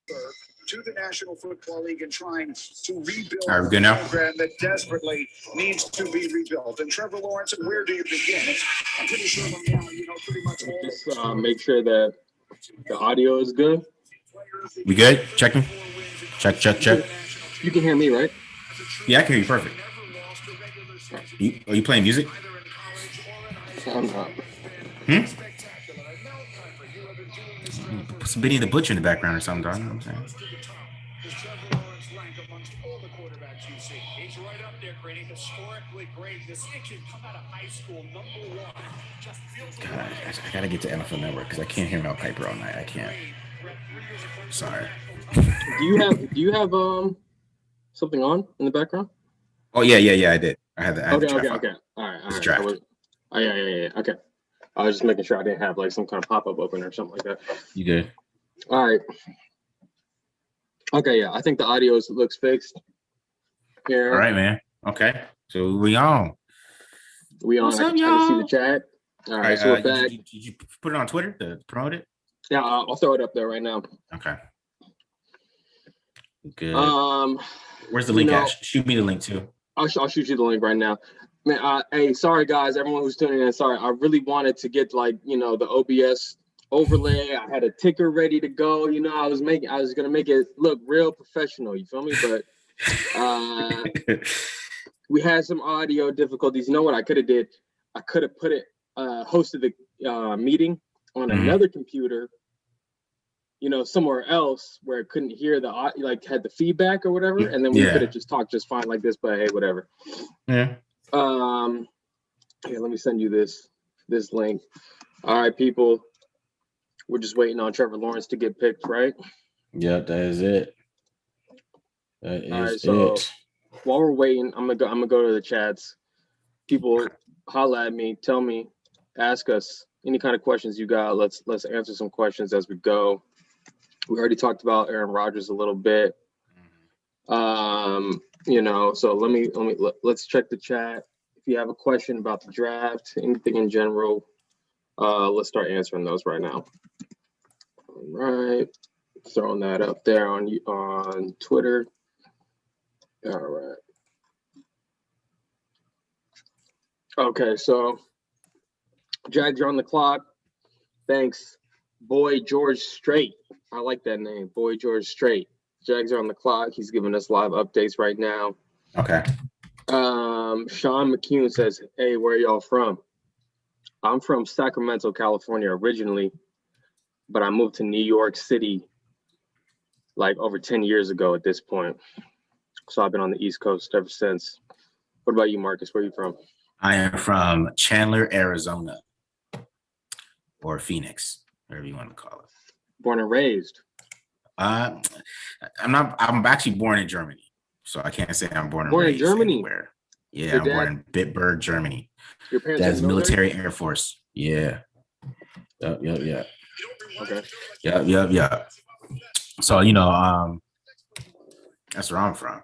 to the National Football League and trying to rebuild a program that desperately needs to be rebuilt. And Trevor Lawrence, where do you begin? I'm pretty sure pretty much all. Just make sure that the audio is good. We good? Checking. Check. You can hear me, right? Yeah, I can hear you perfect. Are you playing music? I'm not. Put some Benny the Butcher in the background or something, dog. You know what I'm saying? God, I gotta get to NFL Network because I can't hear Mel Kiper all night. I can't. Sorry. Do you have something on in the background? Oh yeah, I did. I had the Okay. All right. Yeah. Okay. I was just making sure I didn't have like some kind of pop-up open or something like that. You good? All right. Okay, yeah. I think the audio looks fixed here. All right, man. Okay. So we on. What's up, y'all? I can see the chat. All right, so we're back. Did you put it on Twitter to promote it? Yeah, I'll throw it up there right now. Okay. Good. Where's the link at? Shoot me the link too. I'll shoot you the link right now. Man, hey, sorry guys, everyone who's tuning in. Sorry, I really wanted to get the OBS overlay. I had a ticker ready to go. I was gonna make it look real professional. You feel me? But we had some audio difficulties. You know what I could have did? I could have put it hosted the meeting on another computer. Somewhere else where it couldn't hear had the feedback or whatever, and then we could have just talked just fine like this. But hey, whatever. Yeah. Here, let me send you this link. All right, people. We're just waiting on Trevor Lawrence to get picked, right? Yep, that is it. All right, so while we're waiting, I'm gonna go to the chats. People, holla at me, tell me, ask us any kind of questions you got. Let's answer some questions as we go. We already talked about Aaron Rodgers a little bit. So let's check the chat. If you have a question about the draft, anything in general, let's start answering those right now. All right, throwing that up there on Twitter. All right. Okay, so Jags are on the clock. Thanks, Boy George Strait. I like that name, Boy George Strait. Jags are on the clock. He's giving us live updates right now. Okay. Sean McCune says, "Hey, where are y'all from?" I'm from Sacramento, California originally, but I moved to New York City like over 10 years ago at this point. So I've been on the East Coast ever since. What about you, Marcus? Where are you from? I am from Chandler, Arizona, or Phoenix, whatever you want to call it. Born and raised. I'm actually born in Germany, so I can't say I'm born and raised in Germany. Anywhere. Yeah, I'm born in Bitburg, Germany. Your parents That's military Air Force. Yeah. Yep. Okay. Yep. So that's where I'm from.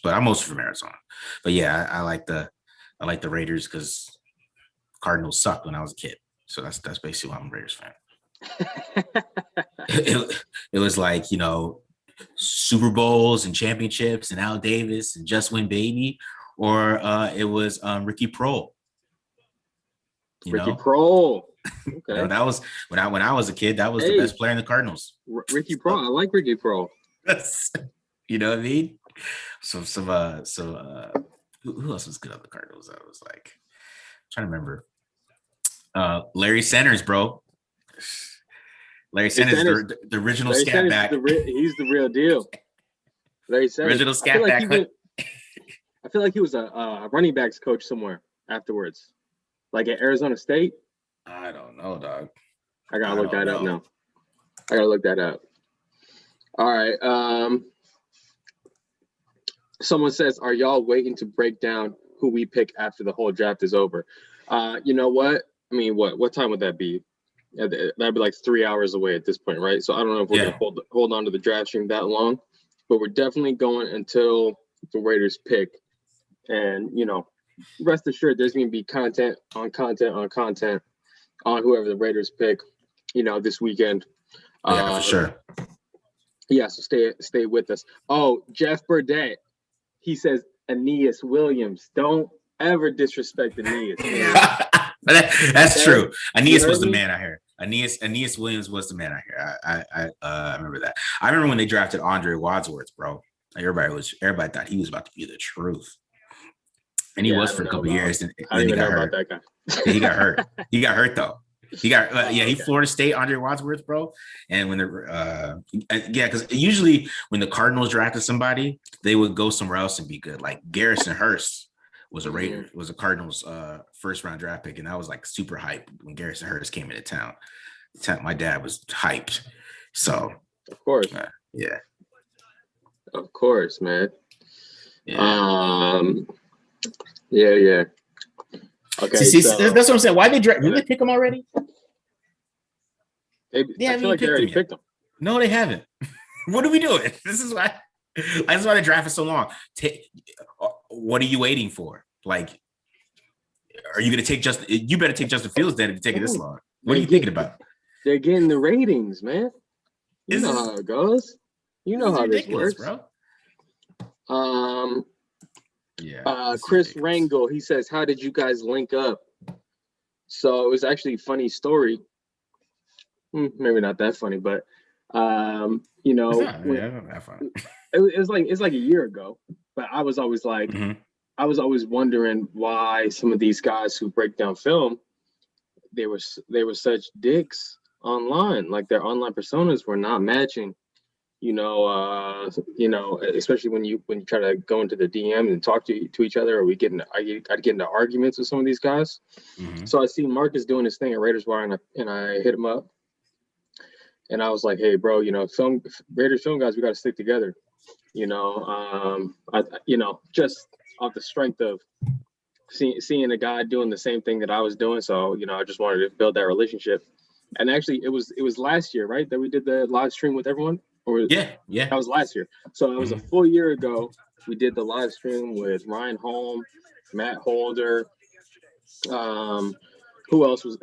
But I'm mostly from Arizona. But yeah, I like the Raiders because Cardinals sucked when I was a kid. So that's basically why I'm a Raiders fan. It was like, Super Bowls and championships and Al Davis and Just Win Baby, or it was Ricky Prohl. Ricky Prohl. Okay. That was when I was a kid. That was the best player in the Cardinals. Ricky Prohl. I like Ricky Prohl. You know what I mean? So who else was good on the Cardinals? I was like trying to remember. Larry Sanders, bro. Larry Sanders, the original scat back. He's the real deal. Larry Sanders. Original scat back. I feel like he was a running backs coach somewhere afterwards, like at Arizona State. I don't know, dog. I gotta look that up now. I gotta look that up. All right. Someone says, "Are y'all waiting to break down who we pick after the whole draft is over?" You know what? I mean, what time would that be? That'd be like 3 hours away at this point, right? So I don't know if we're gonna hold on to the draft stream that long, but we're definitely going until the Raiders pick. And rest assured, there's gonna be content on whoever the Raiders pick. This weekend. Yeah, for sure. Yeah, so stay with us. Oh, Jeff Burdett. He says Aeneas Williams. Don't ever disrespect Aeneas, man. That's Okay? true. Aeneas heard was the me? man out here. Aeneas Williams was the man out here. I remember that. I remember when they drafted Andre Wadsworth, bro. Like everybody thought he was about to be the truth. And he Yeah, was I for don't a know couple about. years, and I don't then he even know got about hurt. that guy. Yeah, he got hurt. He got hurt though. He got he okay. Florida State Andre Wadsworth, bro. And when because usually when the Cardinals drafted somebody, they would go somewhere else and be good. Like Garrison Hurst was a Raider, was a Cardinals first round draft pick, and I was like super hyped when Garrison Hurst came into town. My dad was hyped. So Of course. Yeah. Of course, man. Yeah. Yeah. Okay, see, that's what I'm saying. Why they draft? Did they pick him already? I feel like they already picked him. No, they haven't. What are we doing? This is why they drafted so long. What are you waiting for? Like, are you going to take Justin? You better take Justin Fields then if you're taking this long. What are you thinking about? They're getting the ratings, man. You know how it goes. You know how this works, bro. Chris Rangel, he says, "How did you guys link up?" So it was actually a funny story. Maybe not that funny, but you know, it's like a year ago. But I was always like, I was always wondering why some of these guys who break down film, they were such dicks online. Like their online personas were not matching. Especially when you try to go into the DM and talk to each other, or I'd get into arguments with some of these guys. So I see Marcus doing his thing at Raiders Wire, and I hit him up, and I was like, "Hey, bro, Raiders film guys, we got to stick together." Just off the strength of seeing a guy doing the same thing that I was doing. So I just wanted to build that relationship. And actually, it was last year, right, that we did the live stream with everyone. Yeah. That was last year. So it was a full year ago. We did the live stream with Ryan Holm, Matt Holder. Who else was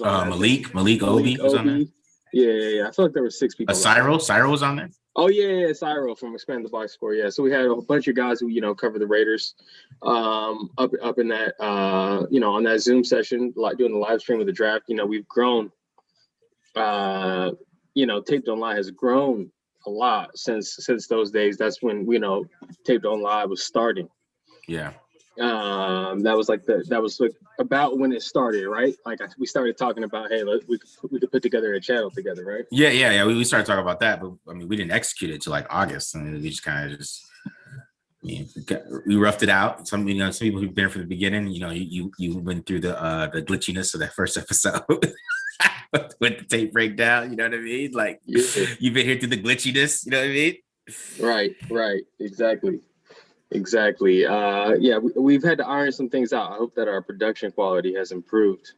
on that? Malik Obi was on there. Yeah. I feel like there were 6 people. Cyril was on there. Oh yeah, Cyril from Expand the Box Score. Yeah, so we had a bunch of guys who cover the Raiders, up in that on that Zoom session, like doing the live stream of the draft. We've grown. Taped On Live has grown a lot since those days. That's when Taped On Live was starting. Yeah. That was like about when it started, right? Like we started talking about, hey, we could put together a channel together, right? Yeah. We started talking about that, but I mean, we didn't execute it till like August, and we just kind of we roughed it out. Some people who've been from the beginning, you went through the glitchiness of that first episode. With the tape breakdown, you know what I mean? Like you've been here through the glitchiness, you know what I mean? Right. Exactly. We've had to iron some things out. I hope that our production quality has improved,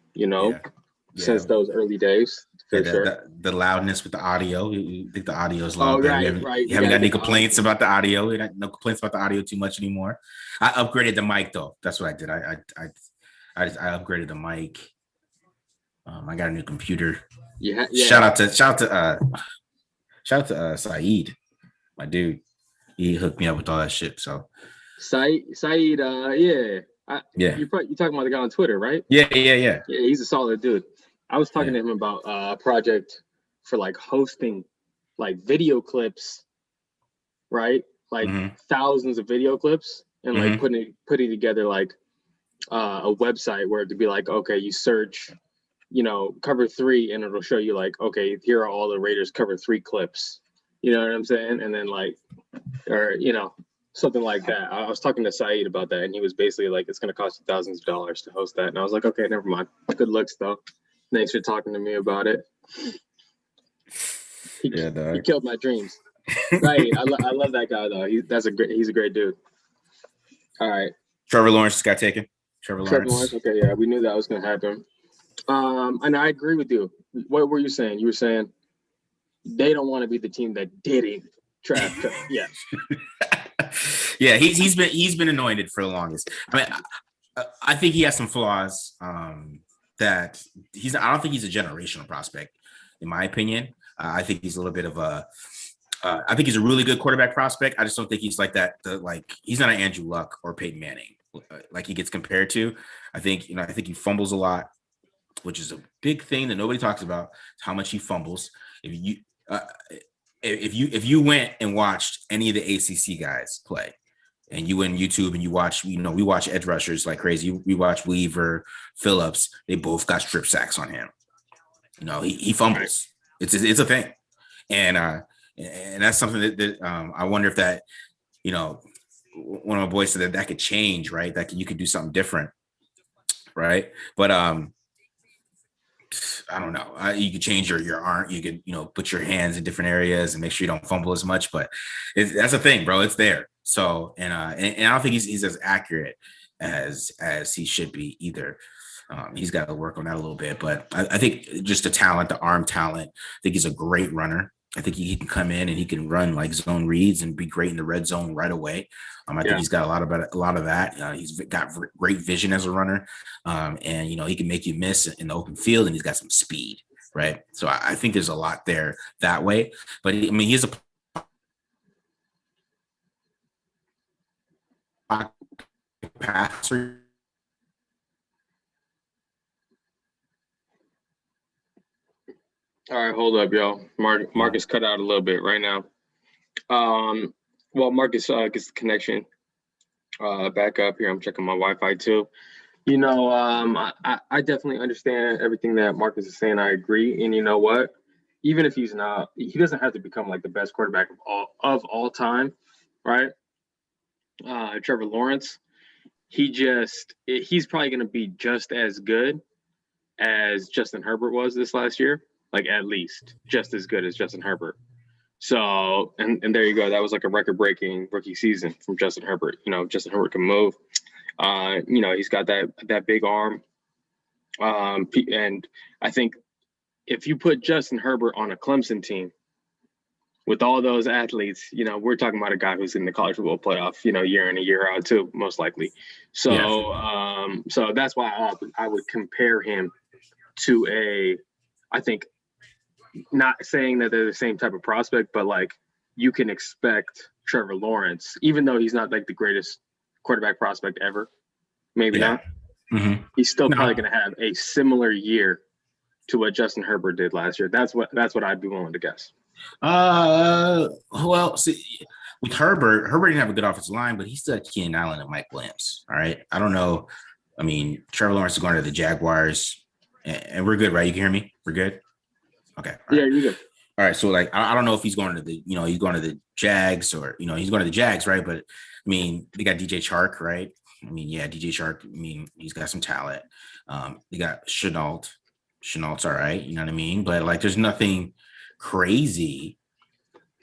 since those early days. For sure. The loudness with the audio. We think the audio is loud. Right. You haven't got any complaints about the audio. We got no complaints about the audio too much anymore. I upgraded the mic though. That's what I did. I upgraded the mic. I got a new computer. Yeah. Shout out to Saeed, my dude. He hooked me up with all that shit. So Saeed, yeah. You talking about the guy on Twitter, right? Yeah. Yeah, he's a solid dude. I was talking to him about a project for like hosting like video clips, right? Like thousands of video clips, and like putting together like a website where it'd be like, okay, you search cover 3, and it'll show you like, okay, here are all the Raiders cover 3 clips. You know what I'm saying? And then like, or something like that. I was talking to Saeed about that, and he was basically like, it's going to cost you thousands of dollars to host that. And I was like, okay, never mind. Good looks though. Thanks for talking to me about it. He killed my dreams. Right. I love that guy though. He's a great dude. All right. Trevor Lawrence just got taken. Trevor Lawrence. Okay, yeah, we knew that was going to happen. And I agree with you. What were you saying? You were saying they don't want to be the team that didn't draft. Yeah. Yeah, he's been anointed for the longest. I mean, I think he has some flaws. That I don't think he's a generational prospect, in my opinion. I think he's a little bit of a I think he's a really good quarterback prospect. I just don't think he's like that. He's not an Andrew Luck or Peyton Manning, like he gets compared to. I think he fumbles a lot, which is a big thing that nobody talks about. How much he fumbles. If you went and watched any of the ACC guys play, and you went on YouTube and you watch, we watch edge rushers like crazy. We watch Weaver, Phillips. They both got strip sacks on him. He fumbles. It's a thing, and that's something that I wonder if that, one of my boys said that could change, right? You could do something different, right? But I don't know. You could change your arm. You could put your hands in different areas and make sure you don't fumble as much. But that's a thing, bro. It's there. So and I don't think he's as accurate as he should be either. He's got to work on that a little bit, but I think just the arm talent. I think he's a great runner. I think he can come in and he can run like zone reads and be great in the red zone right away. I think he's got a lot of that. He's got great vision as a runner, and he can make you miss in the open field, and he's got some speed, right? So I think there's a lot there that way. But he's a passer. All right, hold up, y'all. Marcus cut out a little bit right now. Well, Marcus gets the connection back up here. I'm checking my Wi-Fi too. I definitely understand everything that Marcus is saying. I agree. And you know what? Even if he's not, he doesn't have to become like the best quarterback of all time, right? Trevor Lawrence, he's probably going to be just as good as Justin Herbert was this last year. Like at least just as good as Justin Herbert. So, and there you go. That was like a record-breaking rookie season from Justin Herbert. Justin Herbert can move. He's got that big arm. And I think if you put Justin Herbert on a Clemson team with all those athletes, we're talking about a guy who's in the college football playoff, year in and year out too, most likely. So, so that's why I would compare him to I think, not saying that they're the same type of prospect, but like you can expect Trevor Lawrence, even though he's not like the greatest quarterback prospect ever, maybe not. Mm-hmm. He's still probably going to have a similar year to what Justin Herbert did last year. That's what I'd be willing to guess. Well, see, with Herbert didn't have a good offensive line, but he still had Keenan Allen and Mike Williams. All right, I don't know. Trevor Lawrence is going to the Jaguars, and we're good, right? You can hear me? We're good. Okay. Yeah, you're good. All right. So like, I don't know if he's going to the, he's going to the Jags or, he's going to the Jags, right? But they got DJ Chark, right? DJ Chark, he's got some talent. They got Chenault. Chenault's all right. You know what I mean? But like, there's nothing crazy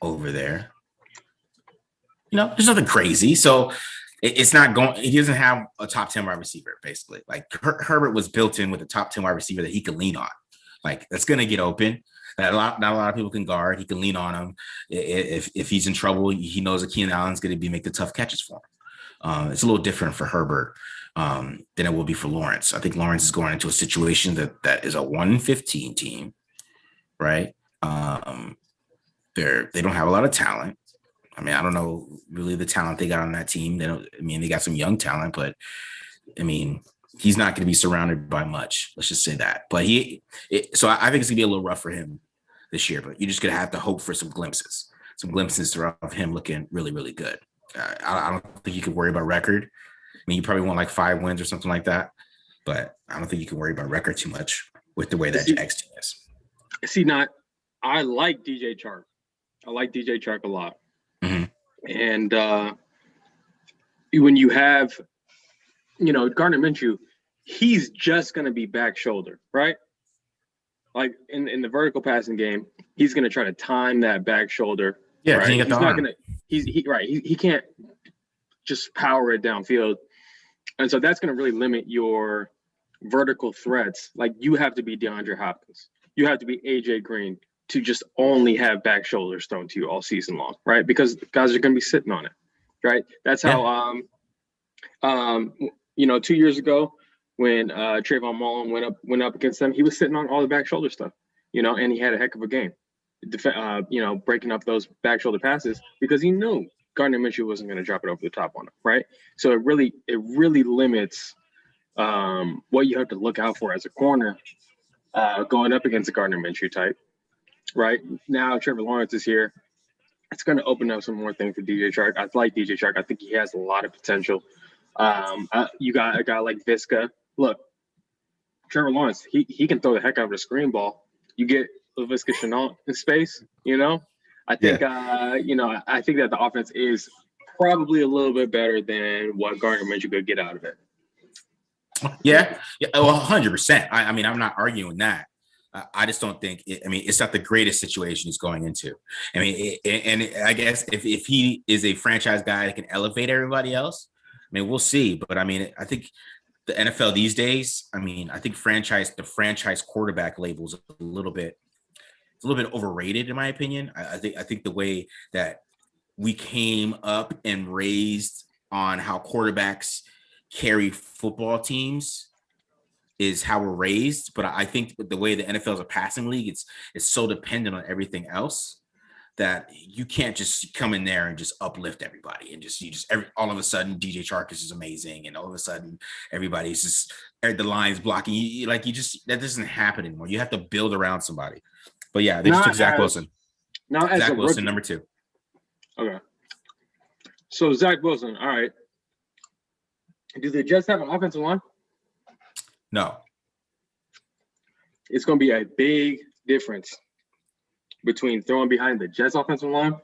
over there. There's nothing crazy. So it's not going, he doesn't have a top 10 wide receiver, basically. Like Herbert was built in with a top 10 wide receiver that he can lean on. Like that's going to get open. Not a lot of people can guard. He can lean on him. If he's in trouble, he knows that Keenan Allen's going to make the tough catches for him. It's a little different for Herbert than it will be for Lawrence. I think Lawrence is going into a situation that is a 1-15 team, right? They don't have a lot of talent. I don't know really the talent they got on that team. They got some young talent, but he's not going to be surrounded by much. Let's just say that. But so I think it's going to be a little rough for him this year. But you're just going to have to hope for some glimpses of him looking really, really good. I don't think you can worry about record. You probably want like 5 wins or something like that. But I don't think you can worry about record too much with the way that Jags team is. I like DJ Chark. I like DJ Chark a lot. Mm-hmm. And when you have, Gardner Minshew, he's just going to be back shoulder, right? Like in the vertical passing game, he's going to try to time that back shoulder. Yeah, right? He's not going to. He can't just power it downfield, and so that's going to really limit your vertical threats. Like you have to be DeAndre Hopkins, you have to be AJ Green to just only have back shoulders thrown to you all season long, right? Because guys are going to be sitting on it, right? That's how 2 years ago when Trayvon Mullen went up against them, he was sitting on all the back shoulder stuff, and he had a heck of a game. breaking up those back shoulder passes because he knew Gardner Minshew wasn't going to drop it over the top on him, right? So it really limits what you have to look out for as a corner going up against a Gardner Minshew type, right? Now Trevor Lawrence is here. It's going to open up some more things for DJ Chark. I like DJ Chark. I think he has a lot of potential. You got a guy like Visca. Look, Trevor Lawrence, he can throw the heck out of a screen ball. You get Laviska Shenault in space, I think, I think that the offense is probably a little bit better than what Gardner Minshew could get out of it. Yeah. Well, 100%. I mean, I'm not arguing that. I just don't think it's not the greatest situation he's going into. I mean, and I guess if he is a franchise guy that can elevate everybody else, I mean, we'll see. But I mean, I think the NFL these days, I mean, I think the franchise quarterback label is a little bit overrated in my opinion. I think the way that we came up and raised on how quarterbacks carry football teams is how we're raised, but I think the way the NFL is a passing league, it's so dependent on everything else that you can't just come in there and just uplift everybody and all of a sudden DJ Chark is amazing and all of a sudden everybody's just the lines blocking you that doesn't happen anymore. You have to build around somebody. But yeah, they just took Zach Wilson. Now Zach Wilson, number 2. Okay. So Zach Wilson, all right. Do the Jets have an offensive line? No. It's going to be a big difference between throwing behind the Jets offensive line,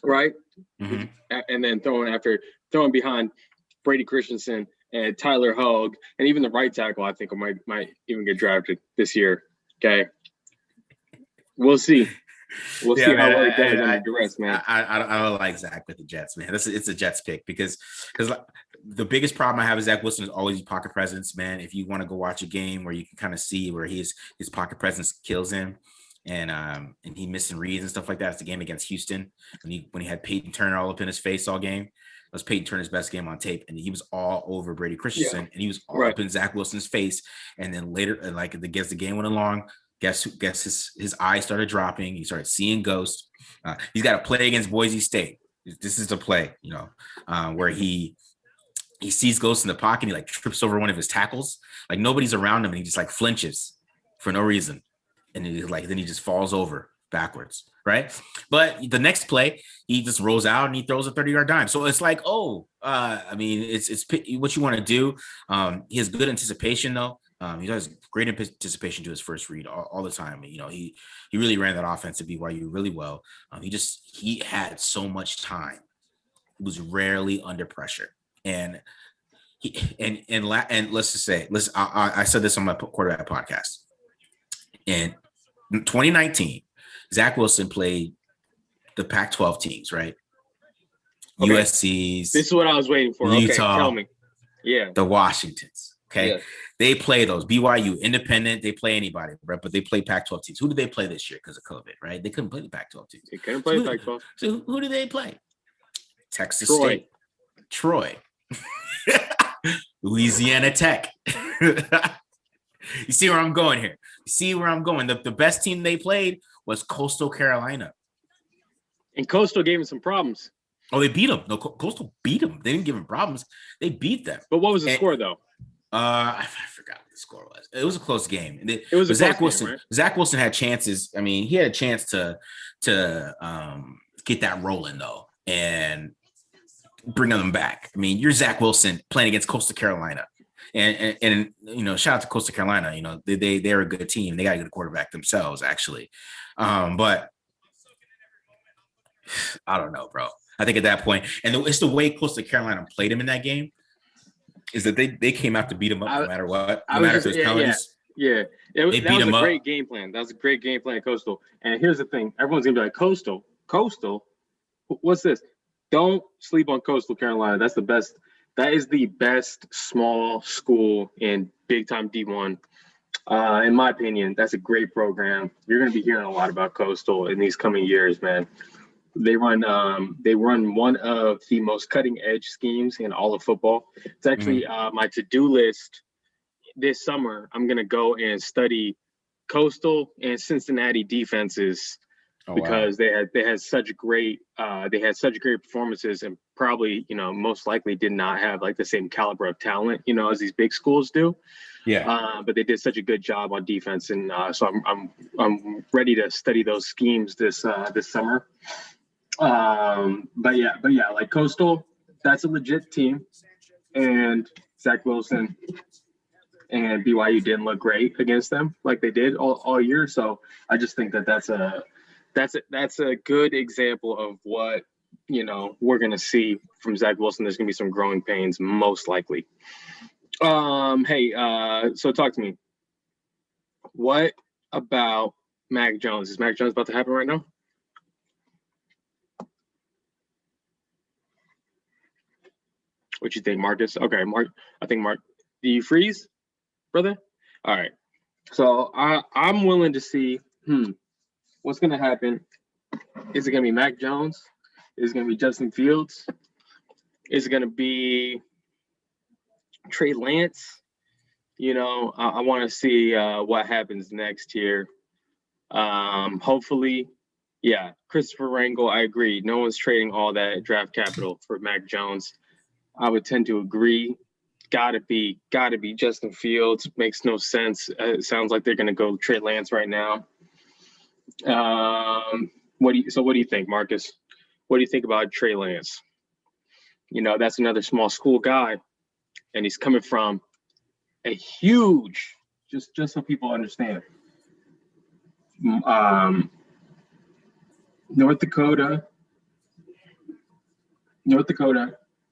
right? Mm-hmm. And then throwing behind Brady Christensen and Tyler Hogue, and even the right tackle, I think might even get drafted this year. Okay. We'll see. We'll see how it goes under duress, man. I don't like Zach with the Jets, man. It's a Jets pick because the biggest problem I have with Zach Wilson is always pocket presence, man. If you want to go watch a game where you can kind of see where his pocket presence kills him, and he missing reads and stuff like that. It's the game against Houston when he had Peyton Turner all up in his face all game. That was Peyton Turner's best game on tape, and he was all over Brady Christensen, and he was all up in Zach Wilson's face. And then later, against the game went along. Guess his eyes started dropping. He started seeing ghosts. He's got a play against Boise State. This is a play, where he sees ghosts in the pocket. And he trips over one of his tackles. Nobody's around him, and he just flinches for no reason, and then he just falls over backwards, right? But the next play, he just rolls out and he throws a 30-yard dime. So it's it's what you want to do. He has good anticipation though. He does great anticipation to his first read all the time. He really ran that offense at BYU really well. He had so much time. He was rarely under pressure. And let's just say, I said this on my quarterback podcast. In 2019, Zach Wilson played the Pac-12 teams, right? Okay. USC's. This is what I was waiting for. Utah, okay, tell me. Yeah. The Washingtons. Okay. Yeah. They play those BYU independent. They play anybody, right? But they play Pac-12 teams. Who did they play this year because of COVID, right? They couldn't play the Pac-12 teams. They couldn't play the Pac-12. So who did they play? Texas State. Troy. Louisiana Tech. You see where I'm going here. You see where I'm going. The best team they played was Coastal Carolina. And Coastal gave him some problems. Oh, they beat them. No, Coastal beat them. They didn't give them problems. They beat them. But what was the score, though? I forgot what the score was. It was a close game. It was a Zach Wilson. Game, right? Zach Wilson had chances. I mean, he had a chance to get that rolling though, and bring them back. I mean, you're Zach Wilson playing against Coastal Carolina, and shout out to Coastal Carolina. They're a good team. They got a good quarterback themselves, actually. But I don't know, bro. I think at that point, and it's the way Coastal Carolina played him in that game. Is that they came out to beat him up no matter what, no matter if there's penalties. Yeah. That was a great game plan. That was a great game plan, Coastal. And here's the thing: everyone's gonna be like, Coastal. What's this? Don't sleep on Coastal Carolina. That's the best. That is the best small school in big time D1. In my opinion, that's a great program. You're gonna be hearing a lot about Coastal in these coming years, man. They run one of the most cutting edge schemes in all of football. It's actually my to-do list this summer. I'm going to go and study Coastal and Cincinnati defenses because they had such great performances and probably most likely did not have like the same caliber of talent as these big schools do. Yeah. But they did such a good job on defense, and so I'm ready to study those schemes this summer. But yeah, like Coastal, that's a legit team, and Zach Wilson and BYU didn't look great against them like they did all year. So I just think that's a good example of what we're gonna see from Zach Wilson. There's gonna be some growing pains, most likely. So talk to me. What about Mac Jones? Is Mac Jones about to happen right now? What you think, Marcus? Okay, Mark. I think Mark. Do you freeze, brother? All right. So I'm willing to see what's gonna happen. Is it gonna be Mac Jones? Is it gonna be Justin Fields? Is it gonna be Trey Lance? I want to see what happens next year. Hopefully, yeah, Christopher Rangel, I agree. No one's trading all that draft capital for Mac Jones. I would tend to agree. Gotta be Justin Fields. Makes no sense. It sounds like they're gonna go Trey Lance right now. What do you think, Marcus? What do you think about Trey Lance? That's another small school guy, and he's coming from a huge, just so people understand, North Dakota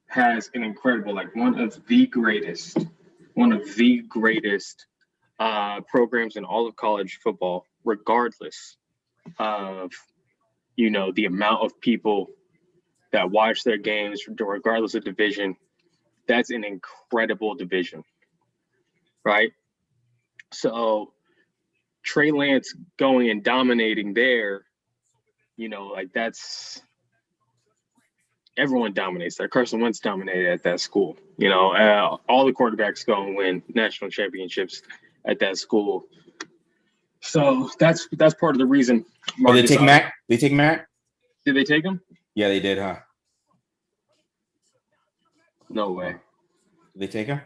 has an incredible, like one of the greatest programs in all of college football, regardless of the amount of people that watch their games, regardless of division. That's an incredible division, right? So Trey Lance going and dominating there, like that's everyone dominates there. Carson Wentz dominated at that school. All the quarterbacks go and win national championships at that school. So that's part of the reason. Oh, they take Mac? They take Mac? Did they take him? Yeah, they did, huh? No way. Did they take him?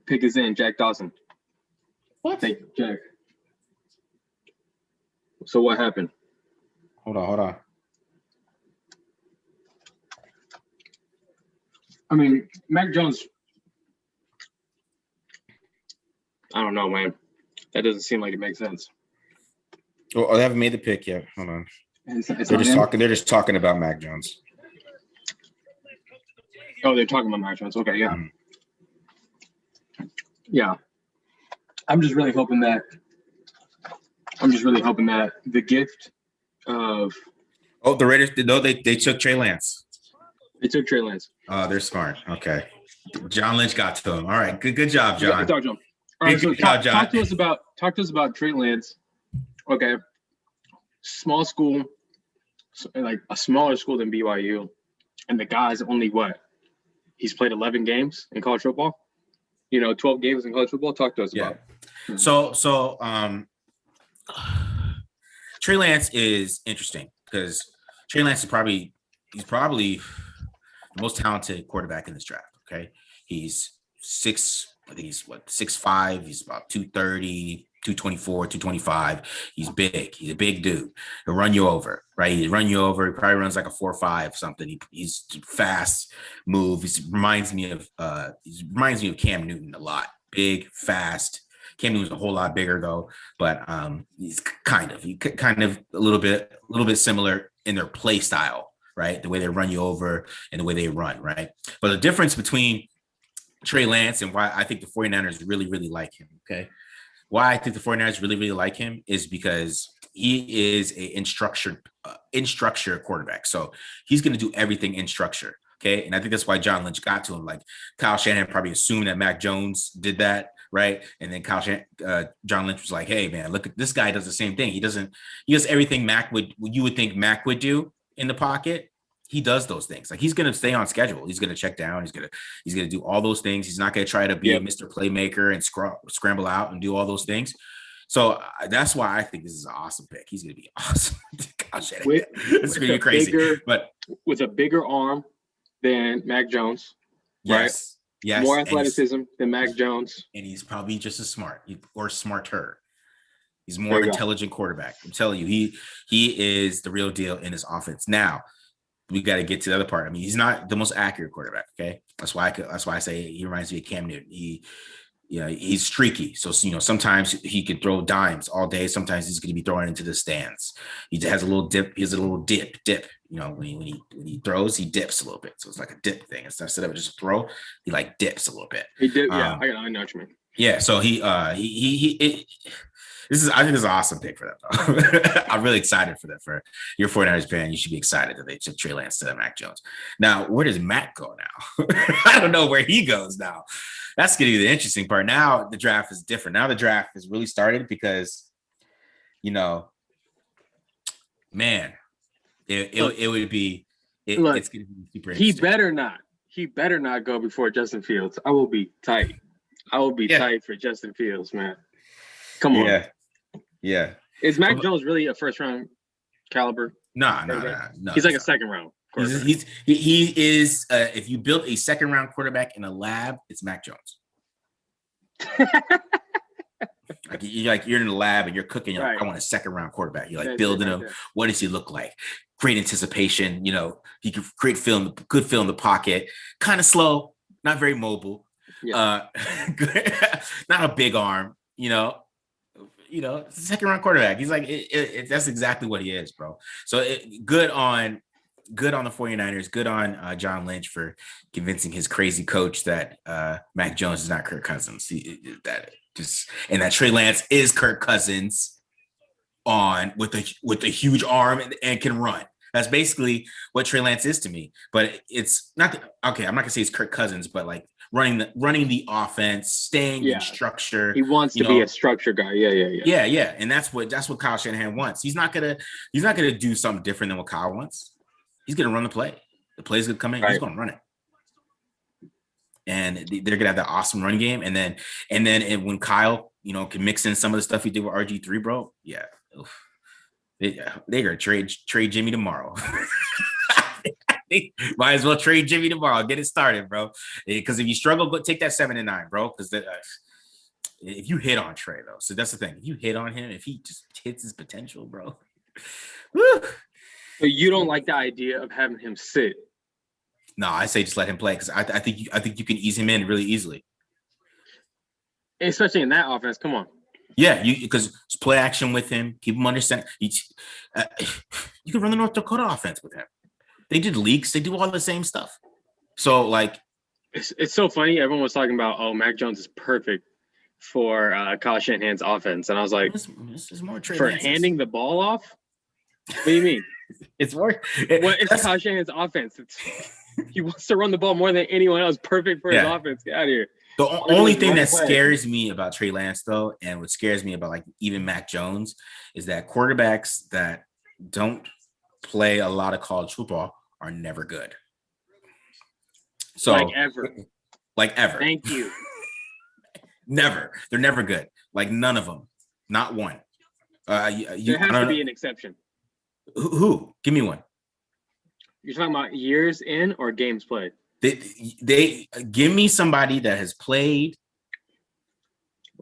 Pick is in, Jack Dawson. What? Take Jack. So what happened? Hold on. I mean, Mac Jones. I don't know, man. That doesn't seem like it makes sense. Oh, they haven't made the pick yet. Hold on. They're just talking about Mac Jones. Oh, they're talking about Mac Jones. Okay, yeah. Yeah. I'm just really hoping that the gift of the Raiders. No, they took Trey Lance. They took Trey Lance. Oh, they're smart. Okay. John Lynch got to him. All right. Good job, John. Good job. All right, so talk to us about Trey Lance. Okay. Small school, like a smaller school than BYU, and the guy's only what? He's played 11 games in college football. 12 games in college football. Talk to us about it. So Trey Lance is interesting because Trey Lance is probably the most talented quarterback in this draft. Okay. He's 6'5". He's about 230, 224, 225. He's big. He's a big dude. He'll run you over, right? He'll run you over. He probably runs like a 4.5 something. He's fast move. He reminds me of Cam Newton a lot. Big, fast. Cam Newton's a whole lot bigger though, but he's kind of a little bit similar in their play style, right? The way they run you over and the way they run, right? But the difference between Trey Lance and why I think the 49ers really, really like him, okay? Why I think the 49ers really, really like him is because he is in structure quarterback. So he's going to do everything in structure, okay? And I think that's why John Lynch got to him. Like Kyle Shanahan probably assumed that Mac Jones did that, right? And then John Lynch was like, hey, man, look at this guy does the same thing. He does everything you would think Mac would do in the pocket. he does those things. Like he's gonna stay on schedule. He's gonna check down. He's gonna do all those things. He's not gonna try to be a Mr. Playmaker and scramble out and do all those things. So that's why I think this is an awesome pick. He's gonna be awesome. Gosh, it's really crazy. But with a bigger arm than Mac Jones, yes, right? Yes, more athleticism than Mac Jones, and he's probably just as smart or smarter. He's more intelligent quarterback. I'm telling you, he is the real deal in his offense. Now, we got to get to the other part. I mean, he's not the most accurate quarterback. Okay, that's why I say he reminds me of Cam Newton. He's streaky. So sometimes he could throw dimes all day. Sometimes he's going to be throwing into the stands. He has a little dip. He has a little dip. When he throws, he dips a little bit. So it's like a dip thing. Instead of just a throw, he like dips a little bit. He did. Yeah, I know what you mean. Yeah. So I think this is an awesome pick for them. I'm really excited for that. For your 49ers fan, you should be excited that they took Trey Lance instead of Mac Jones. Now, where does Mac go now? I don't know where he goes now. That's going to be the interesting part. Now the draft is different. Now the draft has really started because, man, it would be it's going to be super interesting. He better not go before Justin Fields. I will be tight. Tight for Justin Fields, man. Come on. Yeah. Is Mac Jones really a first round caliber? No. He's like a second round. He is. If you built a second round quarterback in a lab, it's Mac Jones. You're in the lab and you're cooking. You're like, I want a second round quarterback. You're like building him. What does he look like? Great anticipation. He can create good feel in the pocket. Kind of slow, not very mobile. Yeah. Not a big arm. Second round quarterback. He's like that's exactly what he is, bro. So good on the 49ers, good on John Lynch for convincing his crazy coach that Mac Jones is not Kirk Cousins. That Trey Lance is Kirk Cousins with a huge arm and can run. That's basically what Trey Lance is to me. But it's not okay. I'm not gonna say it's Kirk Cousins, but like running the offense, staying in structure. He wants to be a structure guy. Yeah. And that's what Kyle Shanahan wants. He's not gonna do something different than what Kyle wants. He's gonna run the play. The play's gonna come in. Right. He's gonna run it, and they're gonna have that awesome run game. And then when Kyle, can mix in some of the stuff he did with RG3, bro. Yeah, they're gonna trade Jimmy tomorrow. Might as well trade Jimmy tomorrow. Get it started, bro. Because if you struggle, go take that 7-9, bro. Because if you hit on Trey, though, so that's the thing. If you hit on him, if he just hits his potential, bro. Woo. But you don't like the idea of having him sit. No, I say just let him play because I think you can ease him in really easily. Especially in that offense. Come on. Yeah, because play action with him, keep him understand. You can run the North Dakota offense with him. They did leaks. They do all the same stuff. So it's so funny. Everyone was talking about, Mac Jones is perfect for Kyle Shanahan's offense, and I was like, this is more Trey for Lance's. Handing the ball off. What do you mean? It's more. It's Kyle Shanahan's offense. He wants to run the ball more than anyone else. Perfect for his offense. Get out of here. The only thing that scares me about Trey Lance, though, and what scares me about even Mac Jones, is that quarterbacks that don't play a lot of college football are never good. So like ever. Thank you. Never. They're never good. Like none of them. Not one. There has to be an exception. Who? Give me one. You're talking about years in or games played? They give me somebody that has played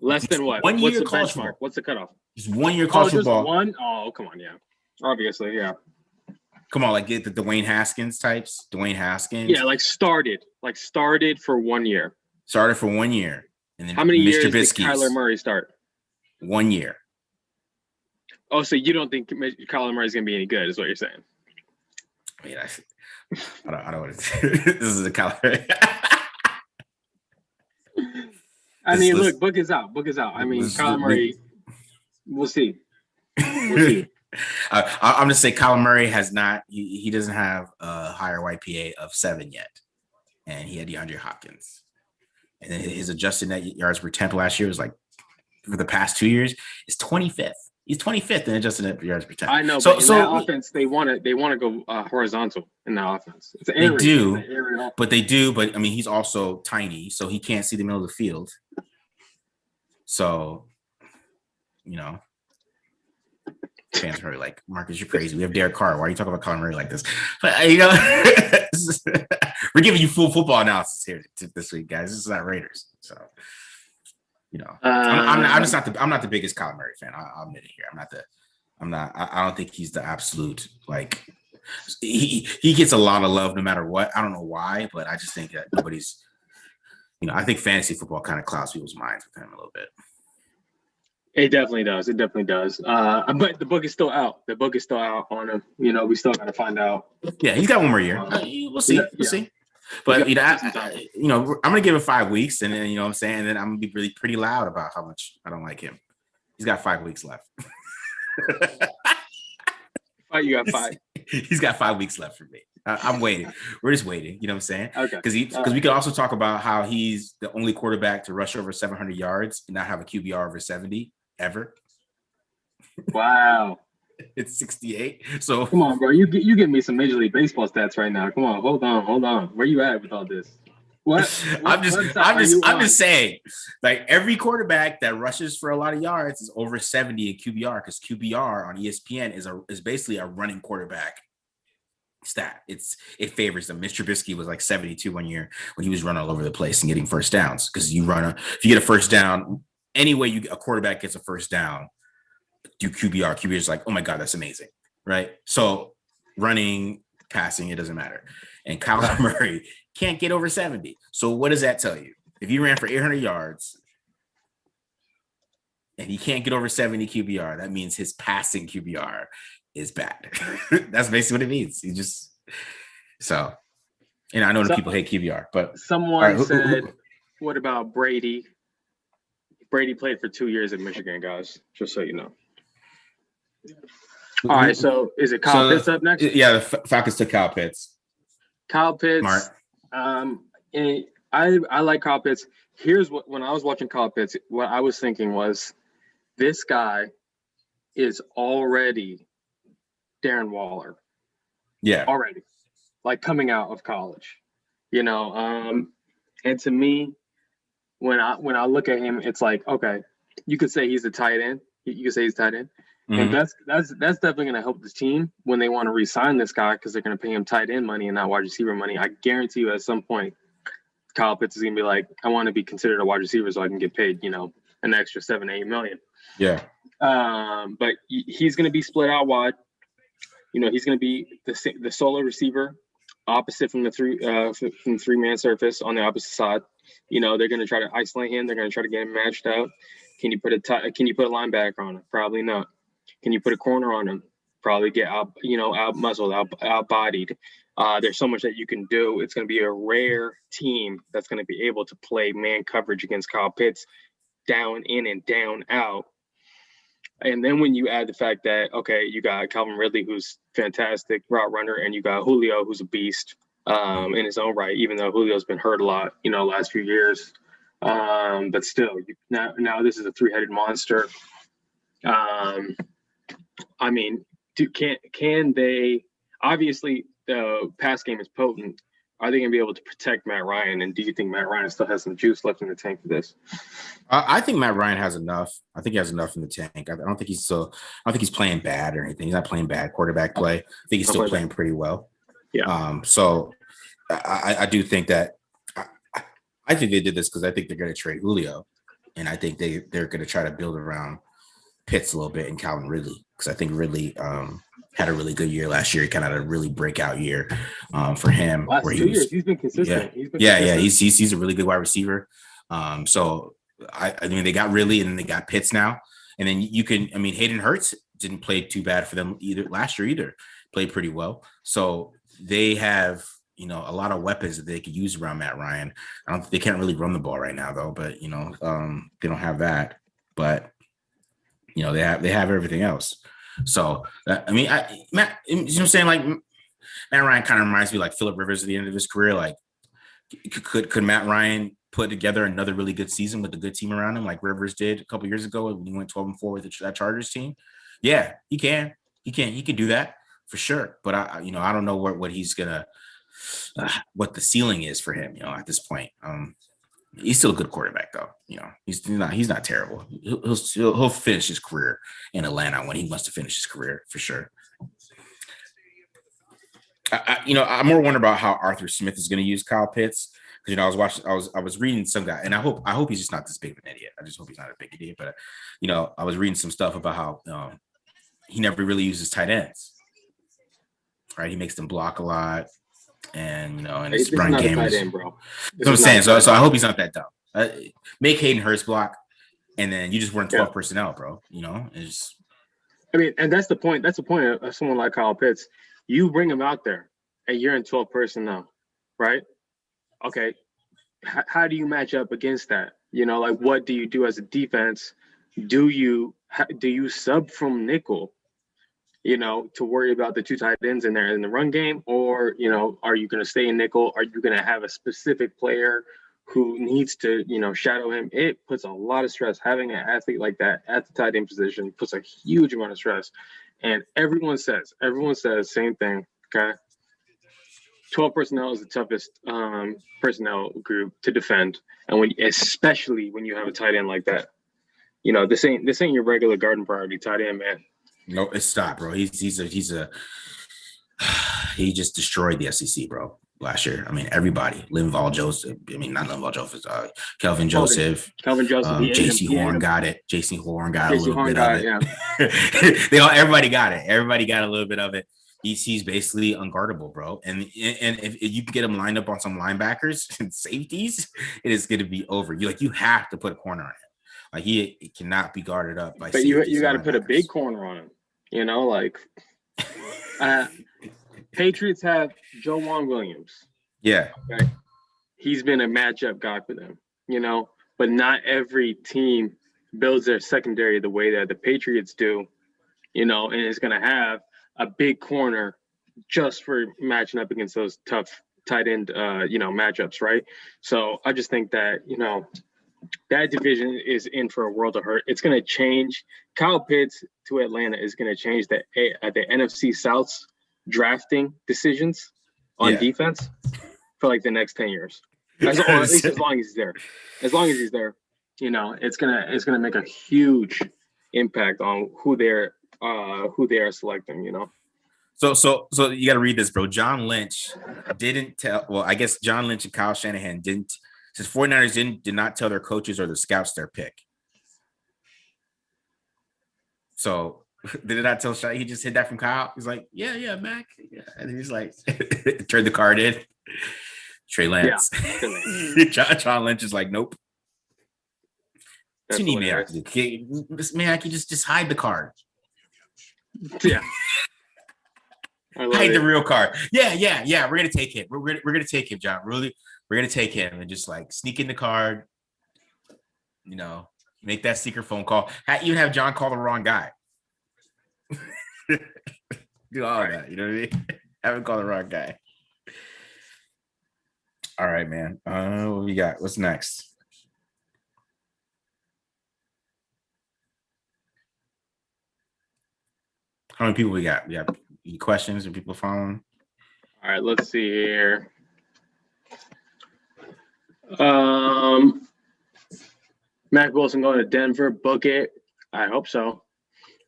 less than what? 1 year What's the college benchmark? football. What's the cutoff? Just 1 year college football. One? Oh, come on, yeah. Obviously, yeah. Come on, get the Dwayne Haskins types. Dwayne Haskins. Yeah, started for 1 year. Started for 1 year. And then how many years did Kyler Murray start? 1 year. Oh, so you don't think Kyler Murray is going to be any good, is what you're saying? I mean, I don't want to. This is a Kyler. I mean, look, book is out. I mean, Kyler Murray, we'll see. I'm going to say Kyler Murray has not. He doesn't have a higher YPA of 7 yet, and he had DeAndre Hopkins, and then his adjusted net yards per attempt last year was for the past 2 years is 25th. He's 25th in adjusted yards per attempt. I know, So but in that offense, they want to go horizontal in that offense. It's they do, but I mean, he's also tiny, so he can't see the middle of the field. So, you know, fans are like, Marcus, you're crazy. We have Derek Carr. Why are you talking about Colin Murray like this? But you know, we're giving you full football analysis here this week, guys. This is not Raiders, so. You know, I'm just not I'm not the biggest Kyler Murray fan. I'll admit it here. I don't think he's the absolute, like, he gets a lot of love no matter what. I don't know why, but I just think that nobody's, you know, I think fantasy football kind of clouds people's minds with him a little bit. It definitely does. It definitely does. But the book is still out. The book is still out on him. You know, we still got to find out. Yeah, he's got one more year. We'll see. We'll see. But, you know, I'm going to give him 5 weeks, and then, you know what I'm saying, and then I'm going to be really pretty loud about how much I don't like him. He's got 5 weeks left. You got 5. He's got 5 weeks left for me. I'm waiting. We're just waiting. You know what I'm saying? Okay. Because we could also talk about how he's the only quarterback to rush over 700 yards and not have a QBR over 70 ever. Wow. It's 68. So come on, bro. You give me some Major League Baseball stats right now. Come on, hold on. Where you at with all this? What I'm just saying, like, every quarterback that rushes for a lot of yards is over 70 in QBR, because QBR on ESPN is basically a running quarterback stat. It favors them. Mr. Trubisky was like 72 one year when he was running all over the place and getting first downs, because if you get a first down, any way a quarterback gets a first down, do QBR. QBR is like, oh my God, that's amazing, right? So running, passing, it doesn't matter. And Kyler Murray can't get over 70. So what does that tell you? If you ran for 800 yards and he can't get over 70 QBR, that means his passing QBR is bad. That's basically what it means. And I know that people hate QBR, but someone said, what about Brady? Brady played for 2 years at Michigan, guys, just so you know. All right, so is it Kyle Pitts up next? Yeah, the Falcons took Kyle Pitts. Kyle Pitts. Smart. And I like Kyle Pitts. Here's what, when I was watching Kyle Pitts, what I was thinking was, this guy is already Darren Waller. Yeah. Already. Like coming out of college. You know, and to me, when I look at him, it's like, okay, you could say he's a tight end. You could say he's tight end. Mm-hmm. And that's definitely going to help the team when they want to re-sign this guy, because they're going to pay him tight end money and not wide receiver money. I guarantee you at some point, Kyle Pitts is going to be like, I want to be considered a wide receiver so I can get paid, you know, an extra $7 to $8 million. Yeah. But he's going to be split out wide. You know, he's going to be the solo receiver opposite from the three-man surface on the opposite side. You know, they're going to try to isolate him. They're going to try to get him matched up. Can you put a linebacker on him? Probably not. Can you put a corner on him? Probably get out-muscled, out-bodied. There's so much that you can do. It's going to be a rare team that's going to be able to play man coverage against Kyle Pitts, down in and down out. And then when you add the fact that, okay, you got Calvin Ridley, who's fantastic route runner, and you got Julio, who's a beast in his own right, even though Julio's been hurt a lot, you know, last few years. But still, now this is a three-headed monster. I mean, can they – obviously, the pass game is potent. Are they going to be able to protect Matt Ryan? And do you think Matt Ryan still has some juice left in the tank for this? I think Matt Ryan has enough. I think he has enough in the tank. I don't think he's playing bad or anything. He's not playing bad quarterback play. I think he's still playing pretty well. Yeah. So I do think that I think they did this because I think they're going to trade Julio, and I think they're going to try to build around Pitts a little bit and Calvin Ridley, because I think Ridley had a really good year last year. He kind of had a really breakout year for him. Last 2 years, he's been consistent. Yeah. He's a really good wide receiver. So I mean, they got Ridley and then they got Pitts now. And then Hayden Hurst didn't play too bad for them last year. Played pretty well. So they have, you know, a lot of weapons that they could use around Matt Ryan. They can't really run the ball right now though, but you know, they don't have that. But you know, they have everything else. So Matt, you know what I'm saying? Like, Matt Ryan kind of reminds me like Phillip Rivers at the end of his career. Like, could Matt Ryan put together another really good season with a good team around him, like Rivers did a couple years ago when he went 12-4 with that Chargers team, yeah, he can. He can do that for sure. But I don't know what he's gonna, what the ceiling is for him. At this point, he's still a good quarterback though. He's not terrible. He'll finish his career in Atlanta when he wants to finish his career for sure. I'm more wondering about how Arthur Smith is going to use Kyle Pitts. Because I was reading some guy, and I hope he's just not this big of an idiot. I just hope he's not a big idiot. But I was reading some stuff about how he never really uses tight ends. Right, he makes them block a lot, and and his run game is. End, bro. That's what I'm saying. So I hope he's not that dumb. Make Hayden Hurst block, and then you just run 12 personnel, bro. It's. I mean, and that's the point. That's the point of someone like Kyle Pitts. You bring him out there, and you're in 12 personnel, right? Okay, how do you match up against that? What do you do as a defense? Do you sub from nickel, to worry about the two tight ends in there in the run game? Or, are you going to stay in nickel? Are you going to have a specific player who needs to, shadow him? It puts a lot of stress. Having an athlete like that at the tight end position puts a huge amount of stress. And everyone says same thing, okay? 12 personnel is the toughest personnel group to defend, and especially when you have a tight end like that. This ain't your regular garden variety tight end, man. No, it's stop, bro. He just destroyed the SEC, bro. Last year, I mean, everybody. Linval Joseph. I mean, not Linval Joseph. Kelvin Joseph. J.C. Horn got it. J.C. Horn got a little bit of it. Yeah. Everybody got it. Everybody got a little bit of it. He's basically unguardable, bro. And if you can get him lined up on some linebackers and safeties, it is going to be over. You have to put a corner on him. Like he cannot be guarded up by. But you got to put a big corner on him. Patriots have Joejuan Williams. Yeah. Okay. He's been a matchup guy for them. But not every team builds their secondary the way that the Patriots do. And it's going to have a big corner just for matching up against those tough tight end, matchups, right? So I just think that, that division is in for a world of hurt. It's going to change. Kyle Pitts to Atlanta is going to change the NFC South's drafting decisions on defense for like the next 10 years. Or at least as long as he's there. As long as he's there, it's gonna make a huge impact on who they are selecting, So you got to read this, bro. John Lynch didn't tell. Well, I guess John Lynch and Kyle Shanahan didn't. Since 49ers did not tell their coaches or the scouts their pick. So did it not tell Shanahan? He just hit that from Kyle. He's like, yeah, Mac. Yeah. And he's like, turned the card in. Trey Lance. Yeah. John Lynch is like, nope. What you need Mac to do? Mac, you just hide the card. Yeah. Hide the real card. Yeah. We're gonna take him. We're gonna take him, John. Really, we're gonna take him and just like sneak in the card. Make that secret phone call. Even have John call the wrong guy. Do all of that. You know what I mean? Have him call the wrong guy. All right, man. What we got? What's next? How many people we got? We got any questions or people following? All right, let's see here. Mac Wilson going to Denver. Book it. I hope so.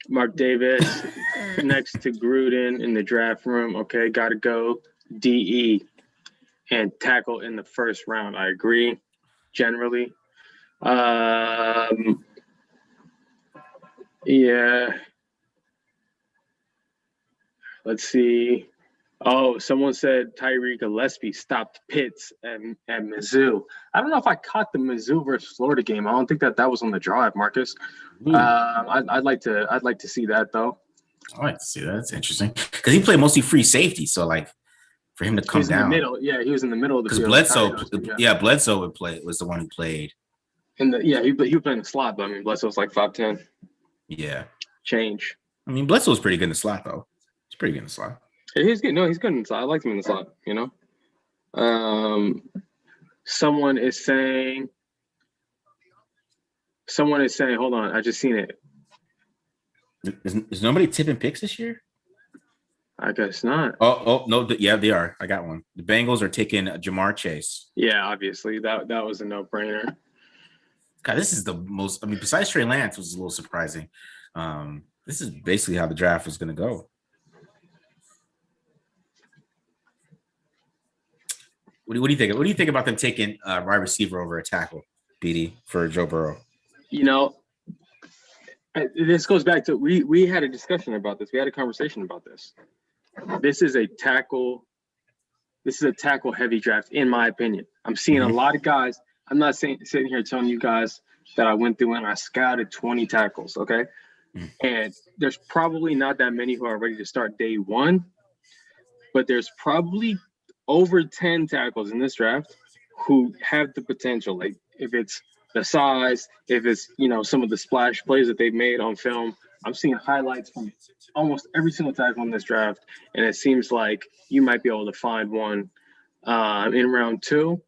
Mark Davis next to Gruden in the draft room. Okay, got to go. DE and tackle in the first round. I agree. Generally. Yeah. Let's see. Oh, someone said Tyreek Gillespie stopped Pitts at Mizzou. I don't know if I caught the Mizzou versus Florida game. I don't think that was on the drive, Marcus. I'd like to see that though. I'd like to see that. That's interesting because he played mostly free safety. So like for him to come down, in the middle. Yeah, he was in the middle of the field. Because Bledsoe was the one who played. He was playing the slot, but I mean Bledsoe's like 5'10". Yeah. Change. I mean Bledsoe was pretty good in the slot though. He's pretty good in the slot. He's good. No, he's good in the slot. I liked him in the slot, Someone is saying, hold on, I just seen it. Is nobody tipping picks this year? I guess not. Oh no, yeah, they are. I got one. The Bengals are taking Jamar Chase. Yeah, obviously that was a no-brainer. God, this is the most. I mean, besides Trey Lance, was a little surprising. This is basically how the draft was going to go. What do you think? What do you think about them taking wide receiver over a tackle, BD, for Joe Burrow? You know, this goes back to we had a discussion about this. We had a conversation about this. This is a tackle heavy draft, in my opinion. I'm seeing a lot of guys. I'm not sitting here telling you guys that I went through and I scouted 20 tackles, okay? And there's probably not that many who are ready to start day one, but there's probably over 10 tackles in this draft who have the potential. Like if it's the size, if it's, some of the splash plays that they've made on film. I'm seeing highlights from almost every single tackle in this draft, and it seems like you might be able to find one in round 2.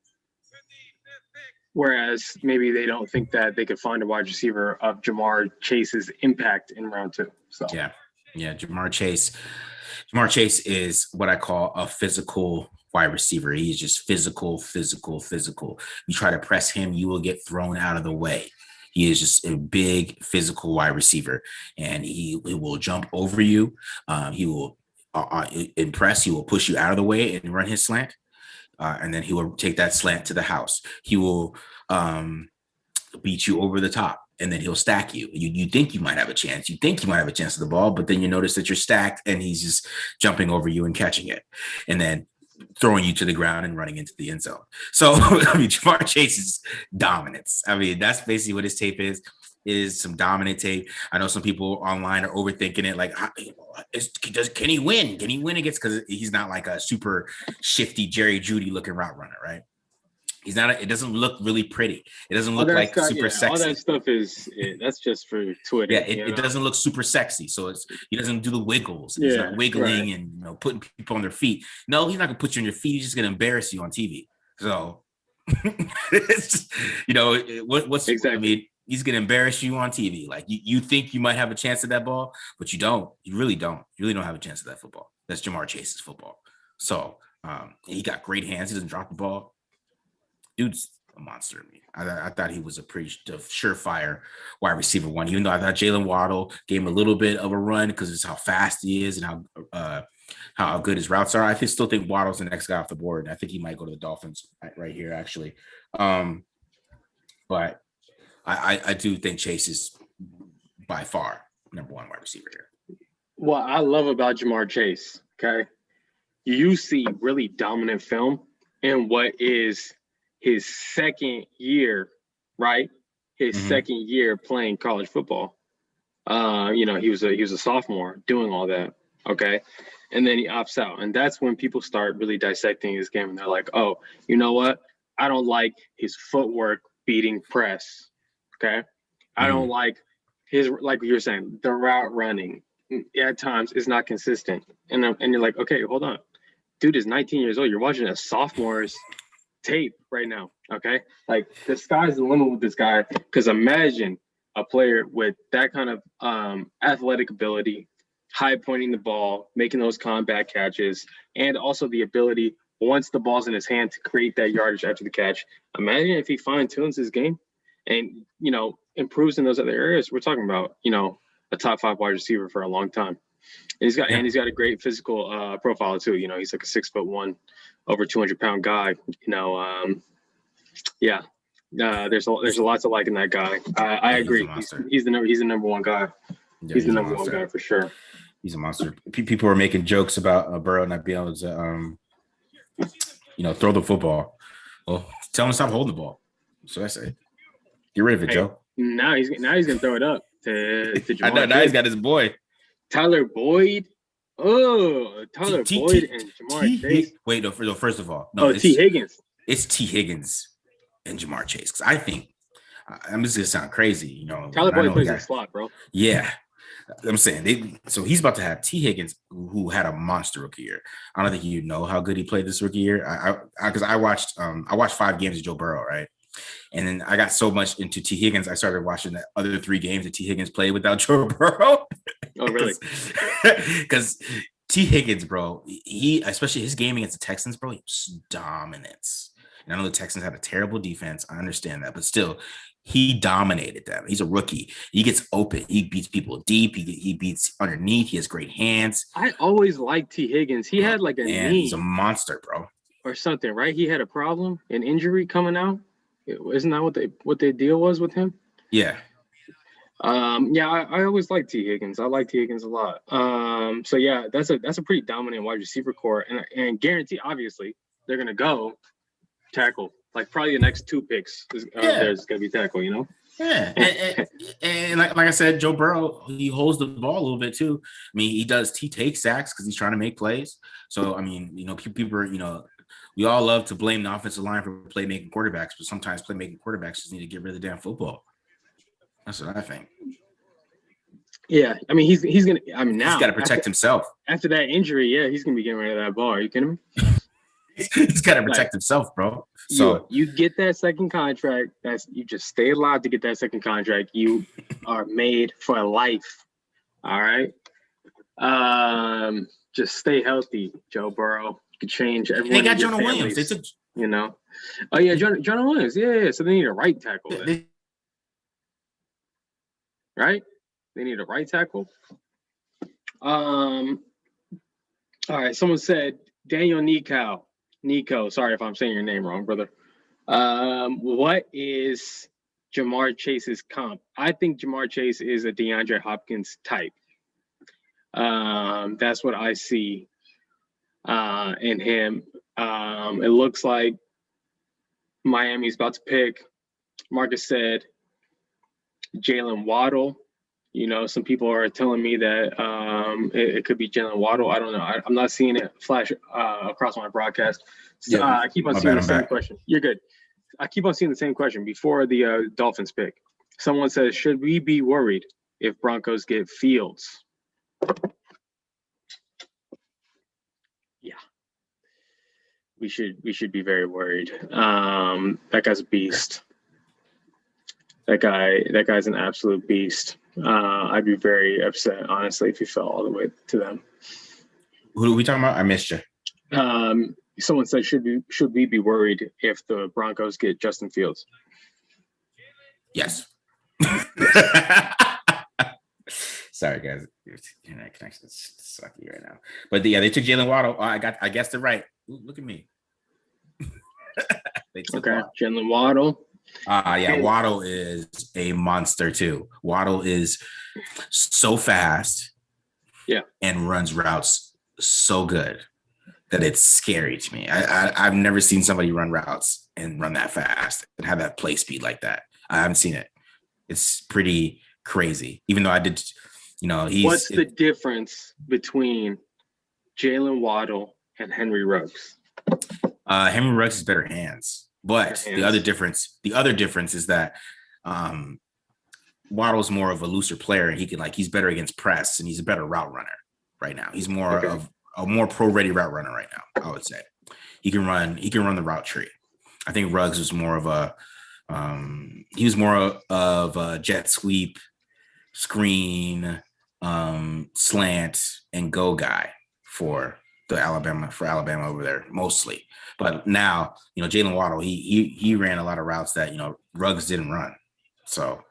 Whereas maybe they don't think that they could find a wide receiver of Jamar Chase's impact in round 2. So yeah, Jamar Chase is what I call a physical wide receiver. He's just physical. You try to press him, you will get thrown out of the way. He is just a big physical wide receiver, and he will jump over you. He will impress. He will push you out of the way and run his slant. And then he will take that slant to the house. He will beat you over the top, and then he'll stack you. You think you might have a chance. You think you might have a chance of the ball, but then you notice that you're stacked, and he's just jumping over you and catching it, and then throwing you to the ground and running into the end zone. So, I mean, Jamar Chase's dominance. I mean, that's basically what his tape is some dominant tape. I know some people online are overthinking it. Like, can he win? Can he win against? Because he's not like a super shifty Jerry Jeudy looking route runner, right? He's not. It doesn't look really pretty. It doesn't look like super sexy. All that stuff that's just for Twitter. Yeah, it doesn't look super sexy. So he doesn't do the wiggles. He's not wiggling and putting people on their feet. No, he's not gonna put you on your feet. He's just gonna embarrass you on TV. So it's just, what's exactly. I mean, he's gonna embarrass you on TV. Like you think you might have a chance at that ball, but you don't. You really don't. You really don't have a chance at that football. That's Jamar Chase's football. So he got great hands. He doesn't drop the ball. Dude's a monster to me. I thought he was a pretty surefire wide receiver one, even though I thought Jaylen Waddle gave him a little bit of a run because it's how fast he is and how good his routes are. I still think Waddle's the next guy off the board. I think he might go to the Dolphins right here, actually. But I do think Chase is by far number one wide receiver here. What I love about Jamar Chase, okay, you see really dominant film in what is his second year, right? His second year playing college football. He was a sophomore doing all that, okay? And then he opts out. And that's when people start really dissecting his game. And they're like, oh, you know what? I don't like his footwork beating press, okay? I don't like his, like you were saying, the route running at times is not consistent. And you're like, okay, hold on. Dude is 19 years old. You're watching a sophomore's tape right now, okay? Like, the sky's the limit with this guy, because imagine a player with that kind of athletic ability, high pointing the ball, making those combat catches, and also the ability, once the ball's in his hand, to create that yardage after the catch. Imagine if he fine-tunes his game and, improves in those other areas. We're talking about, a top 5 wide receiver for a long time. And he's got a great physical profile too. He's like a 6'1", over 200-pound guy. There's a lot to like in that guy. I agree. He's the number one guy. Yeah, he's the number one guy for sure. He's a monster. People are making jokes about Burrow not being able to, throw the football. Well, tell him to stop holding the ball. So I say, get rid of it, Joe. Now he's gonna throw it up to Jamar. I know. Now he's got his boy Tyler Boyd. Oh, Tyler Boyd and Jamar Chase. Wait, no, first of all, no, T. Higgins. It's T. Higgins and Jamar Chase, because I think I'm just gonna sound crazy, Tyler Boyd plays in the slot, bro. Yeah, I'm saying so he's about to have T. Higgins, who had a monster rookie year. I don't think you know how good he played this rookie year. Because I watched 5 games of Joe Burrow, right? And then I got so much into T. Higgins, I started watching the other 3 games that T. Higgins played without Joe Burrow. Oh, really? Because T. Higgins, bro, he especially his game against the Texans, bro, he was dominance. And I know the Texans had a terrible defense. I understand that, but still, he dominated them. He's a rookie. He gets open. He beats people deep. He beats underneath. He has great hands. I always liked T. Higgins. He had like a knee. He's a monster, bro. Or something, right? He had a problem, an injury coming out. Isn't that what the deal was with him? Yeah. I always liked T. Higgins. I like T. Higgins a lot. So yeah, that's a pretty dominant wide receiver core, and guarantee obviously they're gonna go tackle. Like probably the next 2 picks there's gonna be tackle, you know? Yeah. And like I said, Joe Burrow, he holds the ball a little bit too. I mean, he takes sacks because he's trying to make plays. So I mean, people are, we all love to blame the offensive line for playmaking quarterbacks, but sometimes playmaking quarterbacks just need to get rid of the damn football. That's what I think. Yeah, I mean he's gonna. I mean now he's got to protect himself after that injury. Yeah, he's gonna be getting rid of that ball. Are you kidding me? He's got to protect himself, bro. So you get that second contract. You just stay alive to get that second contract. You are made for life. All right. Just stay healthy, Joe Burrow. You can change everyone. They got Jonah Williams. They took, Oh yeah, Jonah Williams. Yeah. So they need a right tackle. Right? They need a right tackle. All right. Someone said Daniel Nico. Sorry if I'm saying your name wrong, brother. What is Jamar Chase's comp? I think Jamar Chase is a DeAndre Hopkins type. That's what I see in him. It looks like Miami's about to pick. Marcus said Jaylen Waddle. Some people are telling me that it could be Jaylen Waddle. I don't know. I'm not seeing it flash across my broadcast. So, I keep on seeing the same question. You're good. I keep on seeing the same question before the Dolphins pick. Someone says, should we be worried if Broncos get Fields? Yeah. We should be very worried. That guy's a beast. That guy's an absolute beast. I'd be very upset, honestly, if he fell all the way to them. Who are we talking about? I missed you. Someone said, should we be worried if the Broncos get Justin Fields? Yes. Sorry, guys. Internet connection is sucky right now. But they took Jaylen Waddle. I guess they're right. Ooh, look at me. Okay, Jaylen Waddle. Waddle is a monster too. Waddle is so fast, and runs routes so good that it's scary to me. I've never seen somebody run routes and run that fast and have that play speed like that. I haven't seen it. It's pretty crazy. Even though I did, What's the difference between Jaylen Waddle and Henry Ruggs? Henry Ruggs has better hands. But the other difference is that Waddle's more of a looser player, and he's better against press, and he's a better route runner right now. He's more of a more pro-ready route runner right now, I would say. He can run the route tree. I think Ruggs was more of a jet sweep, screen, slant, and go guy for Alabama over there mostly. But now, Jaylen Waddle, he ran a lot of routes that, Ruggs didn't run. So,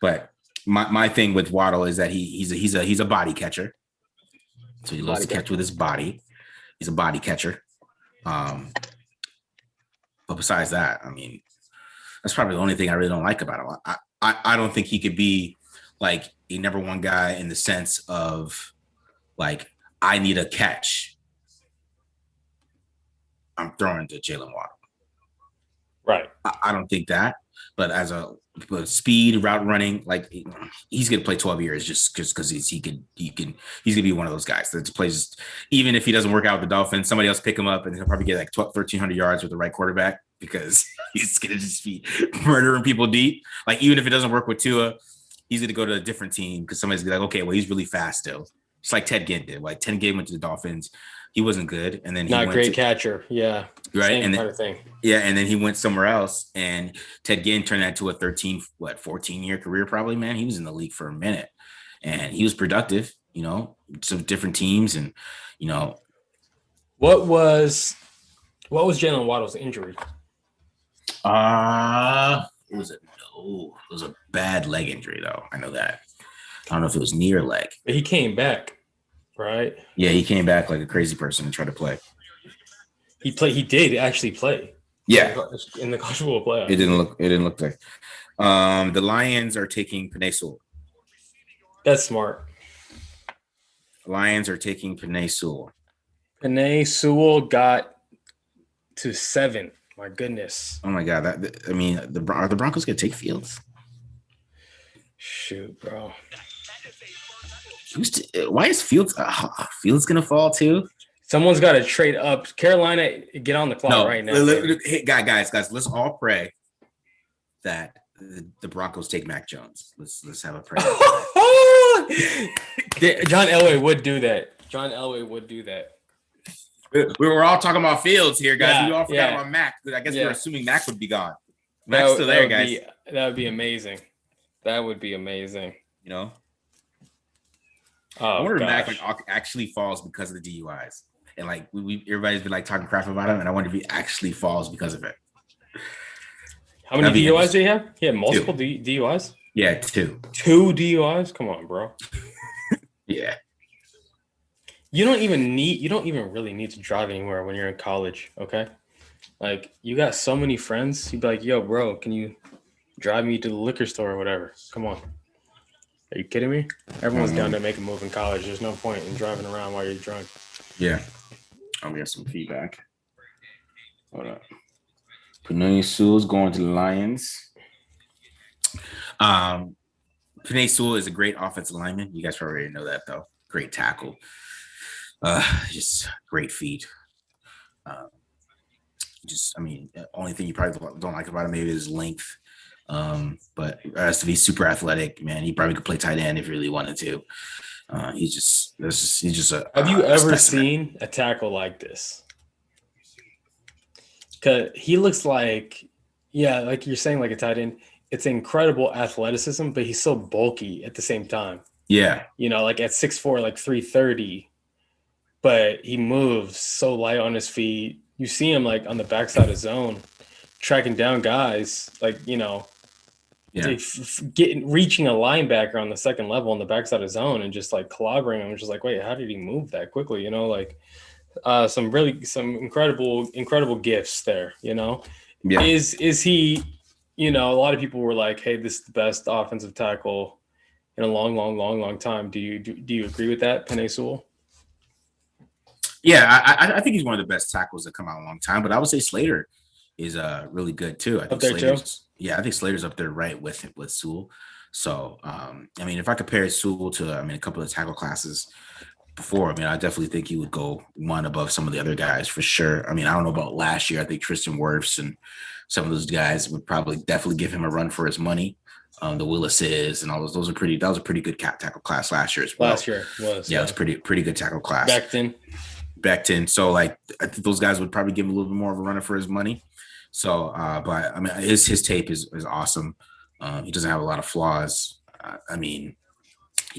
but my thing with Waddle is that he's a body catcher. So he loves to catch with his body. He's a body catcher. But besides that, I mean, that's probably the only thing I really don't like about him. I don't think he could be like a number one guy in the sense of like, I need a catch. I'm throwing to Jaylen Waddle. Right. I don't think that, but but speed, route running, like he's gonna play 12 years just because he's gonna be one of those guys that plays. Even if he doesn't work out with the Dolphins, somebody else pick him up and he'll probably get like 1,300 yards with the right quarterback because he's gonna just be murdering people deep. Like even if it doesn't work with Tua, he's going to go to a different team because somebody's gonna be like, okay, well, he's really fast still. It's like Ted Ginn did. Like Ted Ginn went to the Dolphins. He wasn't good. And then he Not went great catcher. Yeah. right. Same And kind then, of thing. yeah, and then he went somewhere else. And Ted Ginn turned that to a 14-year career, probably, man. He was in the league for a minute. And he was productive, some different teams. And, What was Jaylen Waddle's injury? it was a bad leg injury, though. I know that. I don't know if it was knee or leg. But he came back, right? Yeah, he came back like a crazy person and tried to play. He did actually play. Yeah, in the college football playoff. It didn't look like. The Lions are taking Pannio Sewell. That's smart. Lions are taking Pannio Sewell. Pannio Sewell got to 7. My goodness. Oh my God! Are the Broncos gonna take Fields? Shoot, bro. Why is Fields gonna fall too? Someone's got to trade up. Carolina, get on the clock right now. Hey, guys, let's all pray that the Broncos take Mac Jones. Let's have a prayer. John Elway would do that. We were all talking about Fields here, guys. Yeah, we all forgot about Mac. I guess we were assuming Mac would be gone. Mac's still there, guys. That would be amazing. Oh, I wonder if Mac actually falls because of the DUIs, and like everybody's been like talking crap about him, and I wonder if he actually falls because of it. How many DUIs do you have? He had multiple DUIs. Yeah, 2. 2 DUIs. Come on, bro. Yeah. You don't even really need to drive anywhere when you're in college, okay? Like, you got so many friends. You'd be like, yo, bro, can you drive me to the liquor store or whatever? Come on. Are you kidding me? Everyone's down to make a move in college. There's no point in driving around while you're drunk. Yeah. I'll get some feedback. Hold up. Pannio Sewell's going to the Lions. Pannio Sewell is a great offensive lineman. You guys already know that, though. Great tackle. Just great feet. The only thing you probably don't like about him maybe is length. But has to be super athletic, man. He probably could play tight end if he really wanted to. He's just a. Have you ever seen a tackle like this? Because he looks like you're saying, like a tight end. It's incredible athleticism, but he's so bulky at the same time. Yeah. Like at 6'4", like 330, but he moves so light on his feet. You see him like on the backside of zone, tracking down guys, like, reaching a linebacker on the second level on the backside of zone and just like clobbering him. Just like, wait, how did he move that quickly? Some incredible gifts there. Yeah. Is he? A lot of people were like, hey, this is the best offensive tackle in a long time. Do you agree with that, Pannio Sewell? Yeah, I think he's one of the best tackles that come out in a long time. But I would say Slater is really good too. I think Slater's up there right with Sewell. So if I compare Sewell to a couple of tackle classes before, I definitely think he would go one above some of the other guys for sure. I don't know about last year. I think Tristan Wirfs and some of those guys would definitely give him a run for his money. The Willises and all those are pretty. That was a pretty good tackle class last year as well. Last year was. Yeah, it was pretty good tackle class. Back then. So I think those guys would probably give him a little bit more of a runner for his money. So, but his tape is awesome. He doesn't have a lot of flaws. He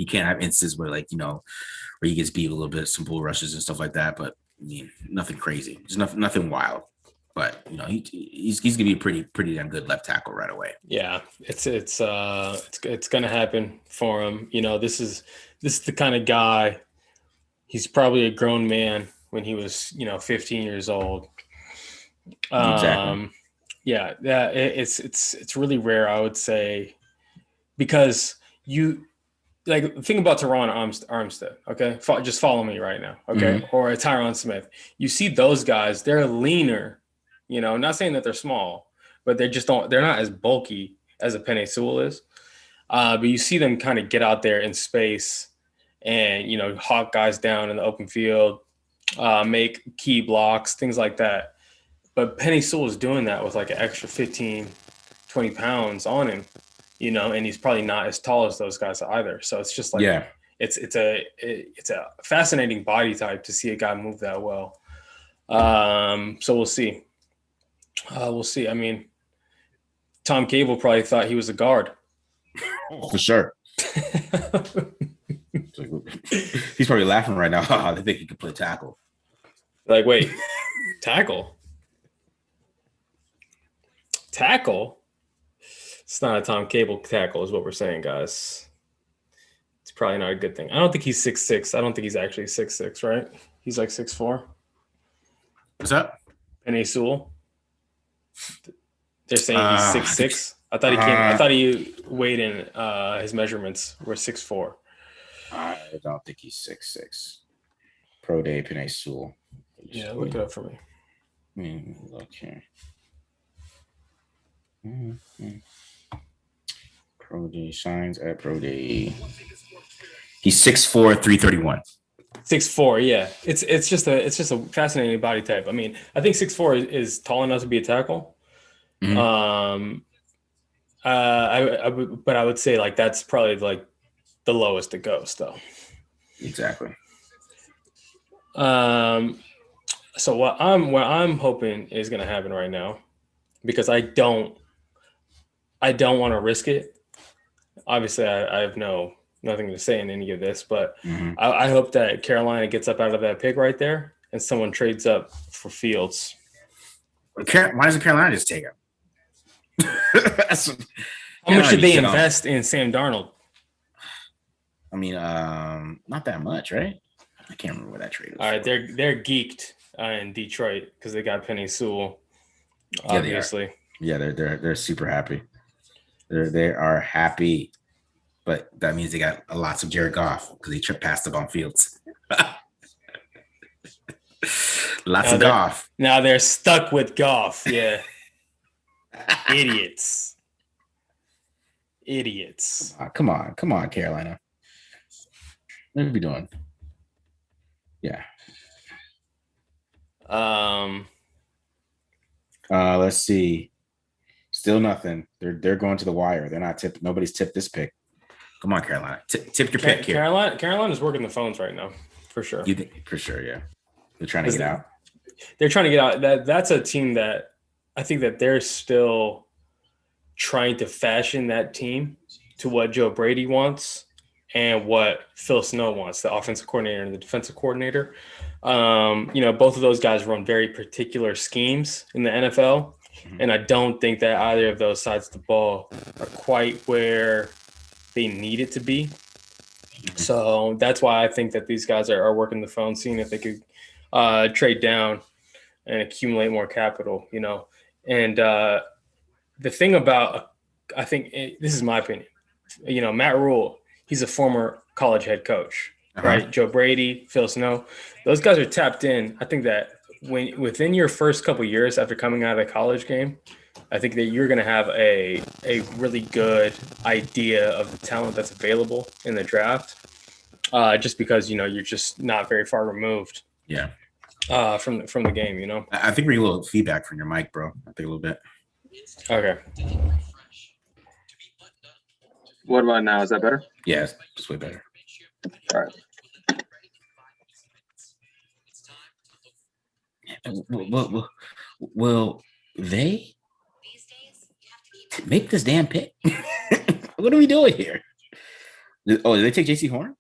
can't have instances where where he gets beat a little bit, some bull rushes and stuff like that. But nothing crazy. Just nothing wild. But he's gonna be a pretty damn good left tackle right away. Yeah, it's gonna happen for him. This is the kind of guy. He's probably a grown man when he was 15 years old. Exactly. Yeah, it's really rare, I would say, because you think about Teron Armstead. Okay, just follow me right now. Okay, or a Tyron Smith. You see those guys; they're leaner. Not saying that they're small, but they're not as bulky as a Pannio Sewell is. But you see them kind of get out there in space and, hawk guys down in the open field, make key blocks, things like that. But Pannio Sewell is doing that with like an extra 15, 20 pounds on him. and he's probably not as tall as those guys either. So it's just like, it's a fascinating body type to see a guy move that well. So we'll see. I mean, Tom Cable probably thought he was a guard. For sure. He's probably laughing right now. They think he could play tackle. Like, wait, tackle? Tackle? It's not a Tom Cable tackle is what we're saying, guys. It's probably not a good thing. I don't think he's 6'6". I don't think he's actually 6'6", right? He's like 6'4". What's up? Pannio Sewell. They're saying he's 6'6". I thought he weighed in his measurements were 6'4". I don't think he's 6'6". Pro Day Pannio Sewell. Yeah, look it up for me. Look here. Pro Day shines at Pro Day. He's 6'4", 331. 6'4", yeah. It's just a fascinating body type. I mean, I think 6'4" is tall enough to be a tackle. Mm-hmm. But I would say like that's probably like the lowest it goes, though. Exactly. So what I'm hoping is going to happen right now, because I don't want to risk it. Obviously, I have nothing to say in any of this, but I hope that Carolina gets up out of that pick right there and someone trades up for Fields. Why doesn't Carolina just take him? How much did they invest in Sam Darnold? I mean, not that much, right? I can't remember what that trade was. All right, they're geeked in Detroit because they got Pannio Sewell. Obviously, they're super happy. They are happy, but that means they got lots of Jared Goff because he passed up on Fields. Lots of Goff. Now they're stuck with Goff. Yeah, idiots. Come on, Carolina. What are we doing? Yeah. Let's see. Still nothing. They're going to the wire. They're not tipped. Nobody's tipped this pick. Come on, Carolina. Tip your pick here. Carolina's working the phones right now, for sure. You think for sure? Yeah. They're trying to get out. They're trying to get out. That's a team that I think that they're still trying to fashion that team to what Joe Brady wants and what Phil Snow wants, the offensive coordinator and the defensive coordinator. Both of those guys run very particular schemes in the NFL. And I don't think that either of those sides of the ball are quite where they need it to be. So that's why I think that these guys are working the phone, seeing if they could trade down and accumulate more capital, And the thing about, I think this is my opinion, Matt Rule, he's a former college head coach, right? Joe Brady, Phil Snow, those guys are tapped in. I think that within your first couple of years after coming out of the college game, I think that you're going to have a really good idea of the talent that's available in the draft, just because, you're just not very far removed. Yeah. From the game, I think we need a little feedback from your mic, bro. I think a little bit. Okay. What about now? Is that better? Yeah, it's way better. All right. Will they make this damn pick? What are we doing here? Oh, did they take JC Horn?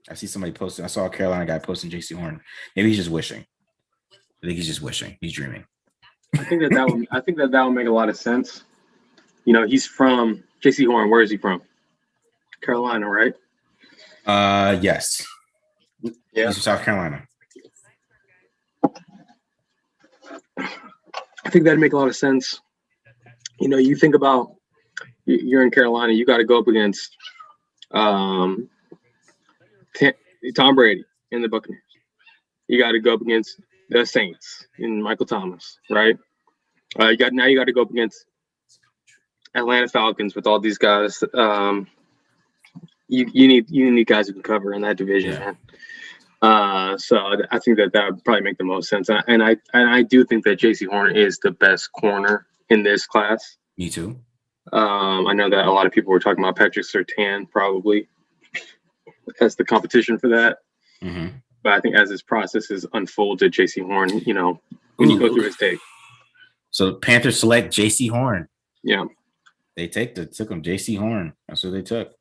I see somebody posting. I saw a Carolina guy posting JC Horn. Maybe he's just wishing. I think he's just wishing. He's dreaming. I think that would make a lot of sense. He's from JC Horn. Where is he from? Carolina, right? Yes. Yeah. He's from South Carolina. I think that'd make a lot of sense. You think about you're in Carolina, you got to go up against Tom Brady and the Buccaneers. You got to go up against the Saints and Michael Thomas, right? You got to go up against Atlanta Falcons with all these guys. You need guys who can cover in that division, man. So I think that would probably make the most sense. And I do think that JC Horn is the best corner in this class. Me too. I know that a lot of people were talking about Patrick Surtain probably as the competition for that. Mm-hmm. But I think as this process is unfolded, J.C. Horn, when you go through his tape. So Panthers select J.C. Horn. Yeah. They took him, J.C. Horn. That's what they took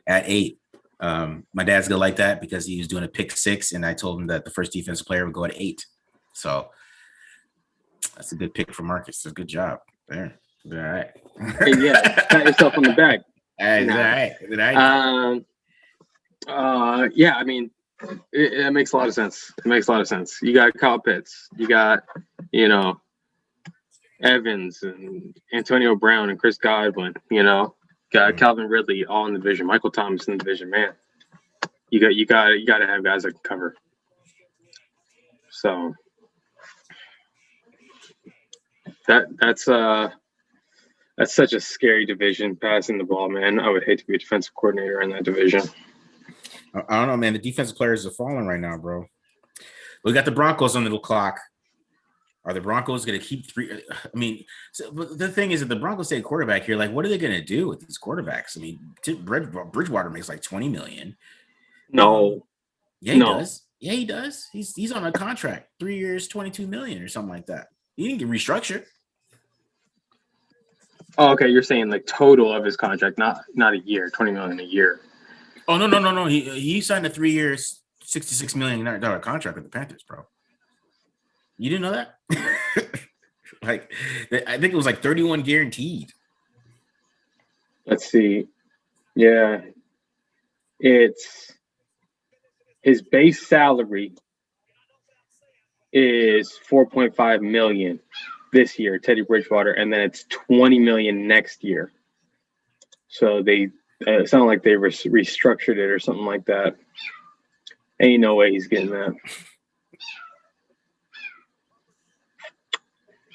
at 8. My dad's gonna like that because he was doing a pick 6, and I told him that the first defensive player would go at 8. So that's a good pick for Marcus. That's a good job there. All right. And yeah, pat yourself on the back. All right. Yeah, I mean, it makes a lot of sense. It makes a lot of sense. You got Kyle Pitts. You got, Evans and Antonio Brown and Chris Godwin. Got Calvin Ridley all in the division. Michael Thomas in the division. Man, you got to have guys that can cover. So that's such a scary division, passing the ball, man. I would hate to be a defensive coordinator in that division. I don't know, man. The defensive players are falling right now, bro. We got the Broncos on the clock. Are the Broncos going to keep 3? I mean, the thing is that the Broncos take quarterback here. Like, what are they going to do with these quarterbacks? I mean, Bridgewater makes like $20 million. No. Yeah, he does. Yeah, he does. He's on a contract, 3 years, $22 million or something like that. He didn't get restructured. Oh, okay. You're saying like total of his contract, not a year, $20 million a year. Oh, no. He signed a 3 years, $66 million contract with the Panthers, bro. You didn't know that? Like, I think it was like 31 guaranteed. Let's see. Yeah. It's his base salary is $4.5 million this year, Teddy Bridgewater, and then it's $20 million next year. So they it sounded like they restructured it or something like that. Ain't no way he's getting that.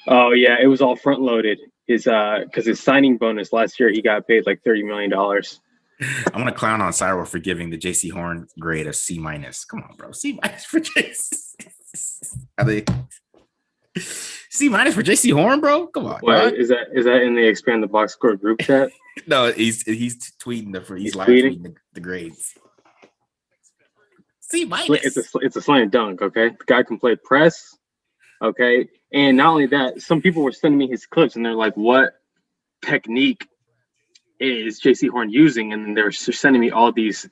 Oh yeah, it was all front loaded. Because his signing bonus last year, he got paid like $30 million. I'm gonna clown on Cyril for giving the J.C. Horn grade a C-. Come on, bro. C- for J.C. C- for J.C. Horn, bro. Come on. What is that in the Expand the Box Score group chat? No, he's tweeting he's live tweeting the grades. C-. It's a slam dunk. Okay, the guy can play press. Okay, and not only that, some people were sending me his clips, and they're like, "What technique is J.C. Horn using?" And then they're sending me all these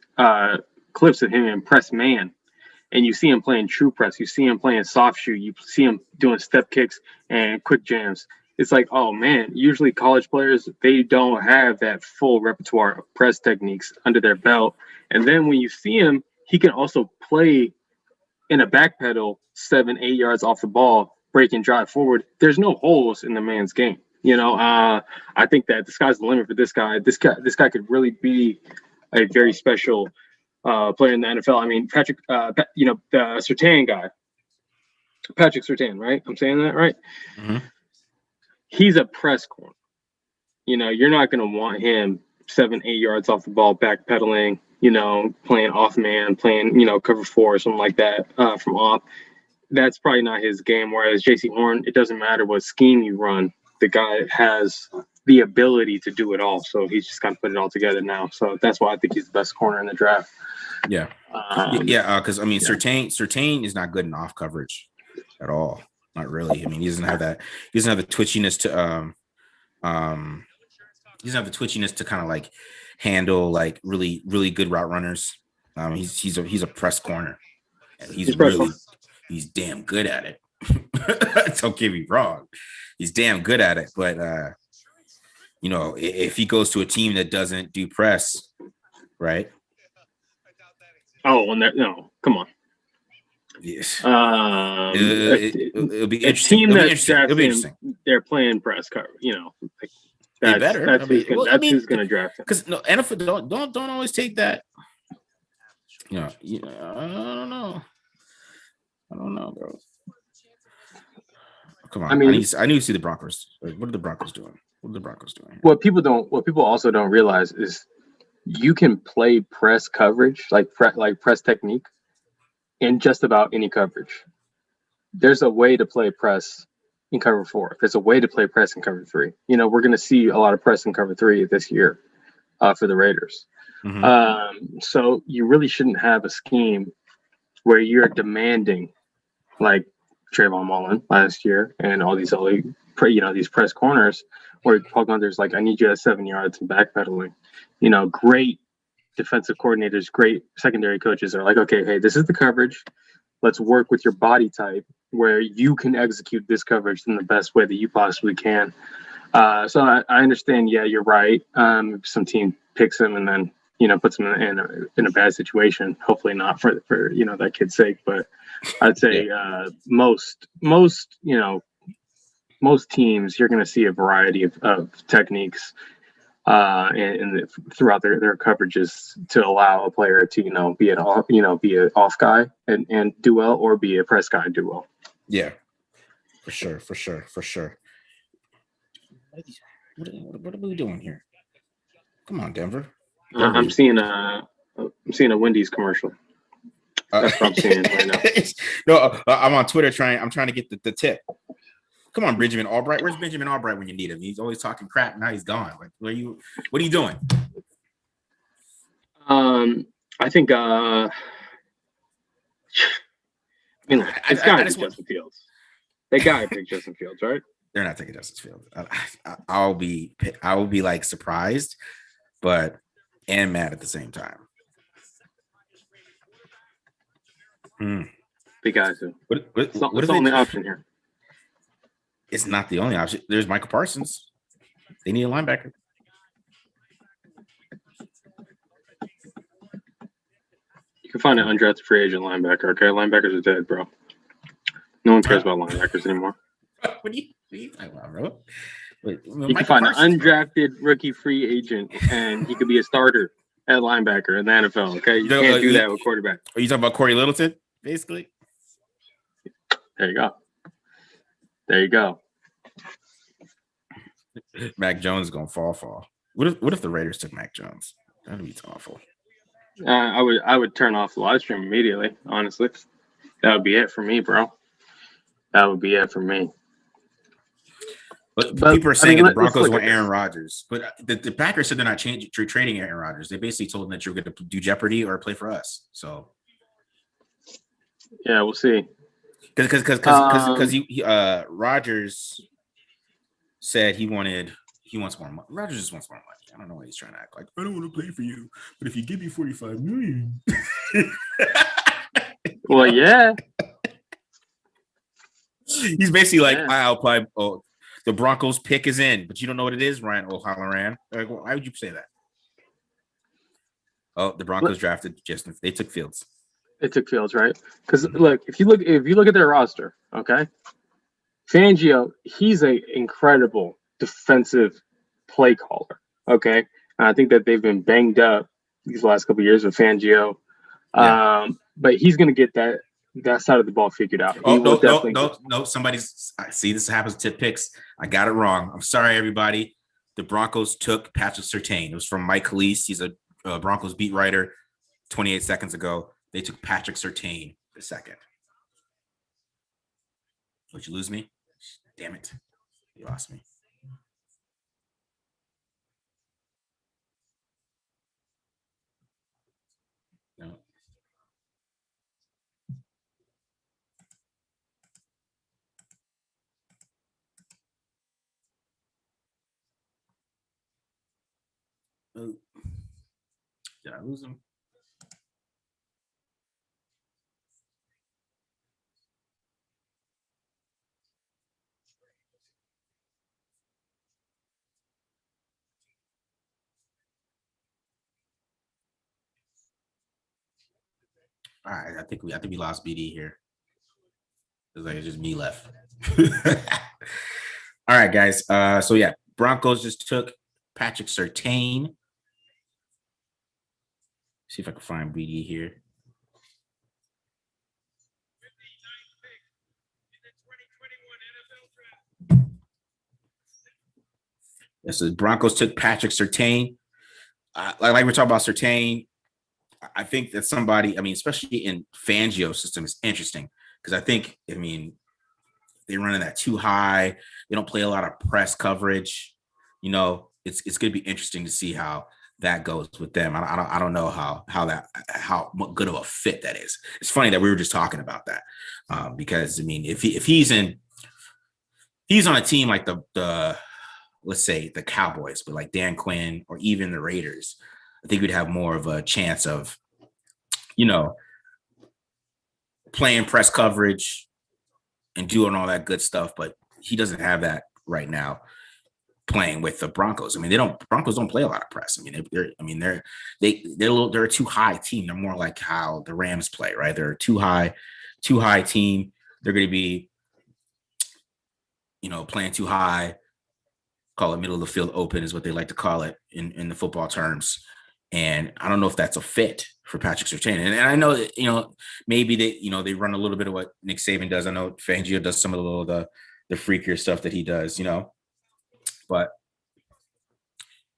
clips of him in press man, and you see him playing true press, you see him playing soft shoe, you see him doing step kicks and quick jams. It's like, oh man, usually college players, they don't have that full repertoire of press techniques under their belt. And then when you see him, he can also play in a back pedal 7-8 yards off the ball, break and drive forward. There's no holes in the man's game. I think that the sky's the limit for this guy. This guy could really be a very special player in the NFL. I mean, Patrick, the Surtain guy, Patrick Surtain, right? I'm saying that right? Mm-hmm. He's a press corner. You're not going to want him 7-8 yards off the ball, backpedaling, playing off man, playing, cover 4 or something like that from off. That's probably not his game. Whereas J.C. Horn, it doesn't matter what scheme you run. The guy has the ability to do it all. So he's just got to put it all together now. So that's why I think he's the best corner in the draft. Yeah. Because Surtain is not good in off coverage at all. Not really. I mean, he doesn't have the twitchiness to kind of like handle like really, really good route runners. He's a press corner, and he's damn good at it. Don't get me wrong, he's damn good at it. But if he goes to a team that doesn't do press, right? Oh, no, come on. Yes. It'll be interesting. It'll be interesting. They're playing press cover. They better. That's who's going to draft him. Because NFL don't always take that. I don't know, bro. Come on. I need to see the Broncos. Like, what are the Broncos doing? What people also don't realize is you can play press coverage, like press technique, in just about any coverage. There's a way to play press, in cover 4, if there's a way to play press in cover 3, we're going to see a lot of press in cover 3 this year for the Raiders. So you really shouldn't have a scheme where you're demanding, like Trayvon Mullen last year and all these other, these press corners where Paul Gunther's like, I need you at 7 yards and backpedaling. Great defensive coordinators, great secondary coaches are like, okay, hey, this is the coverage. Let's work with your body type where you can execute this coverage in the best way that you possibly can. So I understand. Yeah, you're right. Some team picks him and then, puts him in a bad situation. Hopefully not for that kid's sake. But I'd say most teams, you're going to see a variety of techniques throughout their coverages to allow a player to be an off guy and do well, or be a press guy and do well. Yeah, for sure. What are we doing here? Come on, Denver. I'm seeing a Wendy's commercial. That's what I'm seeing right now. No, I'm on Twitter I'm trying to get the tip. Come on, Benjamin Albright. Where's Benjamin Albright when you need him? He's always talking crap. Now he's gone. Like, what are you doing? I think it's got to be Justin Fields. They got to pick Justin Fields, right? They're not taking Justin Fields. I'll be like surprised, and mad at the same time. They got to. What is the only option here? It's not the only option. There's Michael Parsons. They need a linebacker. You can find an undrafted free agent linebacker. Okay, linebackers are dead, bro. No one cares about linebackers anymore. What do you talking about, bro? You can find an undrafted rookie free agent, and he could be a starter at linebacker in the NFL. Okay, you can't do that with quarterback. Are you talking about Corey Littleton, basically? There you go. Mac Jones is gonna fall. What if the Raiders took Mac Jones? That'd be awful. I would turn off the live stream immediately. Honestly, that would be it for me, bro. That would be it for me. But people are saying the Broncos want Aaron Rodgers, but the Packers said they're not trading Aaron Rodgers. They basically told him that you're going to do Jeopardy or play for us. So yeah, we'll see. Because Rodgers said he wants more money. Rodgers just wants more money. I don't know what he's trying to act like. I don't want to play for you, but if you give me $45 million. Well, yeah. He's basically like, I'll apply. Oh, the Broncos pick is in, but you don't know what it is, Ryan O'Halloran. Like, why would you say that? Oh, the Broncos drafted Justin. They took Fields. They took Fields, right? Because look, if you look at their roster, okay, Fangio, he's an incredible defensive play caller. Okay, and I think that they've been banged up these last couple of years with Fangio, but he's going to get that side of the ball figured out. No. I see this happens to picks. I got it wrong. I'm sorry, everybody. The Broncos took Patrick Surtain. It was from Mike Calise. He's a Broncos beat writer. 28 seconds ago, they took Patrick Surtain the second. Would you lose me? Damn it. You lost me. No. Oh. Did I lose him? All right, I think we lost BD here. It's just me left. All right, guys. So yeah, Broncos just took Patrick Surtain. See if I can find BD here. Yes, so the Broncos took Patrick Surtain. Like we're talking about Surtain, I think that somebody, especially in Fangio system, is interesting because they're running that too high. They don't play a lot of press coverage. You know, it's going to be interesting to see how that goes with them. I don't know how good of a fit that is. It's funny that we were just talking about that because I mean, if he's on a team like the let's say the Cowboys, but like Dan Quinn or even the Raiders, I think we'd have more of a chance of, you know, playing press coverage and doing all that good stuff. But he doesn't have that right now playing with the Broncos. I mean, Broncos don't play a lot of press. I mean, they're a too high team. They're more like how the Rams play, right? They're a too high team. They're going to be, you know, playing too high. Call it middle of the field open is what they like to call it in the football terms. And I don't know if that's a fit for Patrick Surtain. And I know that, you know, maybe they run a little bit of what Nick Saban does. I know Fangio does some of the freakier stuff that he does, you know, but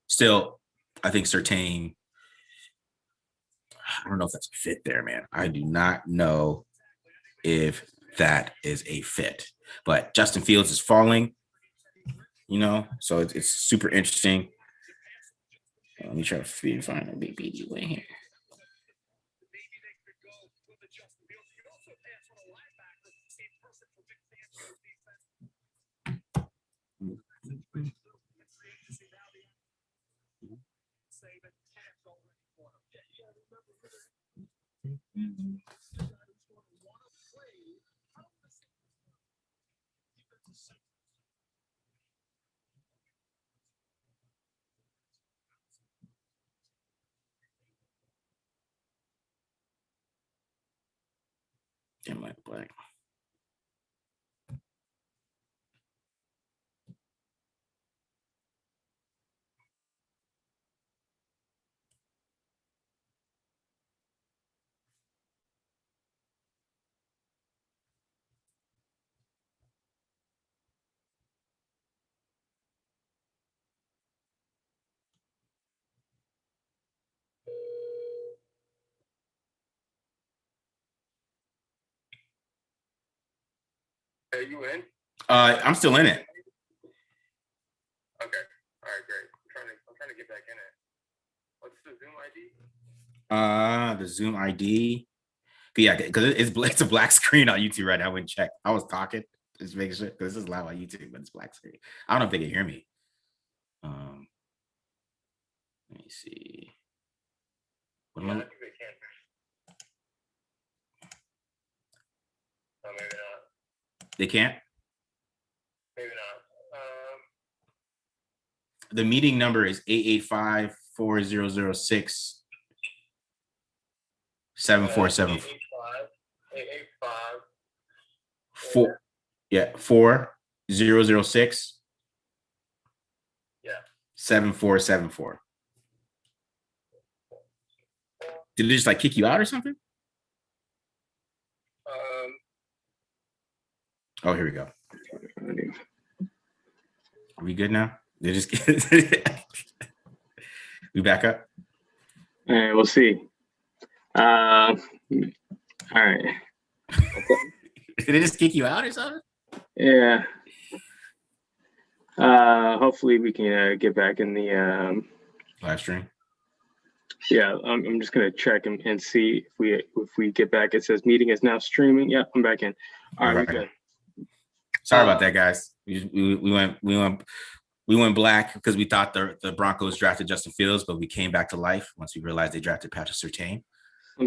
still, I think Surtain, I don't know if that's a fit there, man. I do not know if that is a fit, but Justin Fields is falling, you know, so it's super interesting. Let me try to find a big BD way here. Damn, like black. Are you in? I'm still in it. Okay. All right, great. I'm trying to get back in it. What's the Zoom ID? The Zoom ID. Yeah, because it's a black screen on YouTube right now. I wouldn't check. I was talking, just making sure because this is live on YouTube, but it's black screen. I don't know if they can hear me. Let me see. What am I? I think they can. Oh, maybe not. They can't. Maybe not. The meeting number is 885-4006-7474. 885. 4006. Yeah. 7474. Did they just like kick you out or something? Oh, here we go. Are we good now? They just we back up. All right, we'll see. All right. Did they just kick you out or something? Yeah. Hopefully we can get back in the Live stream. Yeah, I'm just gonna check and see if we get back. It says meeting is now streaming. Yeah, I'm back in. All right, we good. Sorry about that, guys. We went black because we thought the Broncos drafted Justin Fields, but we came back to life once we realized they drafted Patrick Surtain.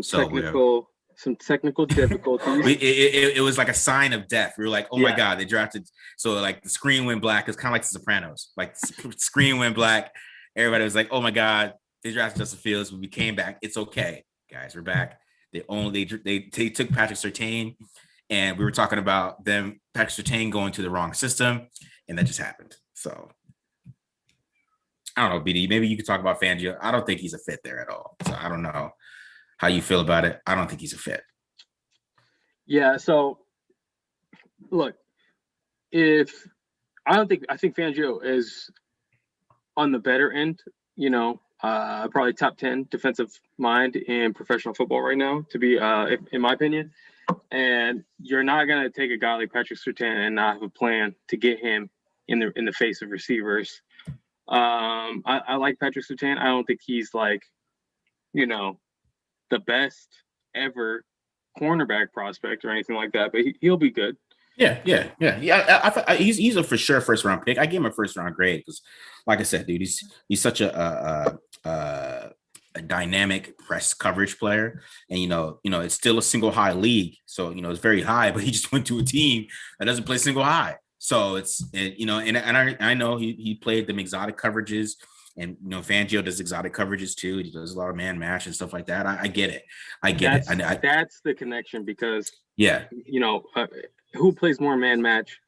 Some technical difficulties. It was like a sign of death. We were like, oh my God, they drafted. So like the screen went black. It's kind of like The Sopranos. Like the screen went black. Everybody was like, oh my God, they drafted Justin Fields. We came back. It's okay, guys. We're back. They took Patrick Surtain, and we were talking about Patrick Surtain going to the wrong system, and that just happened. So I don't know, BD. Maybe you could talk about Fangio. I don't think he's a fit there at all. So I don't know how you feel about it. I don't think he's a fit. Yeah. So look, I think Fangio is on the better end, you know, probably top 10 defensive mind in professional football right now, to be, in my opinion. And you're not gonna take a guy like Patrick Surtain and not have a plan to get him in the face of receivers. I like Patrick Surtain. I don't think he's like, the best ever cornerback prospect or anything like that, but he'll be good. Yeah. He's a for sure first round pick. I gave him a first round grade because, like I said, dude, he's such a dynamic press coverage player, and it's still a single high league, so it's very high, but he just went to a team that doesn't play single high, so I know he played them exotic coverages, and Fangio does exotic coverages too. He does a lot of man match and stuff like that. I get it. That's the connection because yeah, who plays more man match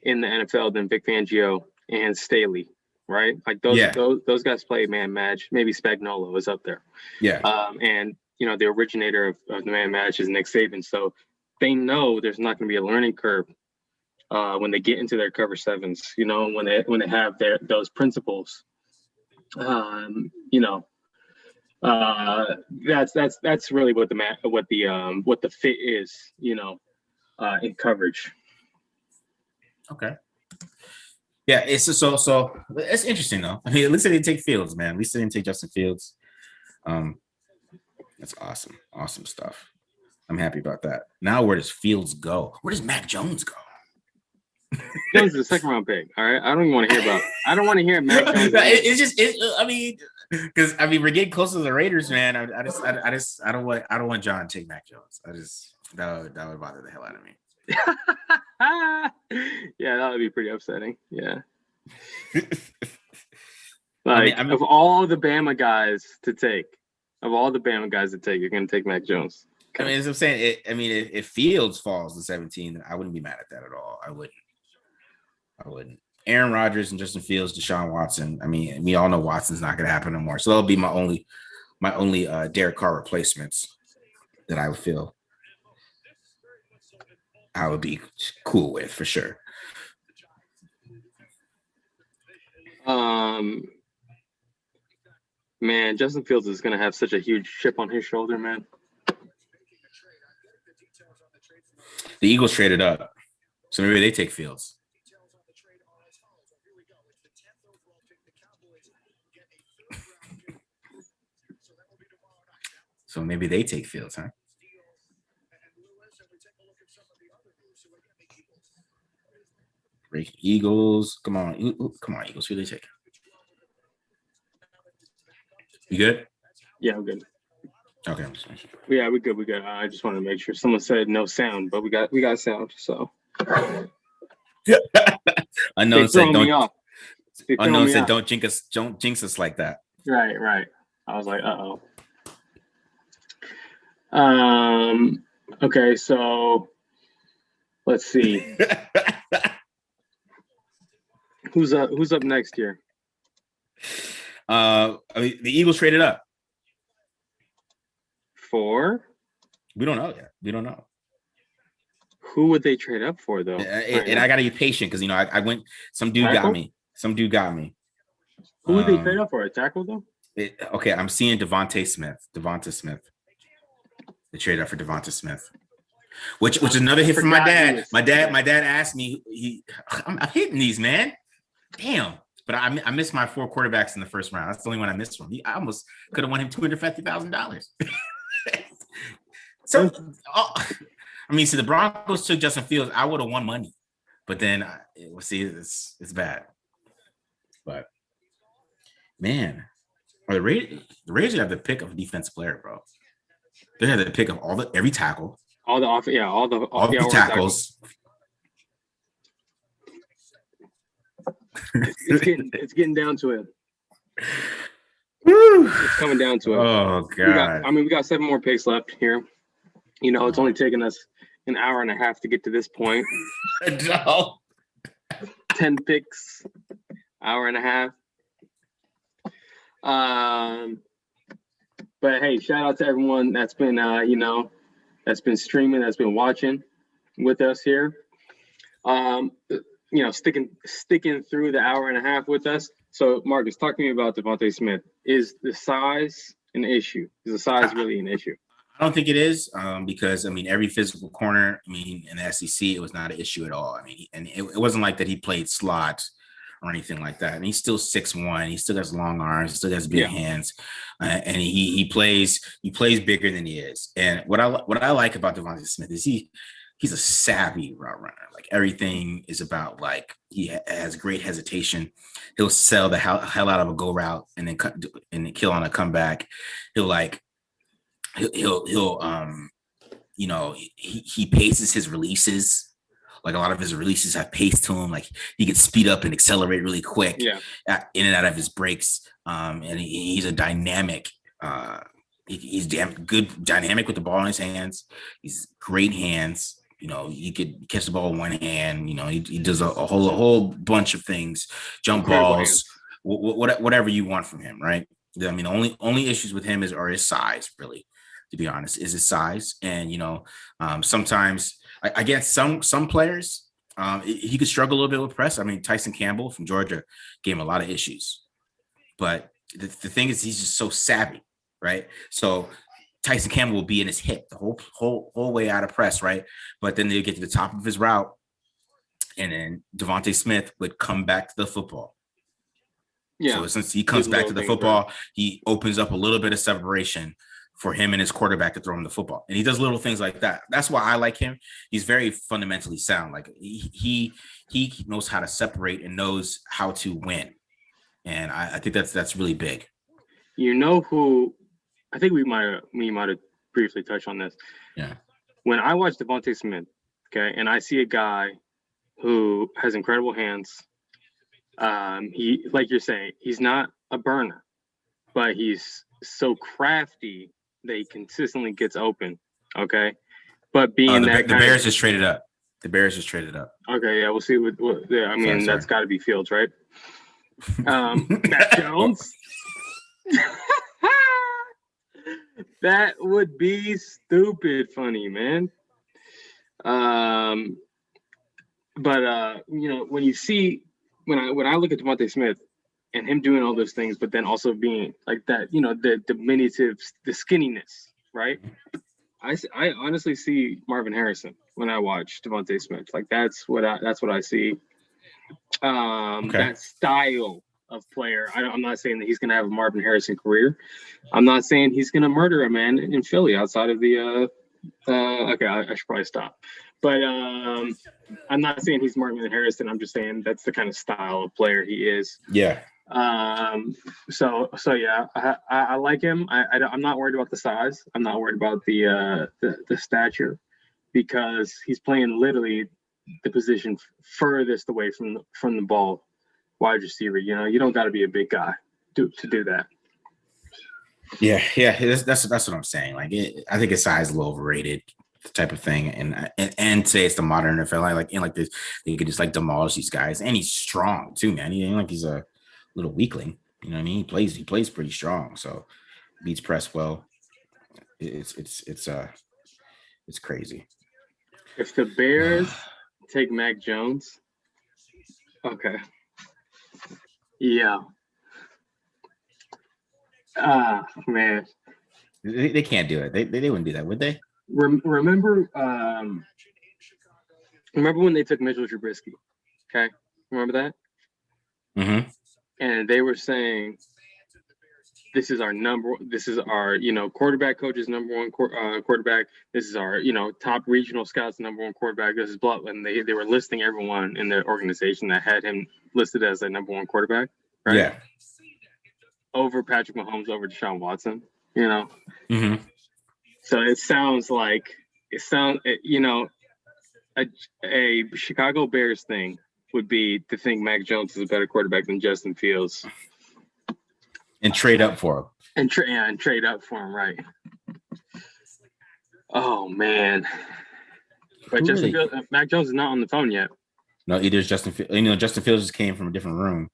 in the NFL than Vic Fangio and Staley? Right, like those guys play man match. Maybe Spagnuolo is up there. Yeah. And the originator of the man match is Nick Saban, so they know there's not going to be a learning curve when they get into their cover sevens. When they have those principles. That's really what the fit is. In coverage. Okay. Yeah, it's so it's interesting though. I mean, at least they didn't take Fields, man. At least they didn't take Justin Fields. That's awesome. Awesome stuff. I'm happy about that. Now where does Fields go? Where does Mac Jones go? Jones is the second round pick. All right. I don't even want to hear about I don't want to hear Mac Jones. Because we're getting close to the Raiders, man. I don't want John to take Mac Jones. That would bother the hell out of me. Yeah, that would be pretty upsetting. Yeah. Of all the Bama guys to take, you're going to take Mac Jones. Okay. I mean, as I'm saying, if Fields falls to 17, I wouldn't be mad at that at all. I wouldn't. Aaron Rodgers and Justin Fields, Deshaun Watson. I mean, we all know Watson's not going to happen no more. So that'll be my only Derek Carr replacements that I would feel I would be cool with for sure. Man, Justin Fields is going to have such a huge chip on his shoulder, man. The Eagles traded up, so maybe they take Fields. So maybe they take Fields, huh? Eagles, come on, Eagles. Who they take? You good? Yeah, I'm good. Okay. Yeah, we're good. I just wanted to make sure. Someone said no sound, but we got sound. So. Unknown said don't jinx us like that. Right. I was like, okay, so let's see. Who's up next here? The Eagles traded up. For? We don't know yet. We don't know. Who would they trade up for, though? And I got to be patient because, I went. Some dude got me. Who would they trade up for? A tackle, though? Okay, I'm seeing Devonta Smith. They traded up for Devonta Smith, which is another hit from my dad. My dad asked me. I'm hitting these, man. Damn. But I missed my 4 quarterbacks in the first round. That's the only one I missed from. I almost could have won him $250,000. So, so the Broncos took Justin Fields. I would have won money, but then we'll see. It's bad. But man, the Raiders have the pick of a defensive player, bro. They have the pick of every tackle, all the tackles. It's getting down to it. Woo. It's coming down to it. Oh God! We got 7 more picks left here. It's only taken us an hour and a half to get to this point. No. 10 picks, hour and a half. But hey, shout out to everyone that's been that's been streaming, that's been watching with us here. Sticking through the hour and a half with us. So, Marcus, talk to me about Devonta Smith. Is the size an issue? Is the size really an issue? I I don't think it is because, I mean, every physical corner, I mean, in the SEC, it was not an issue at all. I mean, and it wasn't like that he played slot or anything like that. And he's still 6'1". He still has long arms. He still has big hands, and he plays bigger than he is. And what I like about Devontae Smith is he's a savvy route runner. Like everything is about like he has great hesitation. He'll sell the hell out of a go route and then kill on a comeback. He'll you know, he paces his releases. Like a lot of his releases have pace to him. Like he can speed up and accelerate really quick in and out of his breaks. And he's a dynamic. He's damn good dynamic with the ball in his hands. He's great hands. You know, he could catch the ball with one hand. You know, he does a whole bunch of things, jump balls, whatever you want from him, right? I mean, only issues with him are his size, really, to be honest, is his size. And, you know, sometimes I guess some players, he could struggle a little bit with press. I mean, Tyson Campbell from Georgia gave him a lot of issues. But the thing is, he's just so savvy, right? So Tyson Campbell will be in his hip the whole way out of press, right? But then they get to the top of his route, and then Devontae Smith would come back to the football. Yeah. So since he comes back to the football, he opens up a little bit of separation for him and his quarterback to throw him the football. And he does little things like that. That's why I like him. He's very fundamentally sound. Like he knows how to separate and knows how to win. And I think that's really big. You know who I think we might have briefly touched on this. Yeah. When I watch Devontae Smith, okay, and I see a guy who has incredible hands, he, like you're saying, he's not a burner, but he's so crafty that he consistently gets open. Okay. But being the Bears just traded up. The Bears just traded up. Okay, yeah, we'll see I mean, that's got to be Fields, right? Matt Jones. That would be stupid funny, man. But you know, when I look at Devontae Smith and him doing all those things, but then also being like that, you know, the diminutive, the skinniness, right? I honestly see Marvin Harrison when I watch Devontae Smith. Like that's what I see. That style of player. I'm not saying that he's going to have a Marvin Harrison career. I'm not saying he's going to murder a man in Philly outside of the. Okay, I should probably stop. But I'm not saying he's Marvin Harrison. I'm just saying that's the kind of style of player he is. Yeah. So yeah, I like him. I'm not worried about the size. I'm not worried about the stature, because he's playing literally the position furthest away from the ball, wide receiver. You know, you don't got to be a big guy to do that. Yeah, that's what I'm saying. Like, I think his size is a little overrated, type of thing. And say it's the modern NFL. Like this, you could just like demolish these guys, and he's strong too, man. He ain't like he's a little weakling. You know what I mean? He plays pretty strong, so beats press well. It's crazy. If the Bears take Mac Jones, okay, yeah. Man, they can't do it. They wouldn't do that, would they? Remember when they took Mitchell Trubisky? Okay, remember that? Mm-hmm. And they were saying, this is our quarterback coach's number one quarterback. This is our, top regional scouts number one quarterback. This is blah. And they were listing everyone in the organization that had him listed as their number one quarterback, right? Yeah. Over Patrick Mahomes, over Deshaun Watson, Mm-hmm. So it sounds like a Chicago Bears thing would be to think Mac Jones is a better quarterback than Justin Fields, and trade up for him. And trade up for him, right? Oh man! But Mac Jones is not on the phone yet. No, either is Justin Fields. Justin Fields just came from a different room.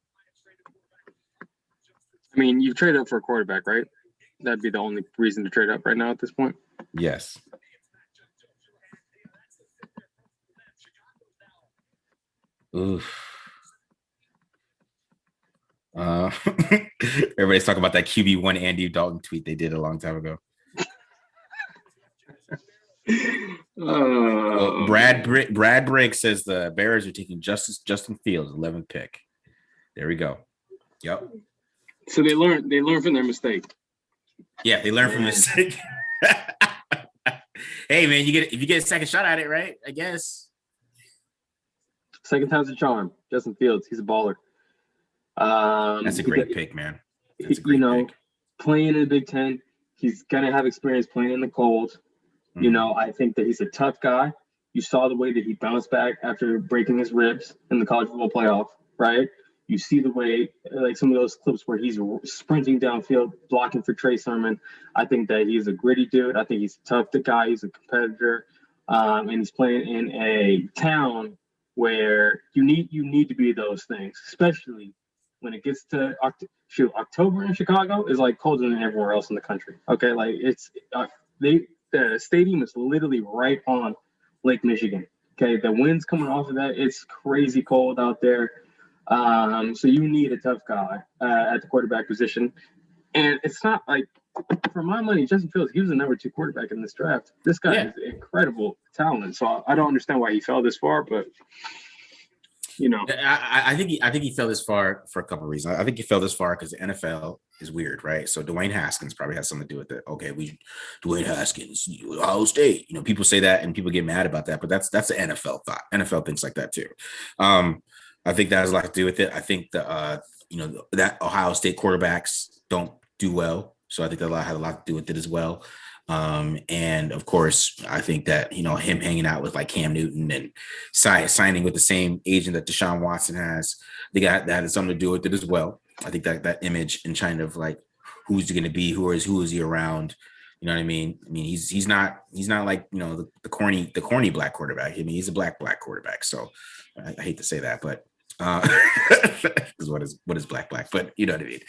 I mean, you've traded up for a quarterback, right? That'd be the only reason to trade up right now at this point. Yes. Oof. Everybody's talking about that QB1 Andy Dalton tweet they did a long time ago. Well, Brad Briggs says the Bears are taking Justin Fields, 11th pick. There we go. Yep. So they learned from their mistake. Yeah, they learned from the mistake. Hey man, if you get a second shot at it, right? I guess. Second time's a charm. Justin Fields, he's a baller. That's a great pick, man. That's a great pick. Playing in the Big Ten, he's gonna have experience playing in the cold. Mm-hmm. I think that he's a tough guy. You saw the way that he bounced back after breaking his ribs in the college football playoff, right? You see the way, like some of those clips where he's sprinting downfield, blocking for Trey Sermon. I think that he's a gritty dude. I think he's a tough guy. He's a competitor, and he's playing in a town where you need to be those things, especially when it gets to October in Chicago is like colder than everywhere else in the country. Okay, like it's the stadium is literally right on Lake Michigan. Okay, the wind's coming off of that. It's crazy cold out there. So you need a tough guy at the quarterback position. And it's not like, for my money, Justin Fields, he was the number 2 quarterback in this draft. This guy is incredible talent. So I don't understand why he fell this far, but I think he fell this far for a couple of reasons. I think he fell this far because the NFL is weird, right? So Dwayne Haskins probably has something to do with it. Okay, Dwayne Haskins, Ohio State. People say that and people get mad about that, but that's the NFL thought. NFL thinks like that too. I think that has a lot to do with it. I think that Ohio State quarterbacks don't do well, so I think that had a lot to do with it as well. And of course, I think that him hanging out with like Cam Newton and signing with the same agent that Deshaun Watson has, that had something to do with it as well. I think that image and kind of like who's he going to be, who is he around. You know what I mean? I mean, he's not like the corny black quarterback. I mean, he's a black quarterback. So I hate to say that, but because what is black, but you know what I mean.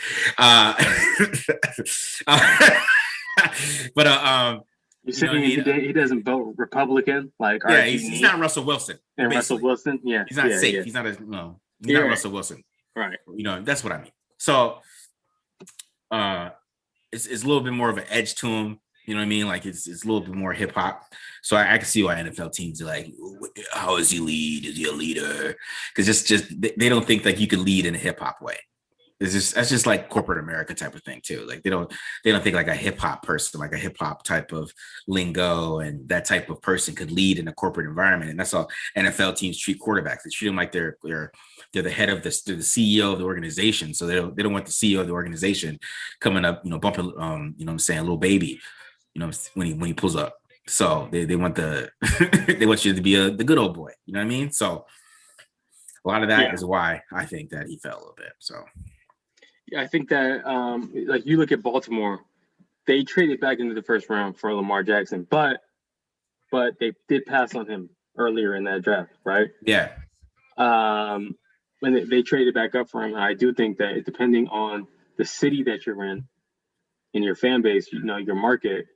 But you saying he doesn't vote Republican? Like, he's not Russell Wilson. And Russell Wilson, he's not safe. Yeah. He's not not Russell Wilson. Right. That's what I mean. So, it's a little bit more of an edge to him. You know what I mean? Like it's a little bit more hip hop. So I can see why NFL teams are like, how does he lead? Is he a leader? Because just they don't think like you can lead in a hip hop way. That's just like corporate America type of thing too. Like they don't think like a hip hop person, like a hip hop type of lingo and that type of person could lead in a corporate environment. And that's how NFL teams treat quarterbacks. They treat them like they're the head of the CEO of the organization. So they don't want the CEO of the organization coming up, bumping, what I'm saying, a little baby, when he pulls up. So they want they want you to be the good old boy. You know what I mean? So a lot of that is why I think that he fell a little bit. So. Yeah, I think that like you look at Baltimore, they traded back into the first round for Lamar Jackson, but they did pass on him earlier in that draft, right? Yeah. When they traded back up for him, I do think that depending on the city that you're in your fan base, your market,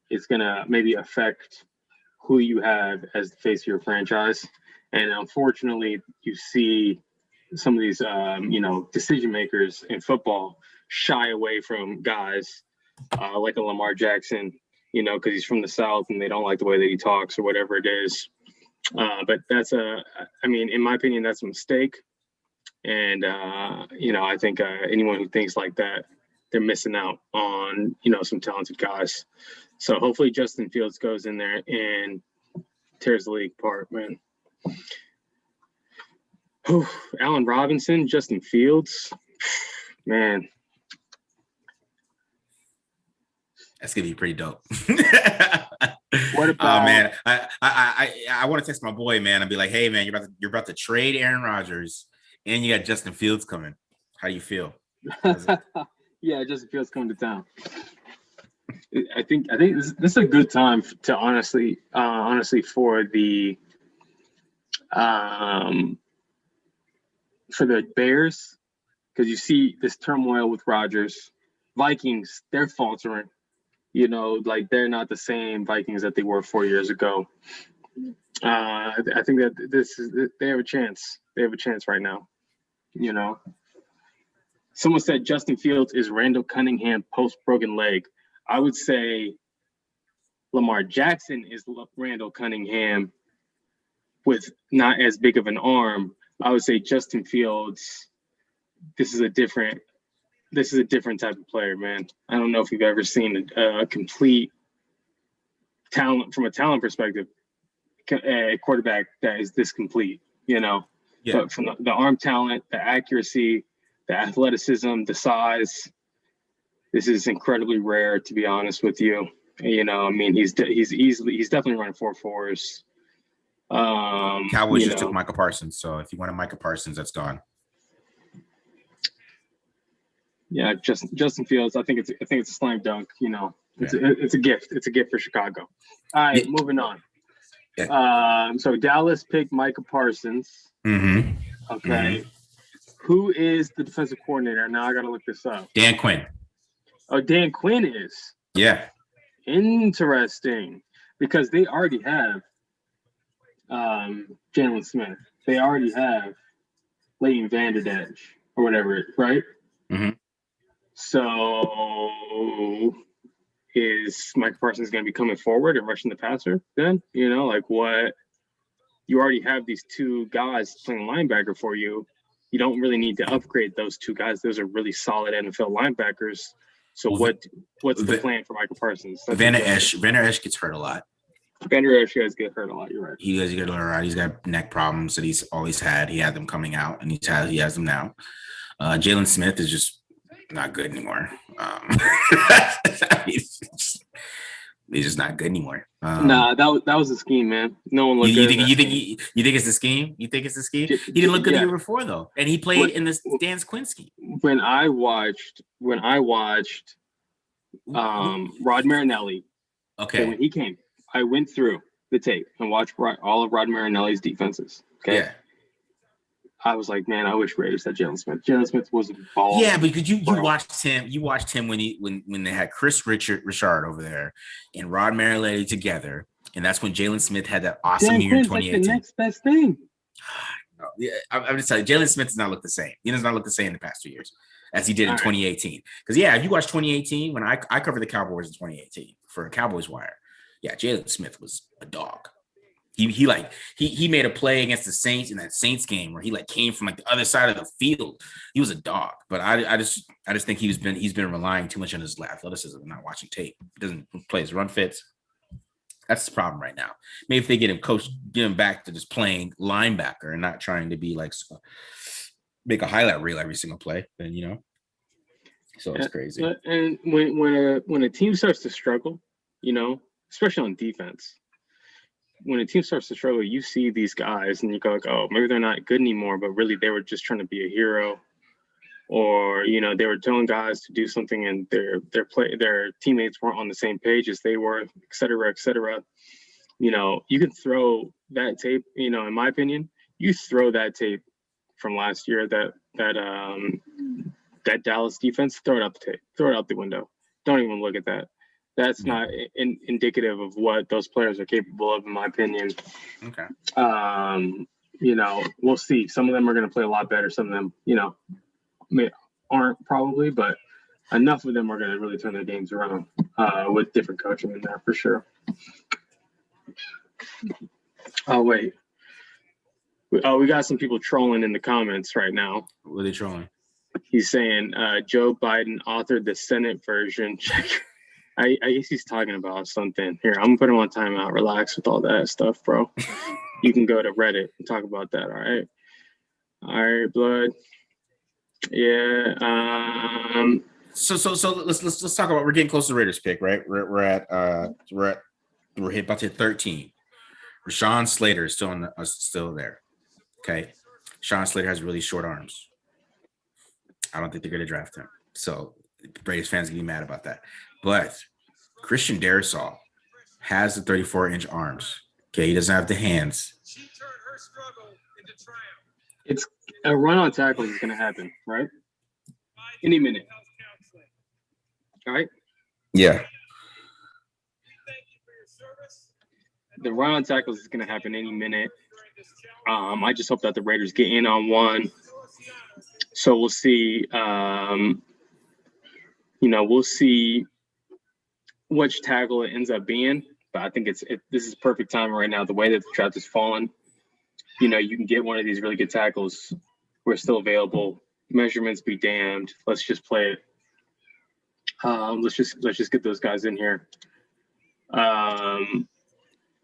it's gonna maybe affect who you have as the face of your franchise. And unfortunately, you see some of these, decision makers in football shy away from guys like a Lamar Jackson, because he's from the South and they don't like the way that he talks or whatever it is. But that's in my opinion, that's a mistake. And, I think anyone who thinks like that, they're missing out on, some talented guys. So hopefully Justin Fields goes in there and tears the league apart, man. Allen Robinson, Justin Fields, man. That's gonna be pretty dope. What about? Oh man, I want to text my boy, man, and be like, hey man, you're about to trade Aaron Rodgers, and you got Justin Fields coming. How do you feel? Yeah, Justin Fields coming to town. I think this is a good time to honestly for the Bears, because you see this turmoil with Rodgers. Vikings, they're faltering. Like they're not the same Vikings that they were 4 years ago. I think that they have a chance. They have a chance right now. Someone said Justin Fields is Randall Cunningham post broken leg. I would say Lamar Jackson is Randall Cunningham with not as big of an arm. I would say Justin Fields, this is a different type of player, man. I don't know if you've ever seen a complete talent from a talent perspective, a quarterback that is this complete, you know. Yeah. But from the arm talent, the accuracy, the athleticism, the size, this is incredibly rare, to be honest with you. You know, I mean, he's definitely running 4.4s. Cowboys just took Michael Parsons, so if you wanted Michael Parsons, that's gone. Yeah, Justin Fields. I think it's a slam dunk. You know, it's a gift. It's a gift for Chicago. All right, moving on. Yeah. So Dallas picked Michael Parsons. Mm-hmm. Okay. Mm-hmm. Who is the defensive coordinator? Now I got to look this up. Dan Quinn. Oh, Dan Quinn is. Yeah. Interesting, because they already have Jaylen Smith. They already have Leighton Vander Esch or whatever, right? Mm-hmm. So is Michael Parsons going to be coming forward and rushing the passer then? You know, like what? You already have these two guys playing linebacker for you. You don't really need to upgrade those two guys. Those are really solid NFL linebackers. So what's the plan for Michael Parsons? Vander Esch gets hurt a lot. Vander Esch guys get hurt a lot. You're right. He does get hurt a lot. He's got neck problems that he's always had. He had them coming out, and he has them now. Jaylen Smith is just not good anymore. He's just not good anymore. Nah, that was a scheme, man. No one looked good. You think it's the scheme? You think it's the scheme? He didn't look good the year before though, and he played in the Dan Quinn scheme. When I watched Rod Marinelli, okay, when he came, I went through the tape and watched all of Rod Marinelli's defenses. Okay. Yeah. I was like, man, I wish Raiders had Jaylen Smith. Jaylen Smith was a ball. Yeah, because you watched him. You watched him when they had Chris Richard over there and Rod Marinelli together, and that's when Jaylen Smith had that awesome year in 2018. Like the next best thing. No, yeah, I'm just telling you, Jaylen Smith does not look the same. He does not look the same in the past 2 years as he did in 2018. Because if you watch 2018, when I covered the Cowboys in 2018 for Cowboys Wire, yeah, Jaylen Smith was a dog. He made a play against the Saints in that Saints game where he came from the other side of the field. He was a dog, but I just think he's been relying too much on his athleticism and not watching tape. He doesn't play his run fits. That's the problem right now. Maybe if they get him back to just playing linebacker and not trying to be make a highlight reel every single play, then So it's crazy. And when a team starts to struggle, especially on defense. When a team starts to struggle, you see these guys and you go oh, maybe they're not good anymore, but really they were just trying to be a hero, or they were telling guys to do something and their teammates weren't on the same page as they were, et cetera, et cetera. You can throw that tape. In my opinion, you throw that tape from last year, that Dallas defense, throw it out the tape, throw it out the window. Don't even look at that. That's not indicative of what those players are capable of, in my opinion. Okay. We'll see. Some of them are going to play a lot better. Some of them, aren't probably, but enough of them are going to really turn their games around with different coaching in there for sure. Oh, wait. We got some people trolling in the comments right now. What are they trolling? He's saying Joe Biden authored the Senate version. I guess he's talking about something. Here, I'm gonna put him on timeout. Relax with all that stuff, bro. You can go to Reddit and talk about that. All right, blood. Yeah. So let's talk about. We're getting close to the Raiders pick, right? We're about to hit 13. Rashawn Slater is still there. Okay, Rashawn Slater has really short arms. I don't think they're gonna draft him. So Raiders fans gonna be mad about that. But Christian Darrisaw has the 34-inch arms. Okay, he doesn't have the hands. It's a run on tackle is going to happen, right? Any minute. All right? Yeah. The run on tackles is going to happen any minute. I just hope that the Raiders get in on one. So we'll see. We'll see which tackle it ends up being, but I think this is perfect time right now. The way that the draft is falling, you know, you can get one of these really good tackles. We're still available. Measurements be damned. Let's just play it. Let's just get those guys in here.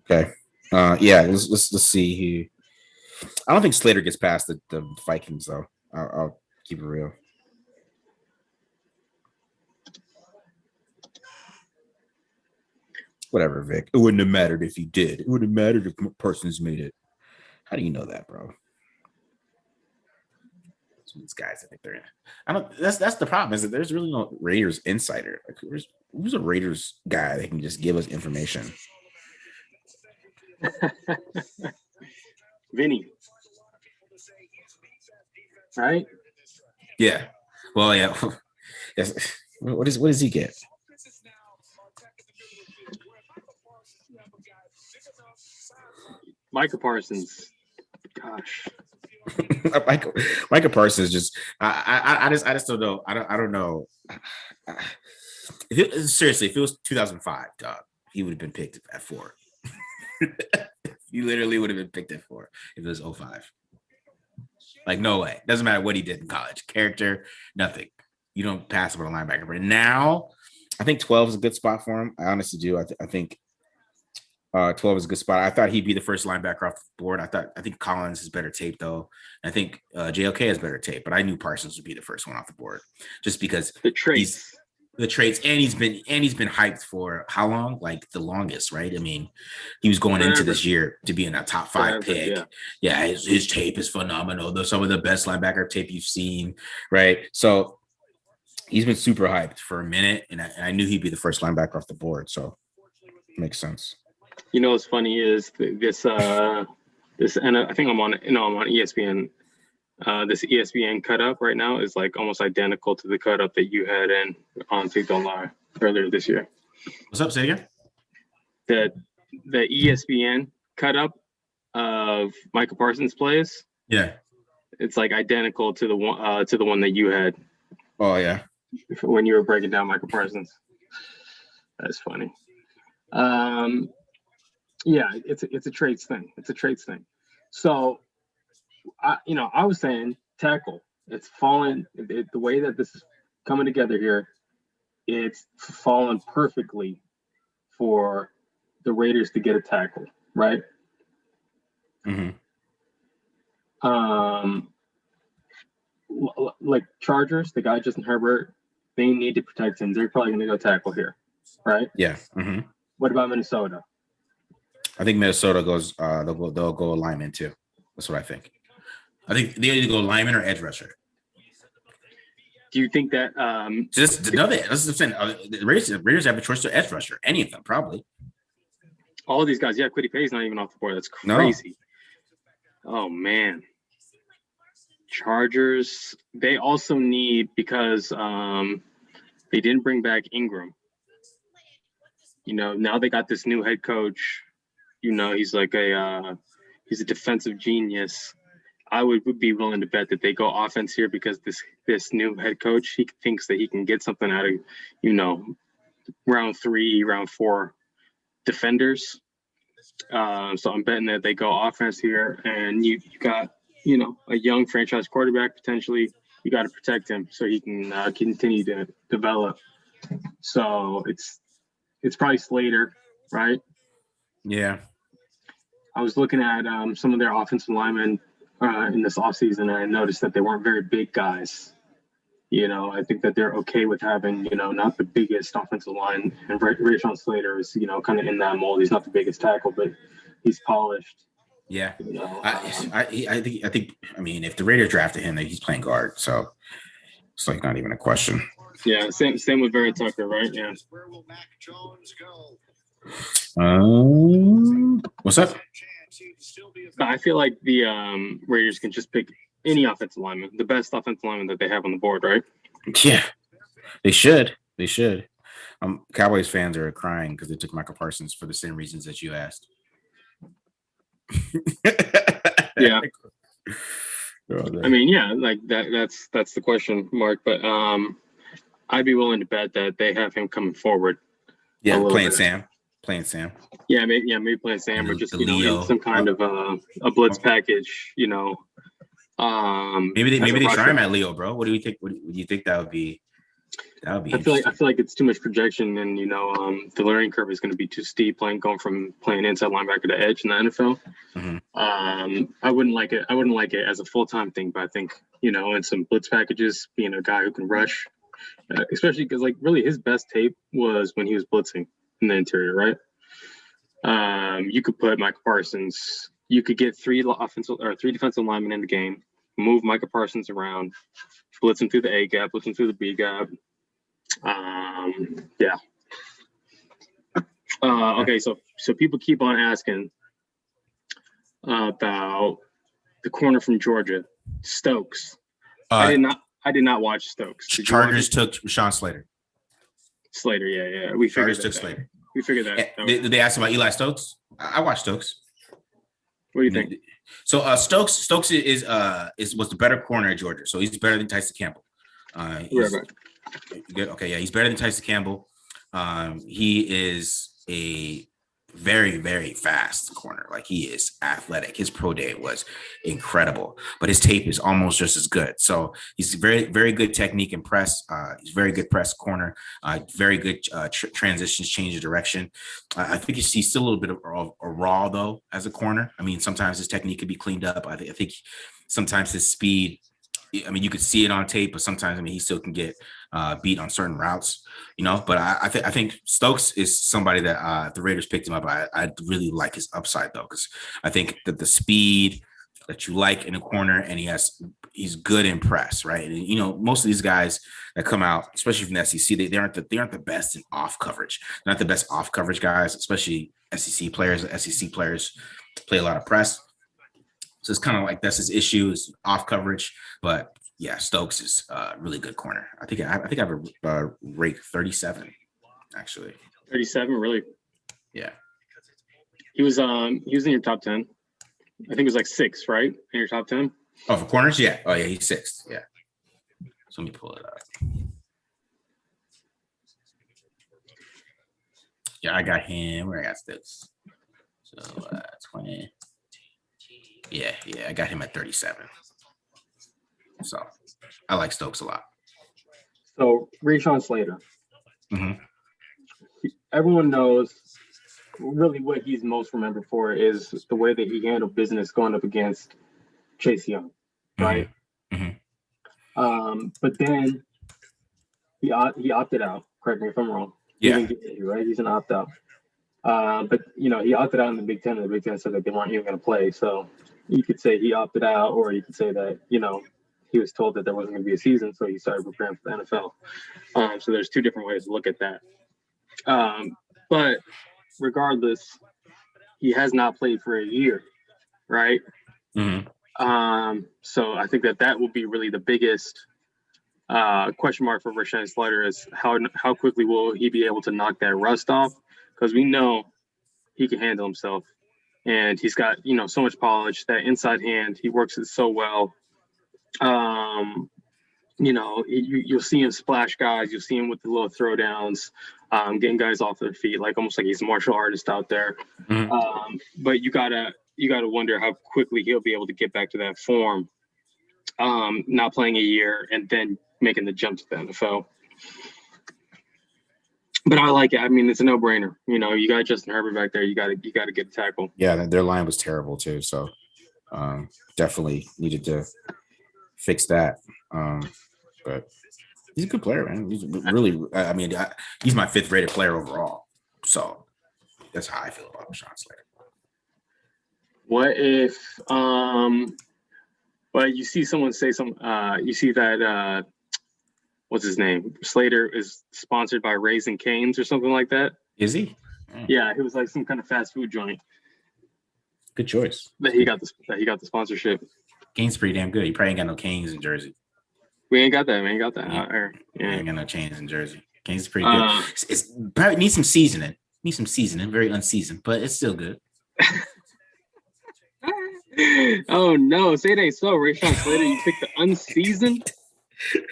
Okay. Yeah. Let's see here. I don't think Slater gets past the Vikings though. I'll keep it real. Whatever, Vic. It wouldn't have mattered if he did. It would have mattered if Parsons made it. How do you know that, bro? These guys, I think they're in. I don't. That's the problem. Is that there's really no Raiders insider. Like, who's a Raiders guy that can just give us information? Vinny, right? Yeah. Well, yeah. Yes. What does he get? Micah Parsons. Gosh. Micah Parsons just I just don't know. I don't know. Seriously, if it was 2005, dog, he would have been picked at 4. He literally would have been picked at 4 if it was 05. Like, no way. Doesn't matter what he did in college. Character, nothing. You don't pass up on a linebacker. But now, I think 12 is a good spot for him. I honestly do. I think 12 is a good spot. I thought he'd be the first linebacker off the board. I think Collins has better tape though. I think JLK has better tape, but I knew Parsons would be the first one off the board just because the traits, and he's been hyped for how long? Like the longest, right? I mean, he was going into this year to be in that top 5 pick. Yeah, his tape is phenomenal. Those some of the best linebacker tape you've seen, right? So he's been super hyped for a minute, and I knew he'd be the first linebacker off the board. So makes sense. You know what's funny is this and I think I'm on ESPN. This ESPN cut up right now is like almost identical to the cut up that you had on Take Don't Lie earlier this year. What's up? Say it again. The ESPN cut up of Micah Parsons plays. Yeah, it's like identical to the one that you had. Oh yeah, when you were breaking down Micah Parsons. That's funny. Yeah, it's a traits thing. It's a traits thing. So, I was saying tackle. It's fallen. The way that this is coming together here, it's fallen perfectly for the Raiders to get a tackle, right? Mm-hmm. Like Chargers, the guy Justin Herbert, they need to protect him. They're probably going to go tackle here, right? Yeah. Mm-hmm. What about Minnesota? I think Minnesota goes. They'll go lineman too. That's what I think. I think they either go lineman or edge rusher. Do you think that? That's the thing. The Raiders have a choice to edge rusher. Any of them, probably. All of these guys. Yeah, Kwity Paye's not even off the board. That's crazy. No. Oh man. Chargers. They also need because they didn't bring back Ingram. Now they got this new head coach. He's like he's a defensive genius. I would be willing to bet that they go offense here because this new head coach, he thinks that he can get something out of, round 3, round 4 defenders. So I'm betting that they go offense here, and you got, a young franchise quarterback potentially. You got to protect him so he can continue to develop. So it's probably Slater, right? Yeah. I was looking at some of their offensive linemen in this offseason, and I noticed that they weren't very big guys. I think that they're okay with having, not the biggest offensive line. And Rashawn Slater is, kind of in that mold. He's not the biggest tackle, but he's polished. Yeah. I think, if the Raiders drafted him, he's playing guard. So it's like not even a question. Yeah. Same with Barry Tucker, right? Yeah. Where will Mac Jones go? What's up? I feel like the Raiders can just pick any offensive lineman, the best offensive lineman that they have on the board, right? Yeah, they should. Cowboys fans are crying because they took Michael Parsons for the same reasons that you asked. Yeah. Like that's the question mark, but I'd be willing to bet that they have him coming forward. Yeah, playing Sam. playing Sam. Maybe playing Sam or just Leo. in some kind of a blitz package. Maybe they try him at Leo, bro. What do you think? What do you think that would be? That would be. I feel like it's too much projection, and the learning curve is going to be too steep. Going from playing inside linebacker to edge in the NFL. Mm-hmm. I wouldn't like it. I wouldn't like it as a full-time thing, but I think in some blitz packages, being a guy who can rush, especially because really his best tape was when he was blitzing in the interior, right? You could put Micah Parsons. You could get three defensive linemen in the game, move Micah Parsons around, blitz him through the A gap, blitz him through the B gap. Okay, so people keep on asking about the corner from Georgia, Stokes. I did not watch Stokes. Chargers took Rashawn Slater. Slater, yeah. We figured Chargers took Slater. We figured that. Did they ask about Eli Stokes? I watched Stokes. What do you think? So Stokes was the better corner at Georgia. So he's better than Tyson Campbell. Good. Okay, yeah, he's better than Tyson Campbell. He is a very, very fast corner. Like, he is athletic. His pro day was incredible, but his tape is almost just as good. So he's very, very good technique and press. He's very good press corner. Very good transitions, change of direction. I think he's still a little bit of a raw though as a corner. I mean, sometimes his technique could be cleaned up. I think sometimes his speed. I mean, you could see it on tape, but sometimes, he still can get beat on certain routes, But I think Stokes is somebody that if the Raiders picked him up, I really like his upside, though, because I think that the speed that you like in a corner, and he's good in press, right? And, most of these guys that come out, especially from the SEC, they aren't the best in off coverage. They're not the best off coverage guys, especially SEC players. SEC players play a lot of press. So it's kind of like that's his issue, is off coverage. But yeah, Stokes is a really good corner. I think I have a rate 37, actually. 37, really? Yeah. He was in your top 10. I think it was like 6, right? In your top 10. Oh, for corners, yeah. Oh yeah, he's 6th. Yeah. So let me pull it up. Yeah, I got him. Where I got Stokes. So 20. Yeah, I got him at 37. So I like Stokes a lot. So Rashawn Slater. Mm-hmm. Everyone knows really what he's most remembered for is the way that he handled business going up against Chase Young, right? Mm-hmm. But then he opted out. Correct me if I'm wrong. Yeah. He didn't get it, right? He's an opt-out. But he opted out in the Big Ten, and the Big Ten said that they weren't even going to play. So you could say he opted out, or you could say that, he was told that there wasn't going to be a season, so he started preparing for the NFL. So there's two different ways to look at that. But regardless, he has not played for a year, right? Mm-hmm. So I think that will be really the biggest question mark for Rashawn Slater is how quickly will he be able to knock that rust off? Because we know he can handle himself. And he's got, so much polish. That inside hand, he works it so well. You'll see him splash guys. You'll see him with the little throwdowns, getting guys off their feet, almost like he's a martial artist out there. Mm-hmm. But you gotta wonder how quickly he'll be able to get back to that form. Not playing a year and then making the jump to the NFL. But I like it. I mean, it's a no-brainer. You got Justin Herbert back there. You got to get a tackle. Yeah, their line was terrible too. So definitely needed to fix that. But he's a good player, man. He's really. He's my 5th rated player overall. So that's how I feel about Rashawn Slater. What if? Well, you see someone say you see that. What's his name? Slater is sponsored by Raising Cane's or something like that. Is he? Yeah, it was like some kind of fast food joint. Good choice. That he got the sponsorship. Cane's pretty damn good. He probably ain't got no Cane's in Jersey. We ain't got that. We ain't got that. Yeah. Ain't got no Cane's in Jersey. Cane's pretty good. It's probably needs some seasoning. Very unseasoned, but it's still good. Oh no, say it ain't so. Rashawn Slater, you picked the unseasoned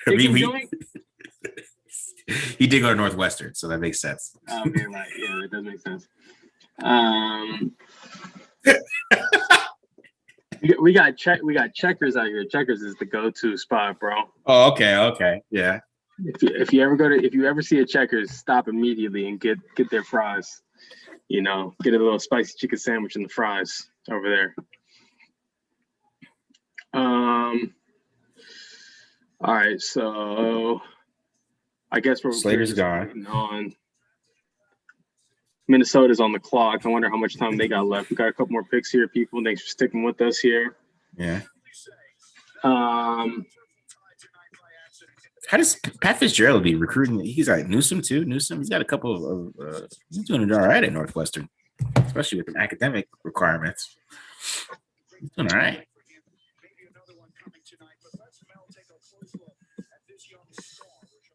chicken joint. He did go to Northwestern, so that makes sense. Okay, right. Yeah, that does make sense. We got Checkers out here. Checkers is the go-to spot, bro. Oh, okay, yeah. If you ever see a Checkers, stop immediately and get their fries. You know, get a little spicy chicken sandwich and the fries over there. All right, so I guess Slater's gone. On Minnesota's on the clock. I wonder how much time they got left. We got a couple more picks here, people. Thanks for sticking with us here. Yeah. How does Pat Fitzgerald be recruiting? He's like Newsome too. Newsome, he's got a couple of he's doing all right at Northwestern, especially with the academic requirements. He's doing all right.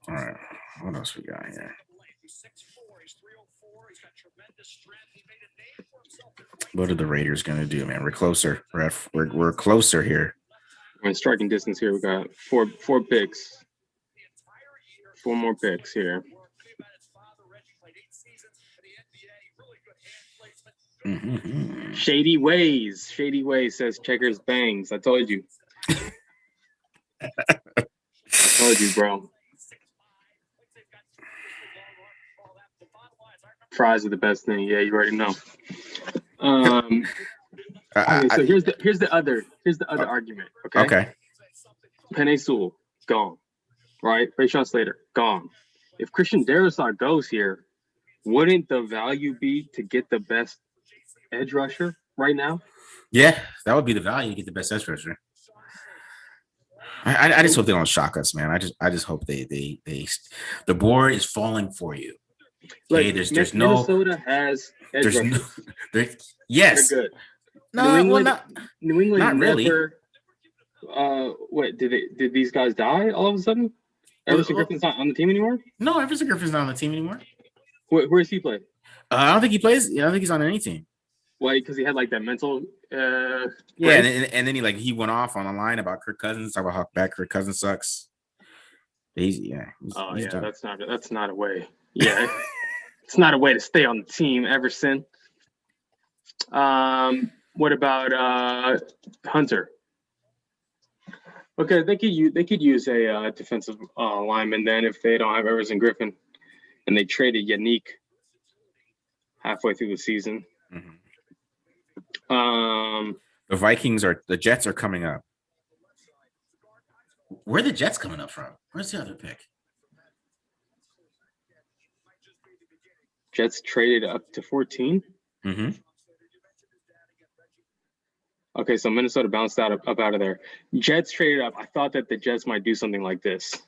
All right, what else we got here? What are the Raiders going to do, man? We're closer. We're closer here. We're in striking distance here. We got four picks. 4 more picks here. Mm-hmm. Shady Ways says Checkers bangs. I told you. I told you, bro. Fries are the best thing. Yeah, you already know. Okay, so here's the other argument. Okay. Pannio Sewell gone. Right? Rashawn Slater gone. If Christian Darrisaw goes here, wouldn't the value be to get the best edge rusher right now? Yeah, that would be the value to get the best edge rusher. I just hope they don't shock us, man. I just hope they the board is falling for you. Like, hey, there's Minnesota has edge rushers. Yes. They're good. No, New England not really. What did these guys die all of a sudden? Everson Griffin's not on the team anymore? No, Everson Griffin's not on the team anymore. Where does he play? I don't think he plays. I don't think he's on any team. Why? Because he had like that mental. Yeah, and then he went off on a line about Kirk Cousins. Talk about how bad Kirk Cousins sucks. He's done. That's not a way. Yeah, it's not a way to stay on the team, Everson. What about Hunter? Okay, they could use a defensive lineman then if they don't have Everson Griffin, and they traded Yannick halfway through the season. Mm-hmm. The Jets are coming up. Where are the Jets coming up from? Where's the other pick? Jets traded up to 14. Mm-hmm. Okay, so Minnesota bounced up out of there. Jets traded up. I thought that the Jets might do something like this.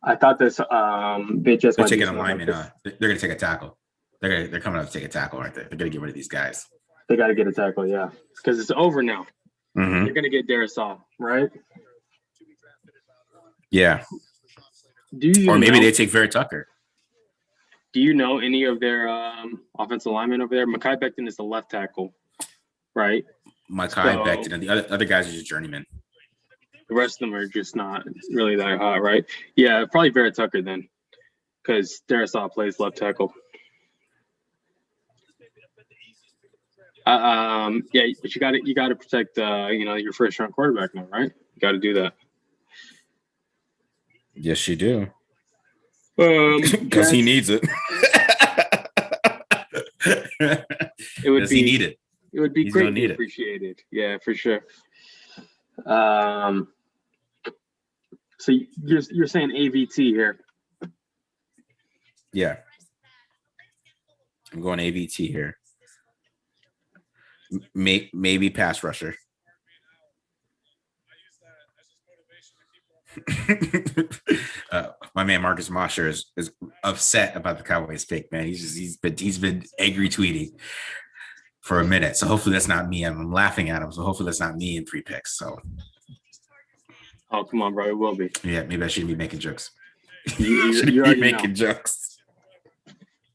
I thought this. The Jets. They're taking a lineman. They're going to take a tackle. They're coming up to take a tackle, aren't they? They're going to get rid of these guys. They got to get a tackle, yeah, because it's over now. Mm-hmm. You're going to get Darrisaw, right? Yeah. Or maybe they take Vera Tucker. Do you know any of their offensive linemen over there? Mekhi Becton is the left tackle, right? Mekhi Becton, and the other guys are just journeymen. The rest of them are just not really that hot, right? Yeah, probably Vera Tucker then, because Darrisaw plays left tackle. Yeah, but you got to protect your first round quarterback now, right? You got to do that. Yes, you do. Because he needs it. It would he need it? It would be greatly appreciated. Yeah, for sure. So you're saying AVT here? Yeah, I'm going AVT here. Maybe pass rusher. My man Marcus Mosher is upset about the Cowboys pick, man. He's been angry tweeting for a minute. So hopefully that's not me. I'm laughing at him. So hopefully that's not me in 3 picks. So oh, come on, bro. It will be. Yeah, maybe I shouldn't be making jokes. You be making jokes.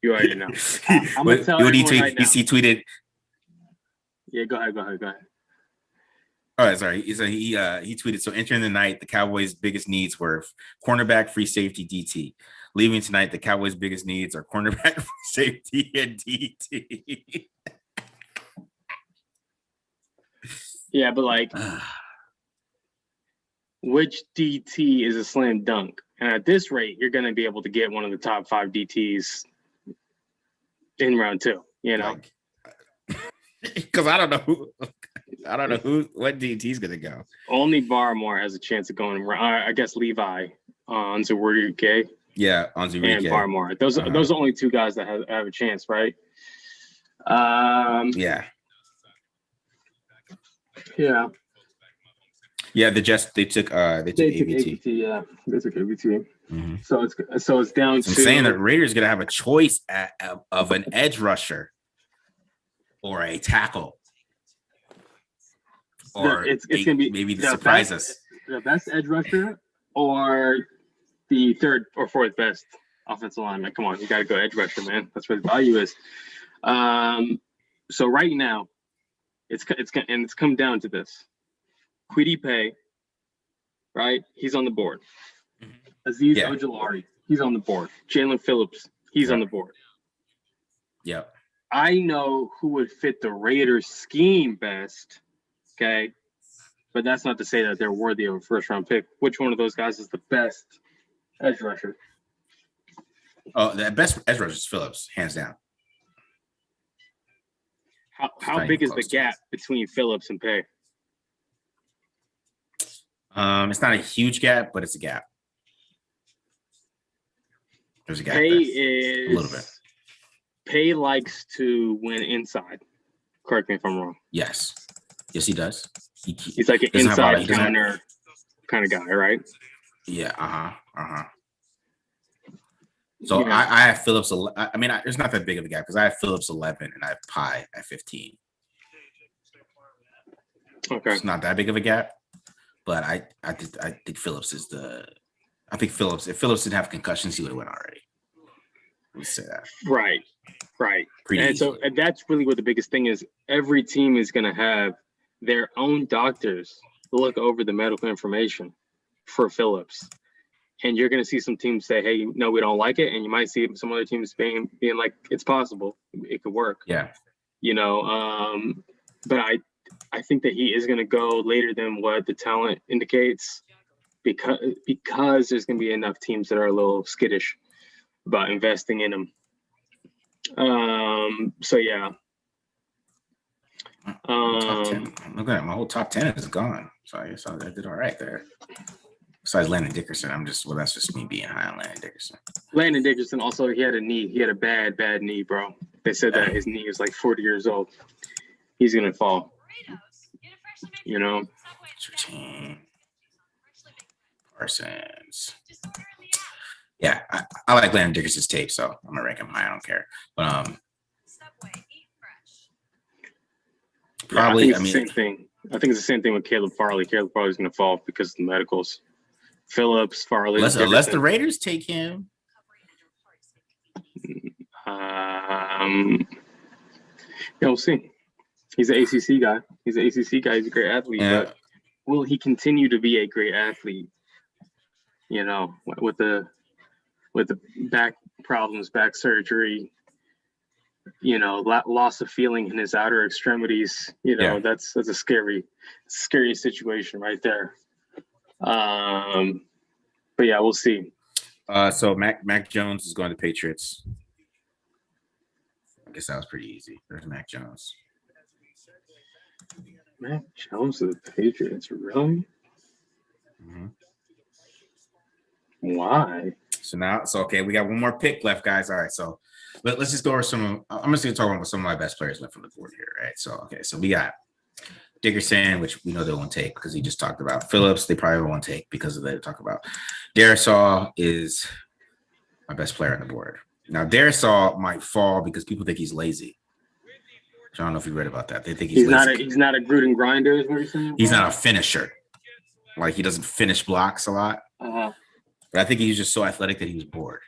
You already know. I'm gonna tell you right now. He tweeted. Yeah, go ahead. Oh, sorry. He tweeted, so entering the night, the Cowboys' biggest needs were cornerback, free safety, DT. Leaving tonight, the Cowboys' biggest needs are cornerback, safety, and DT. Yeah, but like, which DT is a slam dunk? And at this rate, you're going to be able to get one of the top 5 DTs in round 2. You know, because I don't know what DT is going to go. Only Barmore has a chance of going. I guess Levi on Zawurie. Yeah, on Zawurie and Barmore. Those are the only 2 guys that have a chance, right? Yeah. Yeah, they took ABT. Yeah, they took ABT. Mm-hmm. So it's down to. I'm saying that Raiders gonna have a choice of an edge rusher or a tackle, or it's gonna be maybe to surprise us. The best edge rusher or the 3rd or 4th best offensive lineman. Come on, you gotta go edge rusher, man. That's where the value is. So right now, it's come down to this. Kwity Paye, right? He's on the board. Azeez Ojulari, he's on the board. Jalen Phillips, he's on the board. Yep. I know who would fit the Raiders scheme best, okay? But that's not to say that they're worthy of a first-round pick. Which one of those guys is the best edge rusher? Oh, the best edge rusher is Phillips, hands down. How big is the gap between Phillips and Paye? It's not a huge gap, but it's a gap. There's a gap. Paye a little bit. Paye likes to win inside. Correct me if I'm wrong. Yes, he does. He's like an inside counter kind of guy, right? Yeah. So I have Phillips. I mean, there's not that big of a gap because I have Phillips 11 and I have Paye at 15. Okay, it's not that big of a gap. But I think Phillips is the. I think Phillips. If Phillips didn't have concussions, he would have went already. Let's say that. Right. Pretty and easy. so that's really what the biggest thing is. Every team is going to have their own doctors look over the medical information for Phillips, and you're going to see some teams say, "Hey, no, we don't like it," and you might see some other teams being like, "It's possible, it could work." Yeah. You know, but I think that he is going to go later than what the talent indicates because there's going to be enough teams that are a little skittish about investing in him. So yeah. Top 10. Look at my whole top 10 is gone. So I guess I did all right there. Besides Landon Dickerson, that's just me being high on Landon Dickerson. Landon Dickerson also, he had a knee. He had a bad knee, bro. They said that his knee is like 40 years old. He's going to fall. You know? Parsons. Yeah, I like Landon Dickerson's tape, so I'm gonna rank him high. I don't care. But probably. I think it's the same thing. I think it's the same thing with Caleb Farley. Caleb Farley's gonna fall because of the medicals. Phillips, Farley. Unless the Raiders take him. We'll see. He's an ACC guy. He's a great athlete. Yeah. But will he continue to be a great athlete? You know, with the back problems, back surgery, you know, loss of feeling in his outer extremities. You know, that's a scary situation right there. But yeah, we'll see. So Mac Jones is going to Patriots. I guess that was pretty easy. There's Mac Jones. Mac Jones to the Patriots, really? Mm-hmm. Why? So okay, we got one more pick left, guys. All right, so let's just go over some. I'm just going to talk about some of my best players left from the board here, right? So okay, so we got Dickerson, which we know they won't take because he just talked about. Phillips, they probably won't take because of that. Talk about Darisaw is my best player on the board. Now Darisaw might fall because people think he's lazy. I don't know if you read about that. They think he's lazy. He's not a Gruden grinder, is what you're saying? He's not a finisher. Like he doesn't finish blocks a lot. Uh-huh. But I think he's just so athletic that he was bored.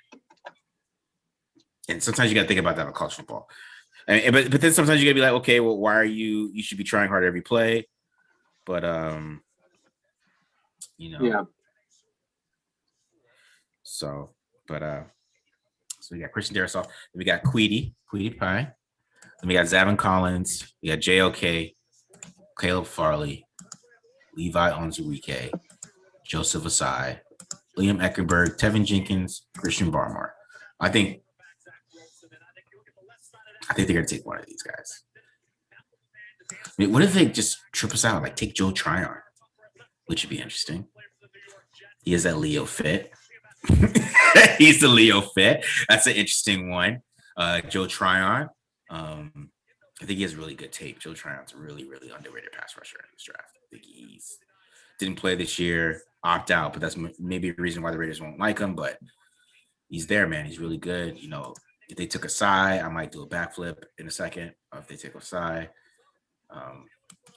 And sometimes you got to think about that with college football. But then sometimes you got to be like, okay, well, why are you should be trying hard every play. But, you know. Yeah. So, But so we got Christian Darrisaw, we got Queedy Pie, then we got Zavin Collins, we got JOK, Caleb Farley, Levi Onwuzurike, Joseph Asai, Liam Eckerberg, Tevin Jenkins, Christian Barmore. I think they're gonna take one of these guys. I mean, what if they just trip us out? Like take Joe Tryon, which would be interesting. He has that Leo fit. He's the Leo fit. That's an interesting one. Joe Tryon. I think he has really good tape. Joe Tryon's a really, really underrated pass rusher in this draft. I think he's didn't play this year, opt out, but that's maybe a reason why the Raiders won't like him. But he's there, man. He's really good. You know, if they took Asai, I might do a backflip in a second. If they take Asai,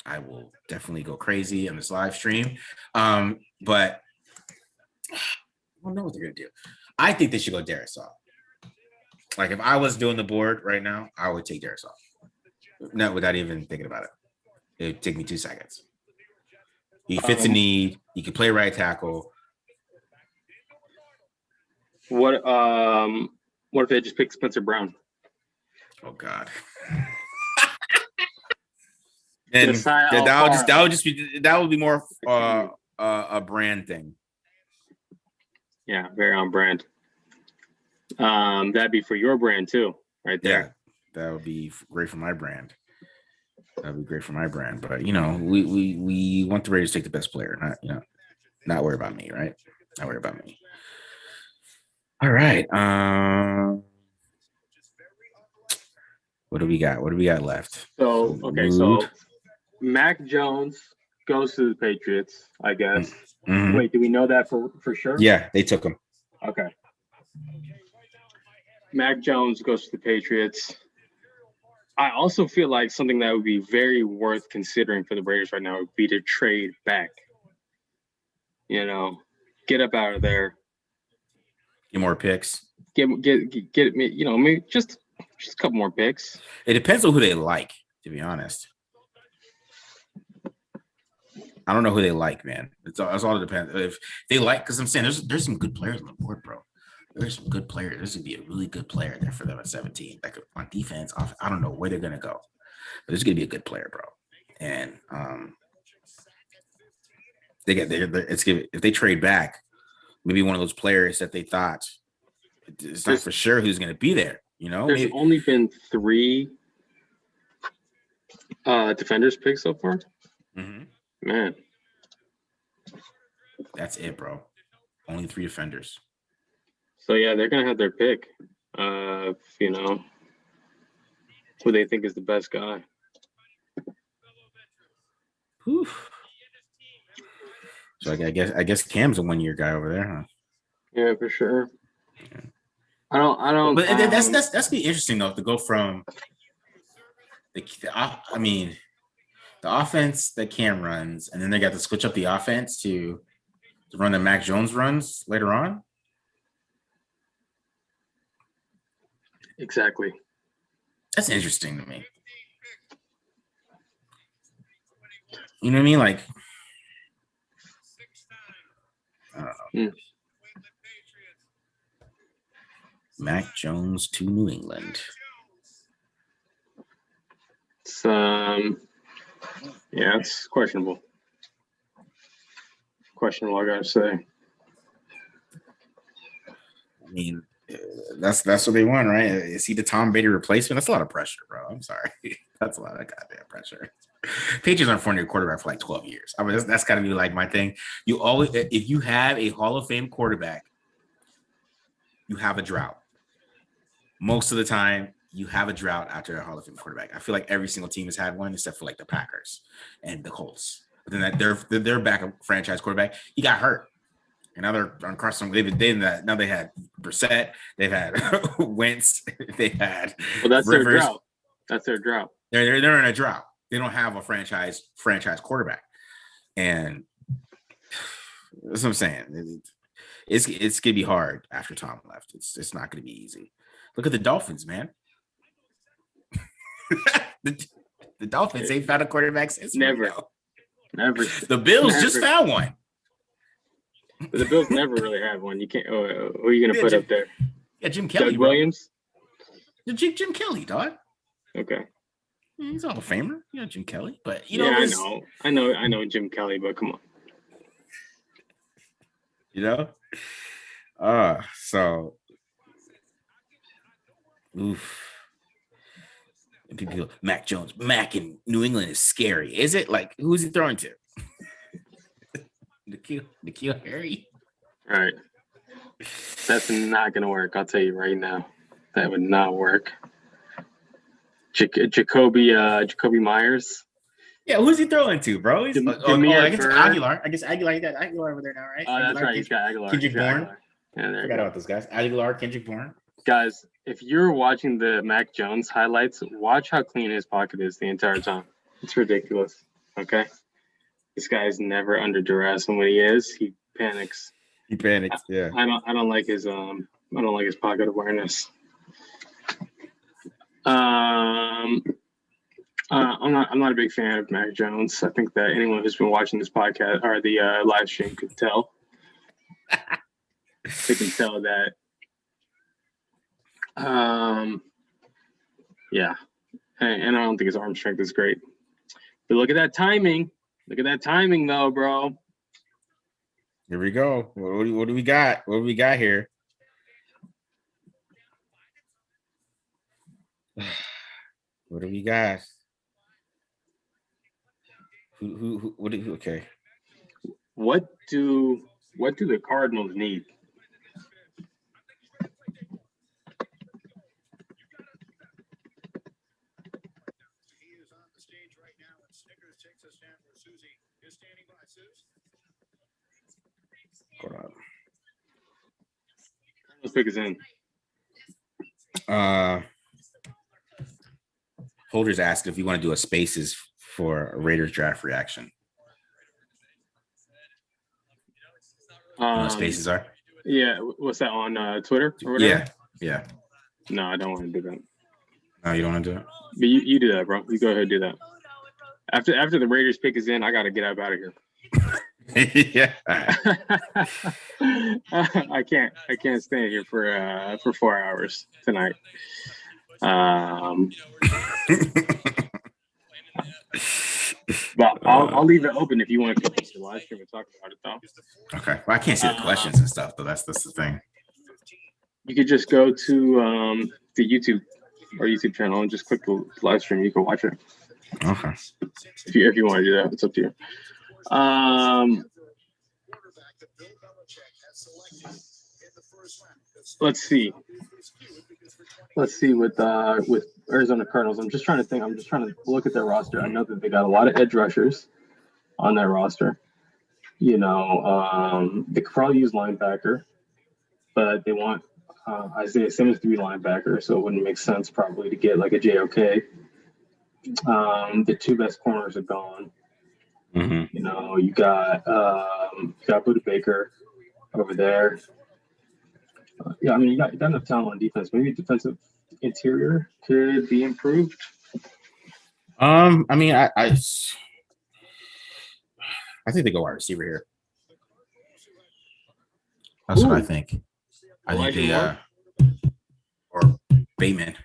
I will definitely go crazy on this live stream. But I don't know what they're gonna do. I think they should go Darrisaw. Like if I was doing the board right now, I would take Darrisaw. No, without even thinking about it. It would take me 2 seconds. He fits a need. He can play right tackle. What if they just pick Spencer Brown? Oh God. And that would be more a brand thing. Yeah, very on brand. That'd be for your brand too, right there. Yeah, that would be great for my brand. That'd be great for my brand. But you know, we want the Raiders to take the best player, not worry about me, right? Not worry about me. All right. What do we got? What do we got left? So Mac Jones goes to the Patriots, I guess. Mm-hmm. Wait, do we know that for sure? Yeah, they took him. Okay. Mac Jones goes to the Patriots. I also feel like something that would be very worth considering for the Raiders right now would be to trade back. You know, get up out of there. Get more picks. Get me. You know, maybe just a couple more picks. It depends on who they like, to be honest. I don't know who they like, man. It's all depends. If they like, because I'm saying there's some good players on the board, bro. There's some good players. There's gonna be a really good player there for them at 17. Like on defense, I don't know where they're gonna go, but there's gonna be a good player, bro. And if they trade back, maybe one of those players that they thought it's not for sure who's gonna be there. You know, there's only been 3 defenders picked so far. Mm-hmm. Man, that's it, bro. Only 3 defenders. So yeah, they're gonna have their pick. You know, who they think is the best guy. Whew. So I guess Cam's a 1-year guy over there, huh? Yeah, for sure. Yeah. I don't. But that's be interesting though to go from the offense that Cam runs, and then they got to switch up the offense to run the Mac Jones runs later on. Exactly. That's interesting to me. You know what I mean? Like, I don't know. Mac Jones to New England. It's it's questionable. Questionable, I gotta say. I mean, that's what they want, right? Is he the Tom Brady replacement? That's a lot of pressure, bro. I'm sorry. That's a lot of goddamn pressure. Patriots aren't forming a quarterback for like 12 years. I mean, that's got to be like my thing. You always, if you have a Hall of Fame quarterback, you have a drought. Most of the time, you have a drought after a Hall of Fame quarterback. I feel like every single team has had one, except for like the Packers and the Colts. But then their backup franchise quarterback, he got hurt. And now they're on Carson. Now they had Brissett. They've had Wentz. They've had that's Rivers. Their drought. That's their drought. They're in a drought. They don't have a franchise quarterback, and that's what I'm saying. It's gonna be hard after Tom left. It's not gonna be easy. Look at the Dolphins, man. the Dolphins ain't found a quarterback since never. The Bills just found one. But the Bills never really had one. You can't. Who are you gonna put up there? Yeah, Jim Kelly. Doug Williams. Jim Kelly, dog. Okay. He's a Hall of Famer. Jim Kelly. But I know Jim Kelly, but come on. So oof. People, Mac Jones, Mac in New England is scary. Is it? Like, who's he throwing to? N'Keal Harry. All right. That's not gonna work. I'll tell you right now. That would not work. Jacoby Myers. Yeah, who's he throwing to, bro? He's I guess Aguilar. I guess Aguilar. He got Aguilar over there now, right? Oh, that's right. He's got Aguilar. Kendrick Bourne. Yeah, there. Forgot about those guys. Aguilar, Kendrick Bourne. Guys, if you're watching the Mac Jones highlights, watch how clean his pocket is the entire time. It's ridiculous. Okay, this guy is never under duress, and when he is, he panics. Yeah. I don't like his pocket awareness. I'm not a big fan of Mac Jones. I think that anyone who's been watching this podcast or the live stream could tell. They can tell that. Yeah, and I don't think his arm strength is great. But look at that timing. Look at that timing, though, bro. Here we go. What do we got? What do we got here? What do we got? Okay. What do the Cardinals need? Hold on. Let's pick us in. Holders asked if you want to do a spaces for a Raiders draft reaction. You know what spaces are? Yeah, what's that on Twitter or whatever? Yeah. No, I don't want to do that. No, you don't want to do it? But you do that, bro. You go ahead and do that. After the Raiders pick is in, I gotta get out of here. Yeah. I can't stay here for 4 hours tonight. But I'll leave it open if you want to continue the live stream and talk about it, though. Okay. Well, I can't see the questions and stuff, though. That's the thing. You could just go to the YouTube channel and just click the live stream. You can watch it. Okay. If you want to do that, it's up to you. Let's see with Arizona Cardinals. I'm just trying to think. I'm just trying to look at their roster. I know that they got a lot of edge rushers on their roster. They could probably use linebacker, but they want Isaiah Simmons to be linebacker, so it wouldn't make sense probably to get like a JOK. The two best corners are gone. Mm-hmm. You got Buda Baker over there. You got enough talent on defense. Maybe defensive interior could be improved. I think they go wide receiver here. That's what I think. I think they or Bateman.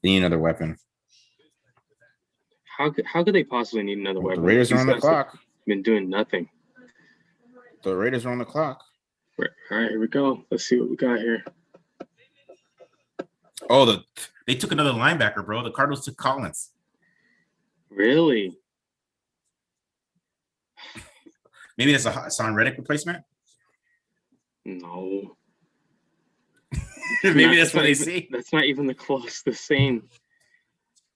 They need another weapon. How could they possibly need another weapon? The Raiders are on the clock. Been doing nothing. The Raiders are on the clock. All right, here we go. Let's see what we got here. Oh, they took another linebacker, bro. The Cardinals took Collins. Really? Maybe that's a Hassan Reddick replacement. No. Maybe that's what they see. That's not even the same.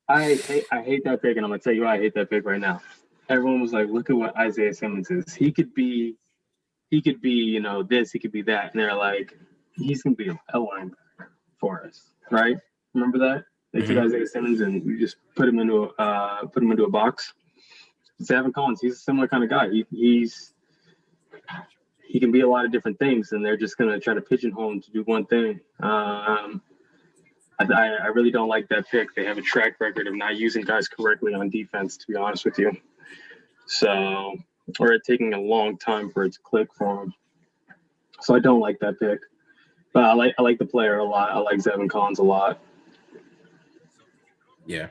I hate that pick, and I'm gonna tell you why I hate that pick right now. Everyone was like, "Look at what Isaiah Simmons is. He could be, this. He could be that." And they're like, "He's gonna be a linebacker for us, right?" Remember that they took Isaiah Simmons and we just put him into a box. Evan Collins, he's a similar kind of guy. He can be a lot of different things, and they're just gonna try to pigeonhole him to do one thing. I really don't like that pick. They have a track record of not using guys correctly on defense, to be honest with you. So or it taking a long time for it to click for him. So I don't like that pick. But I like the player a lot. I like Zevin Collins a lot. Yeah.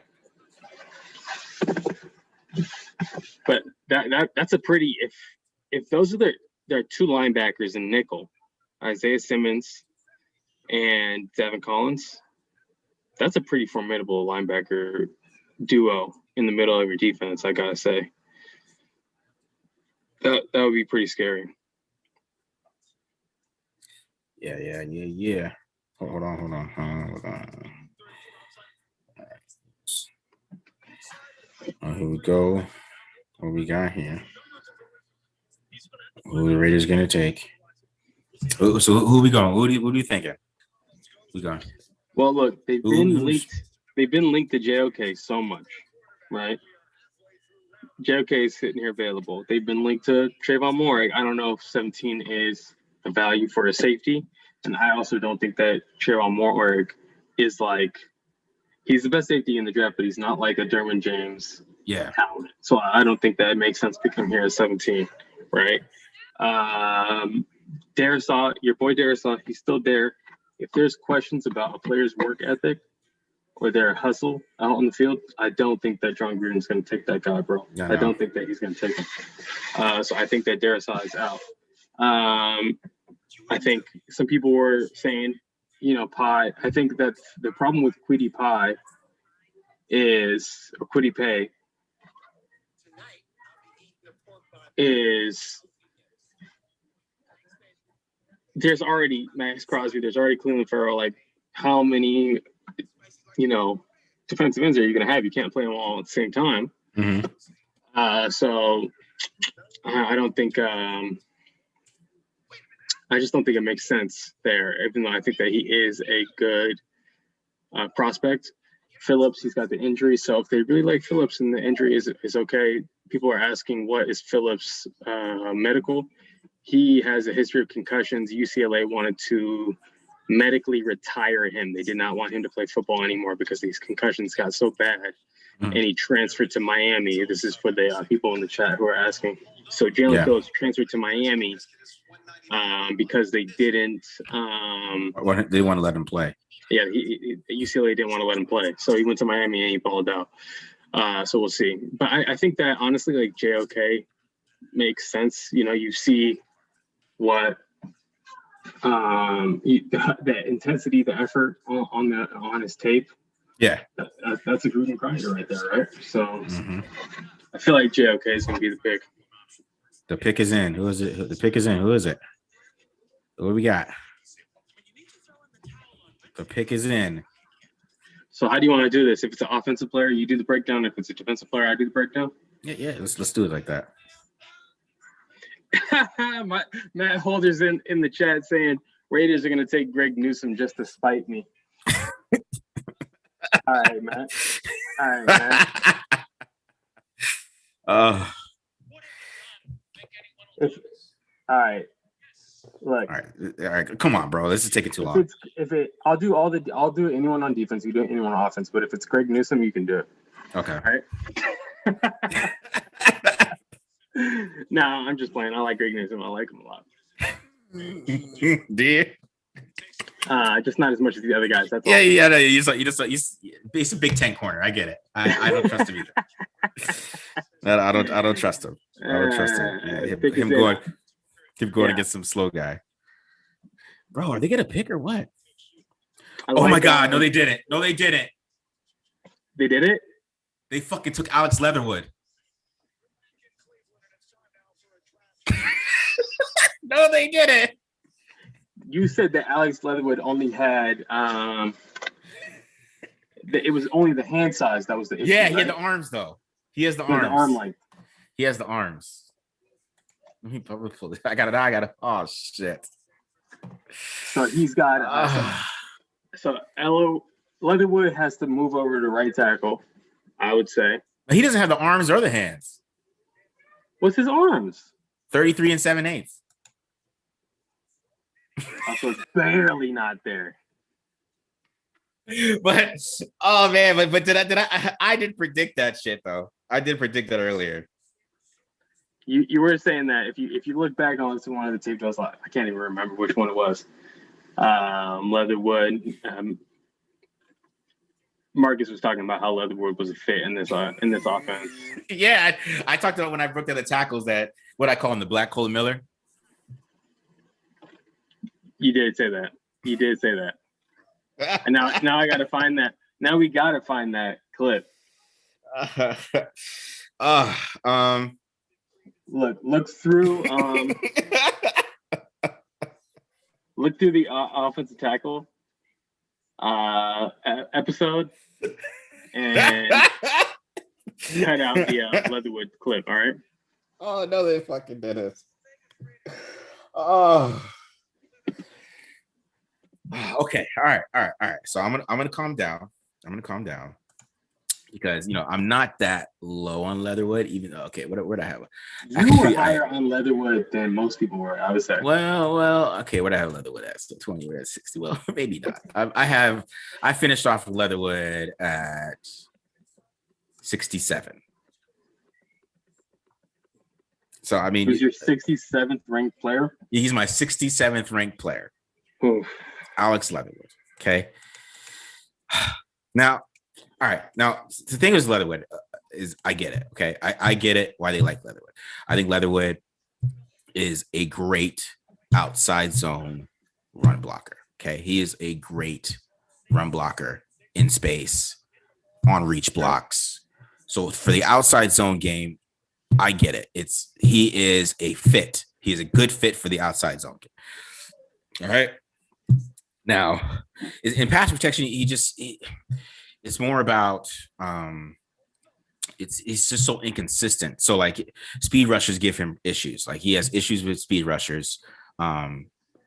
But that's a pretty if those are there are two linebackers in nickel, Isaiah Simmons and Zevin Collins, that's a pretty formidable linebacker duo in the middle of your defense, I gotta say. That would be pretty scary. Yeah. Hold on. Here we go. What we got here? Who the Raiders gonna take? So who we going? What are you thinking? We going? Well, look, they've been linked to JOK so much, right? JOK is sitting here available. They've been linked to Trayvon Moore. I don't know if 17 is a value for a safety, and I also don't think that Trayvon Moore is like he's the best safety in the draft, but he's not like a Derwin James talent. So I don't think that it makes sense picking him here at 17, right? Darisaw, your boy Darisaw, he's still there. If there's questions about a player's work ethic or their hustle out on the field, I don't think that John Gruden's going to take that guy, bro. I don't think that he's going to take him. So I think that Darisaw is out. I think some people were saying, Pie. I think that the problem with Kwity Paye is there's already Max Crosby, there's already Cleveland Farrell. Like, how many, defensive ends are you going to have? You can't play them all at the same time. Mm-hmm. So I don't think I just don't think it makes sense there, even though I think that he is a good prospect. Phillips, he's got the injury. So if they really like Phillips and the injury is okay, people are asking what is Phillips' medical. He has a history of concussions. UCLA wanted to medically retire him. They did not want him to play football anymore because these concussions got so bad. And he transferred to Miami. This is for the people in the chat who are asking. So Jalen Phillips transferred to Miami because they didn't. They want to let him play. Yeah, UCLA didn't want to let him play, so he went to Miami and he balled out. So we'll see. But I think that honestly, like JOK makes sense. You see what the intensity, the effort on his tape. Yeah, that's a Gruden grinder right there, right? So I feel like JOK is going to be the pick. The pick is in. Who is it? The pick is in. Who is it? What we got? The pick is in. So how do you want to do this? If it's an offensive player, you do the breakdown. If it's a defensive player, I do the breakdown. Yeah. Let's do it like that. Matt Holder's in the chat saying Raiders are going to take Greg Newsome just to spite me. All right, Matt. All right. Look. All right. Come on, bro. This is taking too long. I'll do anyone on defense. You do anyone on offense. But if it's Greg Newsome, you can do it. Okay. All right. No, I'm just playing. I like Greg Newsome. I like him a lot. Dear. Just not as much as the other guys. That's all. Yeah. No, he's a Big Ten corner. I get it. I don't trust him either. I don't trust him. Him going against some slow guy. Bro, are they gonna pick or what? Oh my God! No, they didn't. They did it. They fucking took Alex Leatherwood. No, they didn't. You said that Alex Leatherwood only had it was only the hand size that was the issue. Yeah, he had the arms though. He has the arms. The arm length. He has the arms. I got it. Oh shit. So he's got Leatherwood has to move over to right tackle, I would say. He doesn't have the arms or the hands. What's his arms? 33 and 7/8. So it's barely not there. But oh man, but did I did predict that shit though. I did predict that earlier. You were saying that if you look back on one of the tape drills, I can't even remember which one it was. Leatherwood. Marcus was talking about how Leatherwood was a fit in this offense. Yeah, I talked about when I broke down the tackles that what I call him the Black Colin Miller. You did say that. And now I got to find that. Now we got to find that clip. Look through look through the offensive tackle episode and cut out the Leatherwood clip. All right. Oh no, they fucking did it. Oh. Okay. All right. So I'm gonna calm down. Because I'm not that low on Leatherwood, even though where'd I have it? You were higher on Leatherwood than most people were, I would say. Well, okay, what I have Leatherwood at? So 20, we're at 60. Well, maybe not. I finished off with Leatherwood at 67. So I mean, who's your 67th ranked player? He's my 67th ranked player. Oof. Alex Leatherwood. Okay. Now, all right. Now, the thing is, Leatherwood is I get it. Okay, I get it why they like Leatherwood. I think Leatherwood is a great outside zone run blocker. Okay, he is a great run blocker in space on reach blocks. So for the outside zone game, I get it. He is a fit. He is a good fit for the outside zone game. All right. Now, in pass protection, it's more about it's just so inconsistent. So like speed rushers give him issues. Like he has issues with speed rushers.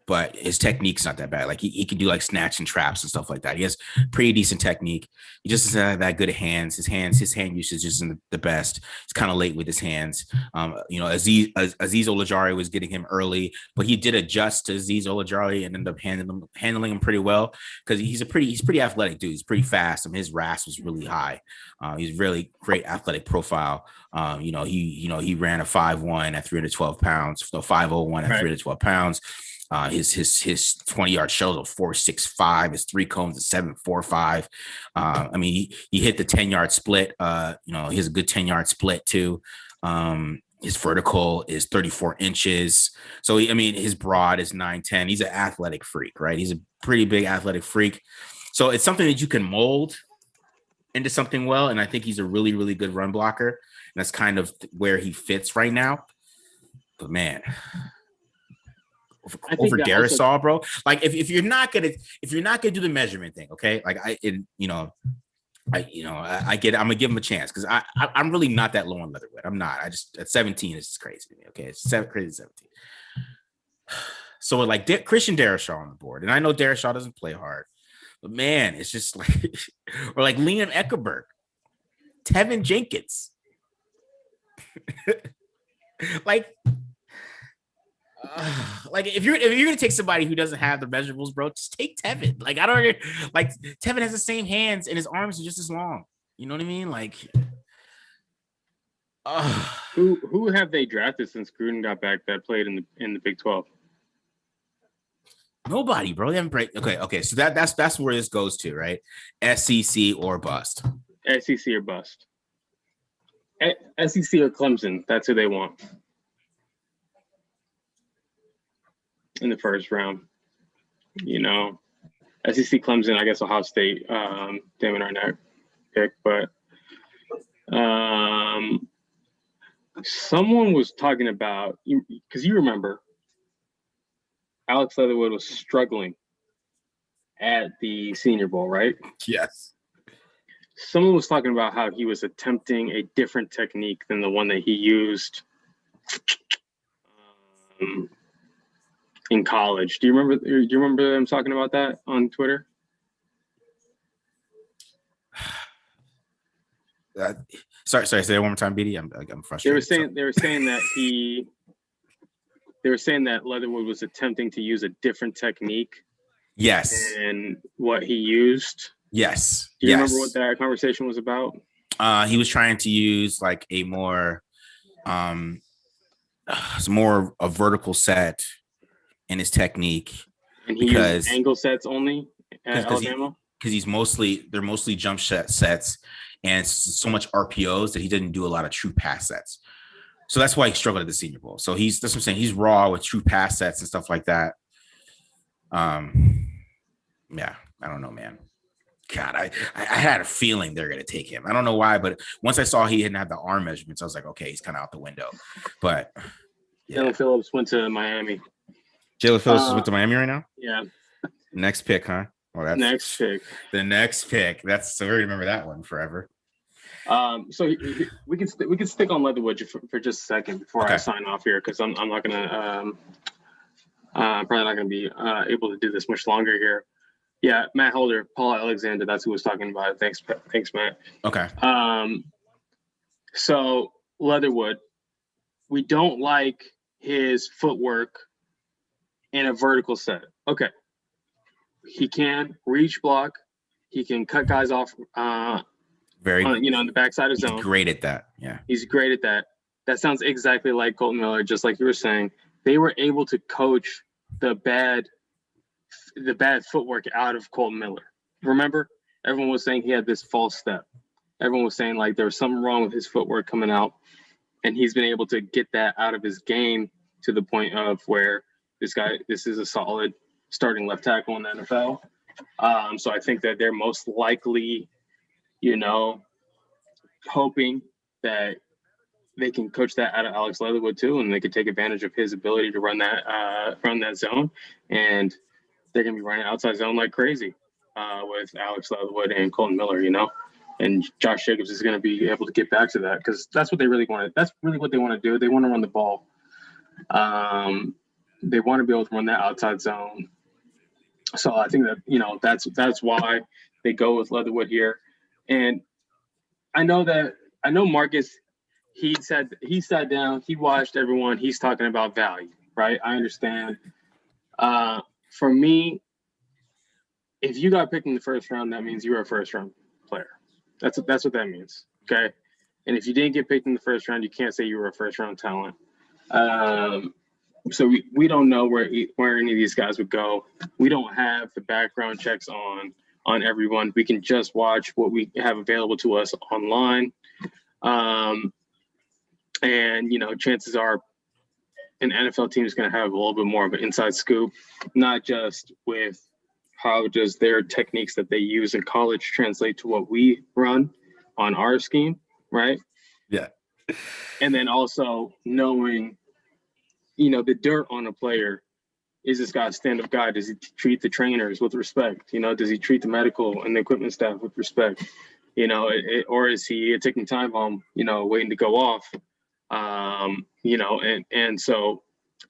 But his technique's not that bad. Like he can do like snatch and traps and stuff like that. He has pretty decent technique. He just doesn't have that good at hands. His hand usage isn't the best. He's kind of late with his hands. Aziz Ojulari was getting him early, but he did adjust to Aziz Ojulari and ended up handling him pretty well because he's pretty athletic dude. He's pretty fast. His RAS was really high. He's really great athletic profile. He ran a 5'1" at 312 pounds, so 5'01" at 312 pounds. His 20-yard shells are 4.65. His 3 cones is 7.45. He hit the 10-yard split. He has a good 10-yard split too. His vertical is 34 inches. So his broad is 9'10". He's an athletic freak, right? He's a pretty big athletic freak. So it's something that you can mold into something well. And I think he's a really, really good run blocker. And that's kind of where he fits right now. But man, over Darisaw, bro. Like if you're not gonna do the measurement thing, okay? Like I get it. I'm gonna give him a chance because I'm really not that low on Leatherwood. I'm not. I just at 17 is just crazy to me. Okay, it's crazy 17. So with like Christian Darisaw on the board, and I know Darisaw doesn't play hard, but man, it's just like or like Liam Eckerberg, Tevin Jenkins, like if you're gonna take somebody who doesn't have the measurables, bro, just take Tevin. Like Tevin has the same hands and his arms are just as long. You know what I mean? Like, who have they drafted since Gruden got back that played in the Big 12? Nobody, bro. They haven't okay. So that's where this goes to, right? SEC or bust. SEC or bust. SEC or Clemson. That's who they want in the first round. SEC, Clemson, I guess Ohio State, Damon Arnett pick, but someone was talking about, because you remember Alex Leatherwood was struggling at the Senior Bowl, right? Yes. Someone was talking about how he was attempting a different technique than the one that he used in college. Do you remember them talking about that on Twitter? Sorry. Say that one more time, BD. I'm frustrated. They were saying that Leatherwood was attempting to use a different technique. Yes. And what he used. Yes. Do you remember what that conversation was about? He was trying to use like a more it's more a vertical set in his technique And he uses angle sets only at Alabama? Because they're mostly jump sets and so much RPOs that he didn't do a lot of true pass sets. So that's why he struggled at the Senior Bowl. So that's what I'm saying. He's raw with true pass sets and stuff like that. Yeah, I don't know, man. God, I had a feeling they're going to take him. I don't know why, but once I saw he didn't have the arm measurements, I was like, okay, he's kind of out the window. But yeah. Jaylen Phillips went to Miami. Jaylen Phillips is with the Miami right now? Yeah. Next pick, huh? Well, that's next pick. The next pick. So we remember that one forever. So we can stick on Leatherwood for just a second before I sign off here, because I'm not gonna probably not gonna be able to do this much longer here. Yeah, Matt Holder, Paul Alexander, that's who was talking about it. Thanks, Matt. Okay. So Leatherwood, we don't like his footwork in a vertical set. Okay. He can reach block. He can cut guys off on the backside of zone. He's great at that. Yeah. He's great at that. That sounds exactly like Colton Miller, just like you were saying. They were able to coach the bad footwork out of Colton Miller. Remember? Everyone was saying he had this false step. Everyone was saying like there was something wrong with his footwork coming out. And he's been able to get that out of his game to the point of where this is a solid starting left tackle in the NFL. So I think that they're most likely, hoping that they can coach that out of Alex Leatherwood too, and they could take advantage of his ability to run that zone. And they're going to be running outside zone like crazy with Alex Leatherwood and Colton Miller, and Josh Jacobs is going to be able to get back to that, because that's what they really want. That's really what they want to do. They want to run the ball. They want to be able to run that outside zone. So I think that, that's why they go with Leatherwood here. And I know Marcus, he sat down, he watched everyone, he's talking about value, right? I understand. For me, if you got picked in the first round, that means you were a first round player. That's what that means. Okay. And if you didn't get picked in the first round, you can't say you were a first round talent. So we don't know where any of these guys would go. We don't have the background checks on everyone. We can just watch what we have available to us online. And chances are an NFL team is going to have a little bit more of an inside scoop, not just with how does their techniques that they use in college translate to what we run on our scheme, right? Yeah. And then also knowing, the dirt on a player. Is this guy a stand-up guy? Does he treat the trainers with respect? Does he treat the medical and the equipment staff with respect? Or is he a ticking time bomb, waiting to go off? And so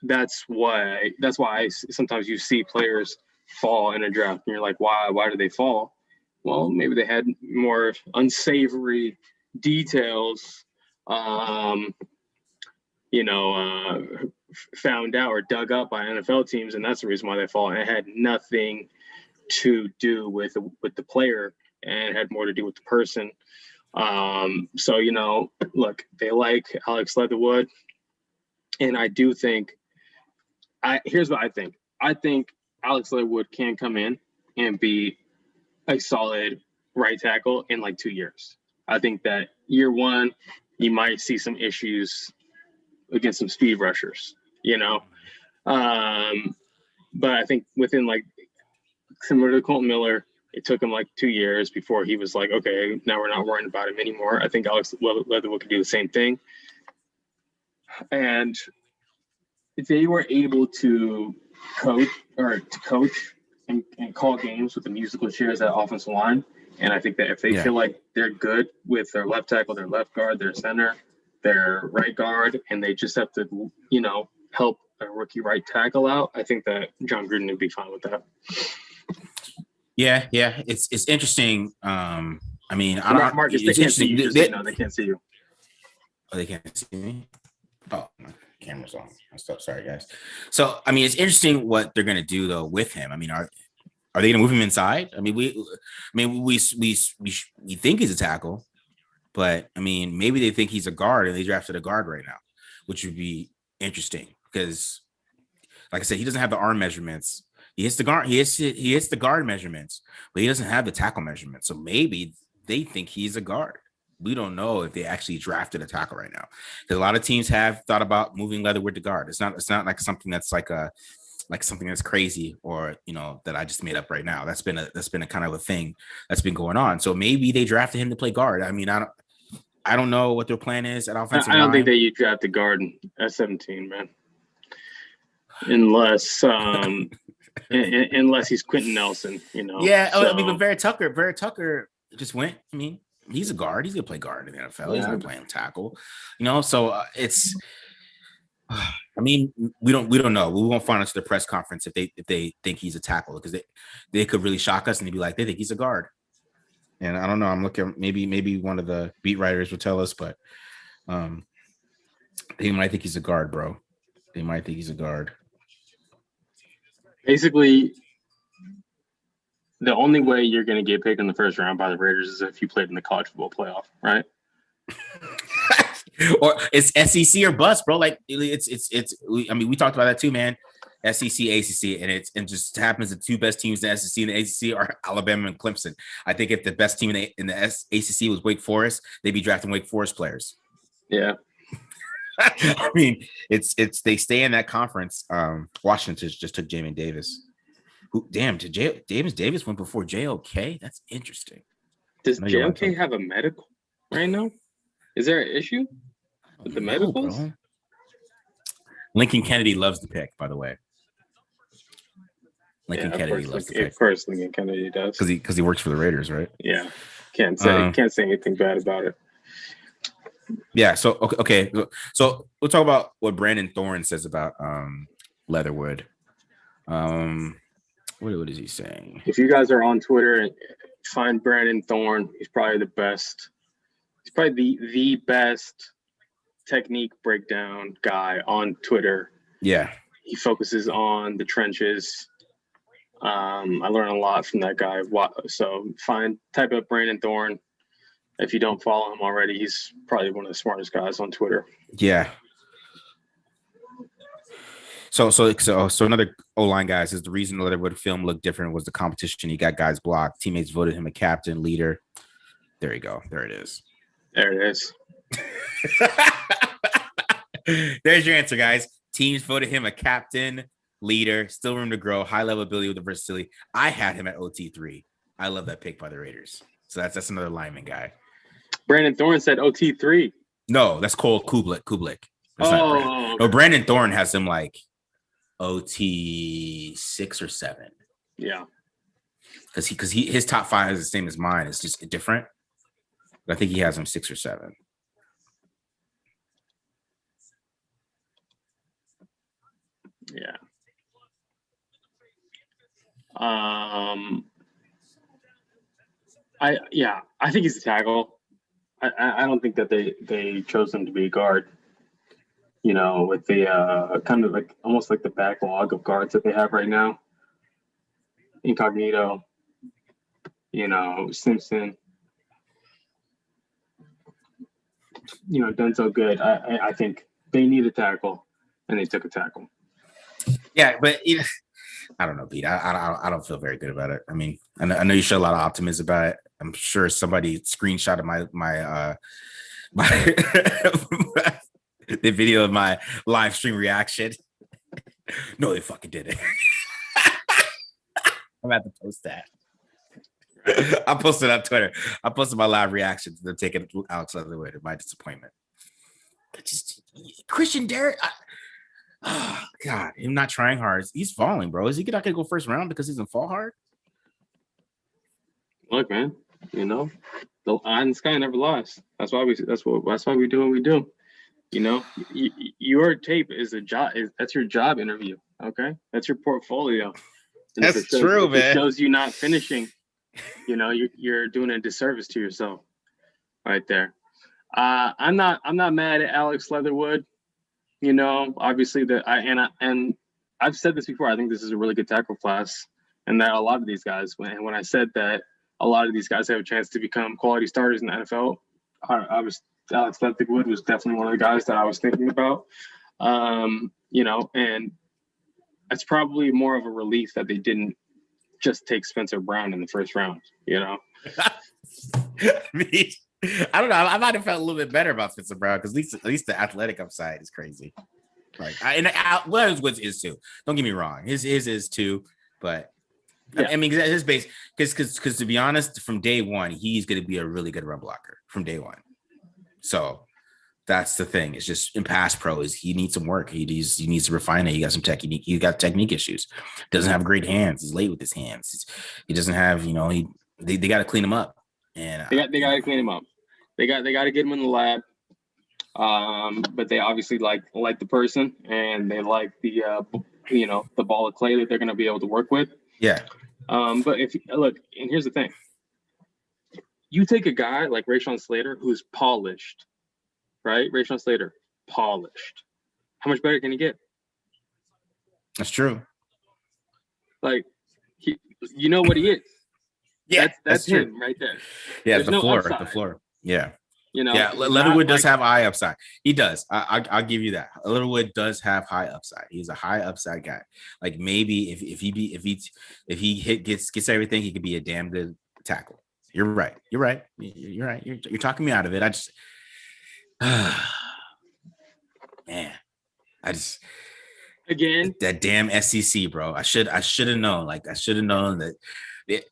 that's why sometimes you see players fall in a draft and you're like, why do they fall? Well, maybe they had more unsavory details, found out or dug up by NFL teams, and that's the reason why they fall. And it had nothing to do with the player, and it had more to do with the person. So look, they like Alex Leatherwood, and I do think here's what I think. I think Alex Leatherwood can come in and be a solid right tackle in like 2 years. I think that year one, you might see some issues against some speed rushers, but I think within like similar to Colton Miller, it took him like 2 years before he was like, okay, now we're not worrying about him anymore. I think Alex Leatherwood could do the same thing. And if they were able to coach and call games with the musical chairs at offensive line, and I think that if they feel like they're good with their left tackle, their left guard, their center, their right guard, and they just have to, help a rookie right tackle out, I think that John Gruden would be fine with that. Yeah, it's interesting. I mean, Marcus, they can't see you. They can't see you. Oh, they can't see me. Oh, my camera's on. Sorry, guys. So, I mean, it's interesting what they're gonna do though with him. I mean, are they gonna move him inside? I mean, we think he's a tackle, but I mean, maybe they think he's a guard and they drafted a guard right now, which would be interesting because, like I said, he doesn't have the arm measurements. He hits the guard. He hits the guard measurements, but he doesn't have the tackle measurements. So maybe they think he's a guard. We don't know if they actually drafted a tackle right now, because a lot of teams have thought about moving Leatherwood to guard. It's not like something that's like something that's crazy or that I just made up right now. That's been a kind of a thing that's been going on. So maybe they drafted him to play guard. I mean, I don't know what their plan is at offensive line. I don't think that you draft a guard at 17, man. Unless unless he's Quentin Nelson, Yeah, So, I mean, but Vera Tucker just went. I mean, he's a guard. He's gonna play guard in the NFL. Yeah. He's gonna play him tackle. So it's. I mean, we don't know. We won't find out to the press conference if they think he's a tackle, because they could really shock us and they'd be like, they think he's a guard. And I don't know. I'm looking. Maybe one of the beat writers will tell us, but they might think he's a guard, bro. They might think he's a guard. basically, the only way you're going to get picked in the first round by the Raiders is if you played in the college football playoff, right? Or it's SEC or bust, bro. Like I mean, we talked about that too, man. SEC, ACC, and it just happens the two best teams in the SEC and the ACC are Alabama and Clemson. I think if the best team in the ACC was Wake Forest, they'd be drafting Wake Forest players. Yeah. I mean, it's they stay in that conference. Washington just took Jamin Davis. James Davis went before JOK? That's interesting. Does JOK have a medical right now? Is there an issue with the medicals? Bro. Lincoln Kennedy loves the pick, by the way. Lincoln Kennedy loves the pick. Of course, Lincoln Kennedy does. Because he works for the Raiders, right? Yeah. Can't say anything bad about it. Yeah. So okay. So we'll talk about what Brandon Thorne says about Leatherwood. What is he saying? If you guys are on Twitter, find Brandon Thorne. He's probably the best. He's probably the best technique breakdown guy on Twitter. Yeah. He focuses on the trenches. I learn a lot from that guy. So type up Brandon Thorne. If you don't follow him already, he's probably one of the smartest guys on Twitter. Yeah. So another O-line guy says the reason Leatherwood film looked different was the competition. He got guys blocked. Teammates voted him a captain, leader. There you go. There it is. There it is. There's your answer, guys. Teams voted him a captain, leader, still room to grow, high level ability with the versatility. I had him at OT3. I love that pick by the Raiders. So that's another lineman guy. Brandon Thorne said OT3. No, that's Cole Kublik. Oh, No, Brandon Thorne has him like OT 6 or 7. Yeah. Because his top 5 is the same as mine. It's just different. But I think he has him 6 or 7. Yeah. I think he's a tackle. I don't think that they chose him to be a guard. With the kind of like almost like the backlog of guards that they have right now. Incognito, Simpson, Denzel Good. I think they need a tackle, and they took a tackle. Yeah, but I don't know, Pete. I don't feel very good about it. I mean, I know you show a lot of optimism about it. I'm sure somebody screenshotted my the video of my live stream reaction. No, they fucking did it. I'm about to post that. I posted on Twitter. I posted my live reaction to them taking Alex Leatherwood to my disappointment. But just Christian Derrick. Oh, God, him not trying hard. He's falling, bro. Is he not gonna go first round because he doesn't fall hard? Look, man, the eye in the sky never lies. That's why we do what we do. Your tape is a job. That's your job interview. Okay, that's your portfolio. And that's true, man. It shows you not finishing. You're doing a disservice to yourself, right there. I'm not mad at Alex Leatherwood. Obviously and I've said this before. I think this is a really good tackle class, and that a lot of these guys, when I said that a lot of these guys have a chance to become quality starters in the NFL, Alex Leatherwood was definitely one of the guys that I was thinking about. You know, and it's probably more of a relief that they didn't just take Spencer Brown in the first round, you know? I mean, I don't know. I might have felt a little bit better about Spencer Brown because at least the athletic upside is crazy. Like, Leatherwood's is too. Don't get me wrong. His is too, but yeah. I mean, his base because to be honest, from day one, he's going to be a really good run blocker from day one. So that's the thing. It's just in pass pro is he needs some work. He needs to refine it. He got some technique. He got technique issues. Doesn't have great hands. He's late with his hands. He doesn't have. You know, they got to clean him up. And they got to clean him up. They got to get him in the lab. But they obviously like the person, and they like the the ball of clay that they're going to be able to work with. Yeah. But if look, and here's the thing: you take a guy like Rashawn Slater who's polished, right? Rashawn Slater, polished. How much better can he get? That's true. Like, you know what he is. Yeah, that's him right there. Yeah, There's the floor. Yeah. You know, yeah, Leatherwood does have high upside. He does. I'll give you that. Leatherwood does have high upside. He's a high upside guy. Like maybe if he gets everything, he could be a damn good tackle. You're right. You're talking me out of it. Again that damn SEC, bro. I should have known. Like I should have known that.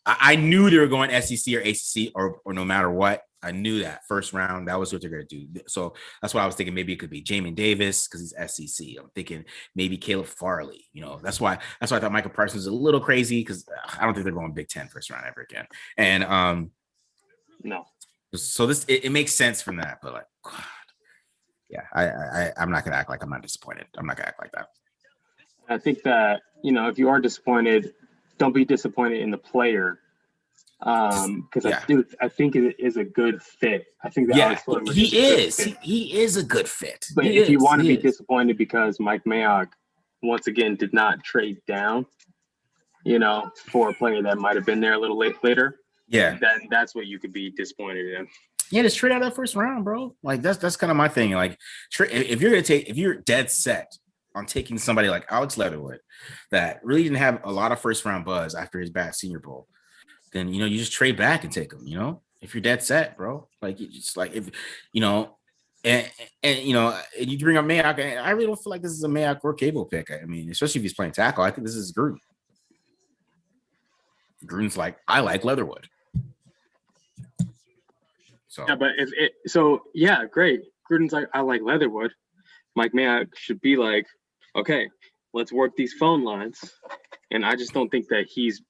I knew they were going SEC or ACC or no matter what. I knew that first round, that was what they're going to do. So that's why I was thinking maybe it could be Jamin Davis because he's SEC. I'm thinking maybe Caleb Farley. You know, that's why I thought Michael Parsons was a little crazy because I don't think they're going Big Ten first round ever again. And no. So this it makes sense from that, but like, God, yeah, I'm not going to act like I'm not disappointed. I'm not going to act like that. I think that if you are disappointed, don't be disappointed in the player. Because I think it is a good fit. I think that he is a good fit. But if you want to be disappointed because Mike Mayock once again did not trade down, for a player that might have been there a little later, then that's what you could be disappointed in. Yeah, just trade out that first round, bro. Like that's kind of my thing. Like if you're dead set on taking somebody like Alex Leatherwood that really didn't have a lot of first round buzz after his bad Senior Bowl, then you just trade back and take him. If you're dead set, bro. Like it's like if and you bring up Mayock. I really don't feel like this is a Mayock or Cable pick. I mean, especially if he's playing tackle. I think this is Gruden. Gruden's like, I like Leatherwood. So yeah, but great. Gruden's like, I like Leatherwood. Mike Mayock should be like, okay, let's work these phone lines. And I just don't think that he's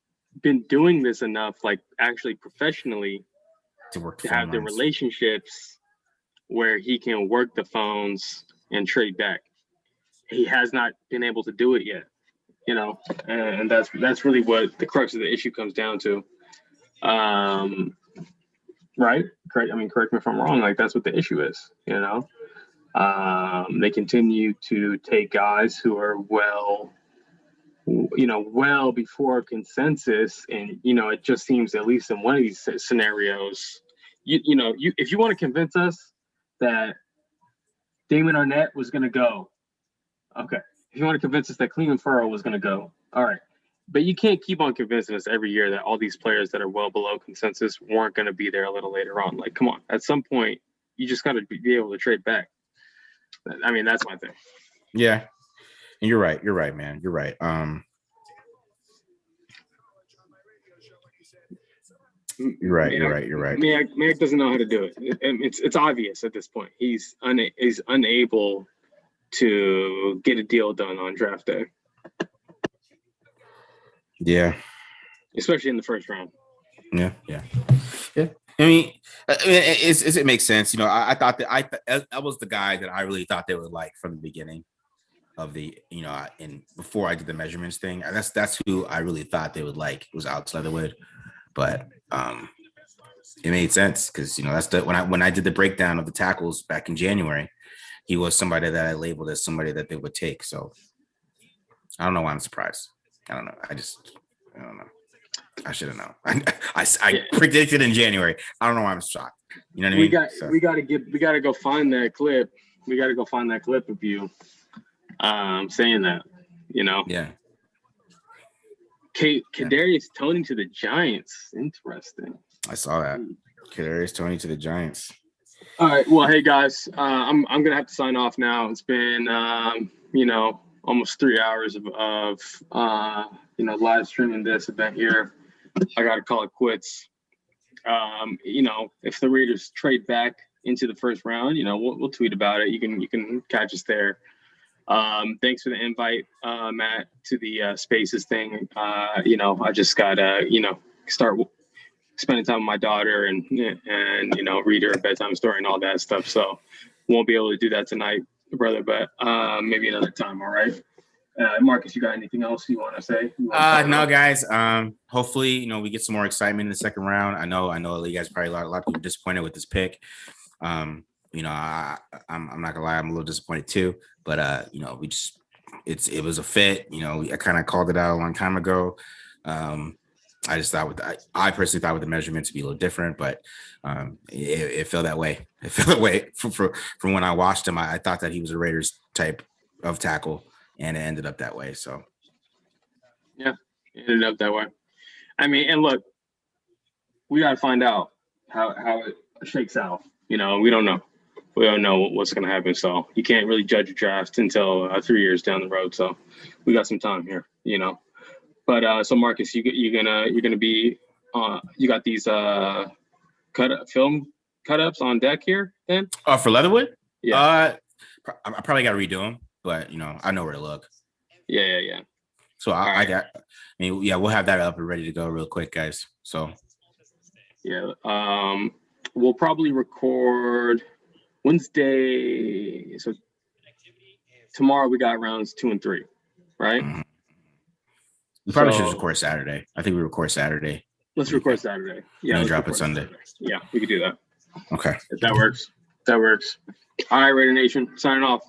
been doing this enough, like actually professionally, to have the relationships where he can work the phones and trade back. He has not been able to do it yet, and that's really what the crux of the issue comes down to. Right? Correct me if I'm wrong. Like that's what the issue is. They continue to take guys who are well before consensus, and it just seems, at least in one of these scenarios, if you want to convince us that Damon Arnett was going to go, okay. If you want to convince us that Cleveland Farrell was going to go, all right. But you can't keep on convincing us every year that all these players that are well below consensus weren't going to be there a little later on. Like, come on, at some point, you just got to be able to trade back. I mean, that's my thing. Yeah. And you're right. You're right, man. You're right. You're right. Mayock doesn't know how to do it. It's obvious at this point. He's unable to get a deal done on draft day. Yeah. Especially in the first round. Yeah. I mean, it makes sense. I thought that was the guy that I really thought they would like from the beginning of the, and before I did the measurements thing. That's who I really thought they would like, was Alex Leatherwood. But it made sense because that's when I did the breakdown of the tackles back in January, he was somebody that I labeled as somebody that they would take. So I don't know why I'm surprised. I don't know. I don't know. I should have known. I predicted in January. I don't know why I'm shocked. You know what I mean? We got to go find that clip. We got to go find that clip of you saying that, you know. Yeah. Kadarius Toney to the Giants. Interesting. I saw that. Kadarius Toney to the Giants. All right. Well, hey guys, I'm gonna have to sign off now. It's been almost 3 hours of live streaming this event here. I gotta call it quits. If the Raiders trade back into the first round, we'll tweet about it. You can catch us there. Thanks for the invite, Matt, to the Spaces thing. I just gotta start spending time with my daughter and read her a bedtime story and all that stuff. So won't be able to do that tonight, brother, but maybe another time. All right. Marcus, you got anything else you want to say? No, guys. Hopefully, we get some more excitement in the second round. I know you guys probably a lot of people disappointed with this pick. I'm not gonna lie, I'm a little disappointed too. But it was a fit. I kind of called it out a long time ago. I just thought I personally thought with the measurement to be a little different, but it felt that way. It felt that way from when I watched him. I thought that he was a Raiders type of tackle, and it ended up that way. So yeah, it ended up that way. I mean, and look, we got to find out how it shakes out. We don't know. We don't know what's going to happen. So you can't really judge a draft until 3 years down the road. So we got some time here, But so Marcus, you're gonna be you got these film cut-ups on deck here then? Oh, for Leatherwood? Yeah. I probably got to redo them, but I know where to look. Yeah. So we'll have that up and ready to go real quick, guys. So yeah, we'll probably record Wednesday. So tomorrow we got rounds 2 and 3, right? Mm-hmm. We probably should record Saturday. I think we record Saturday. Let's record Saturday. Yeah, drop it Sunday. Yeah, we could do that. Okay. If that works. All right, Raider Nation, signing off.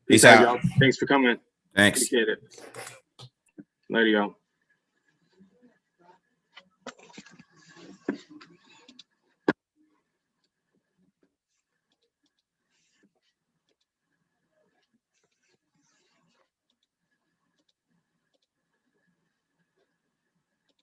Peace out. Y'all. Thanks for coming. Thanks. Appreciate it. Later, y'all.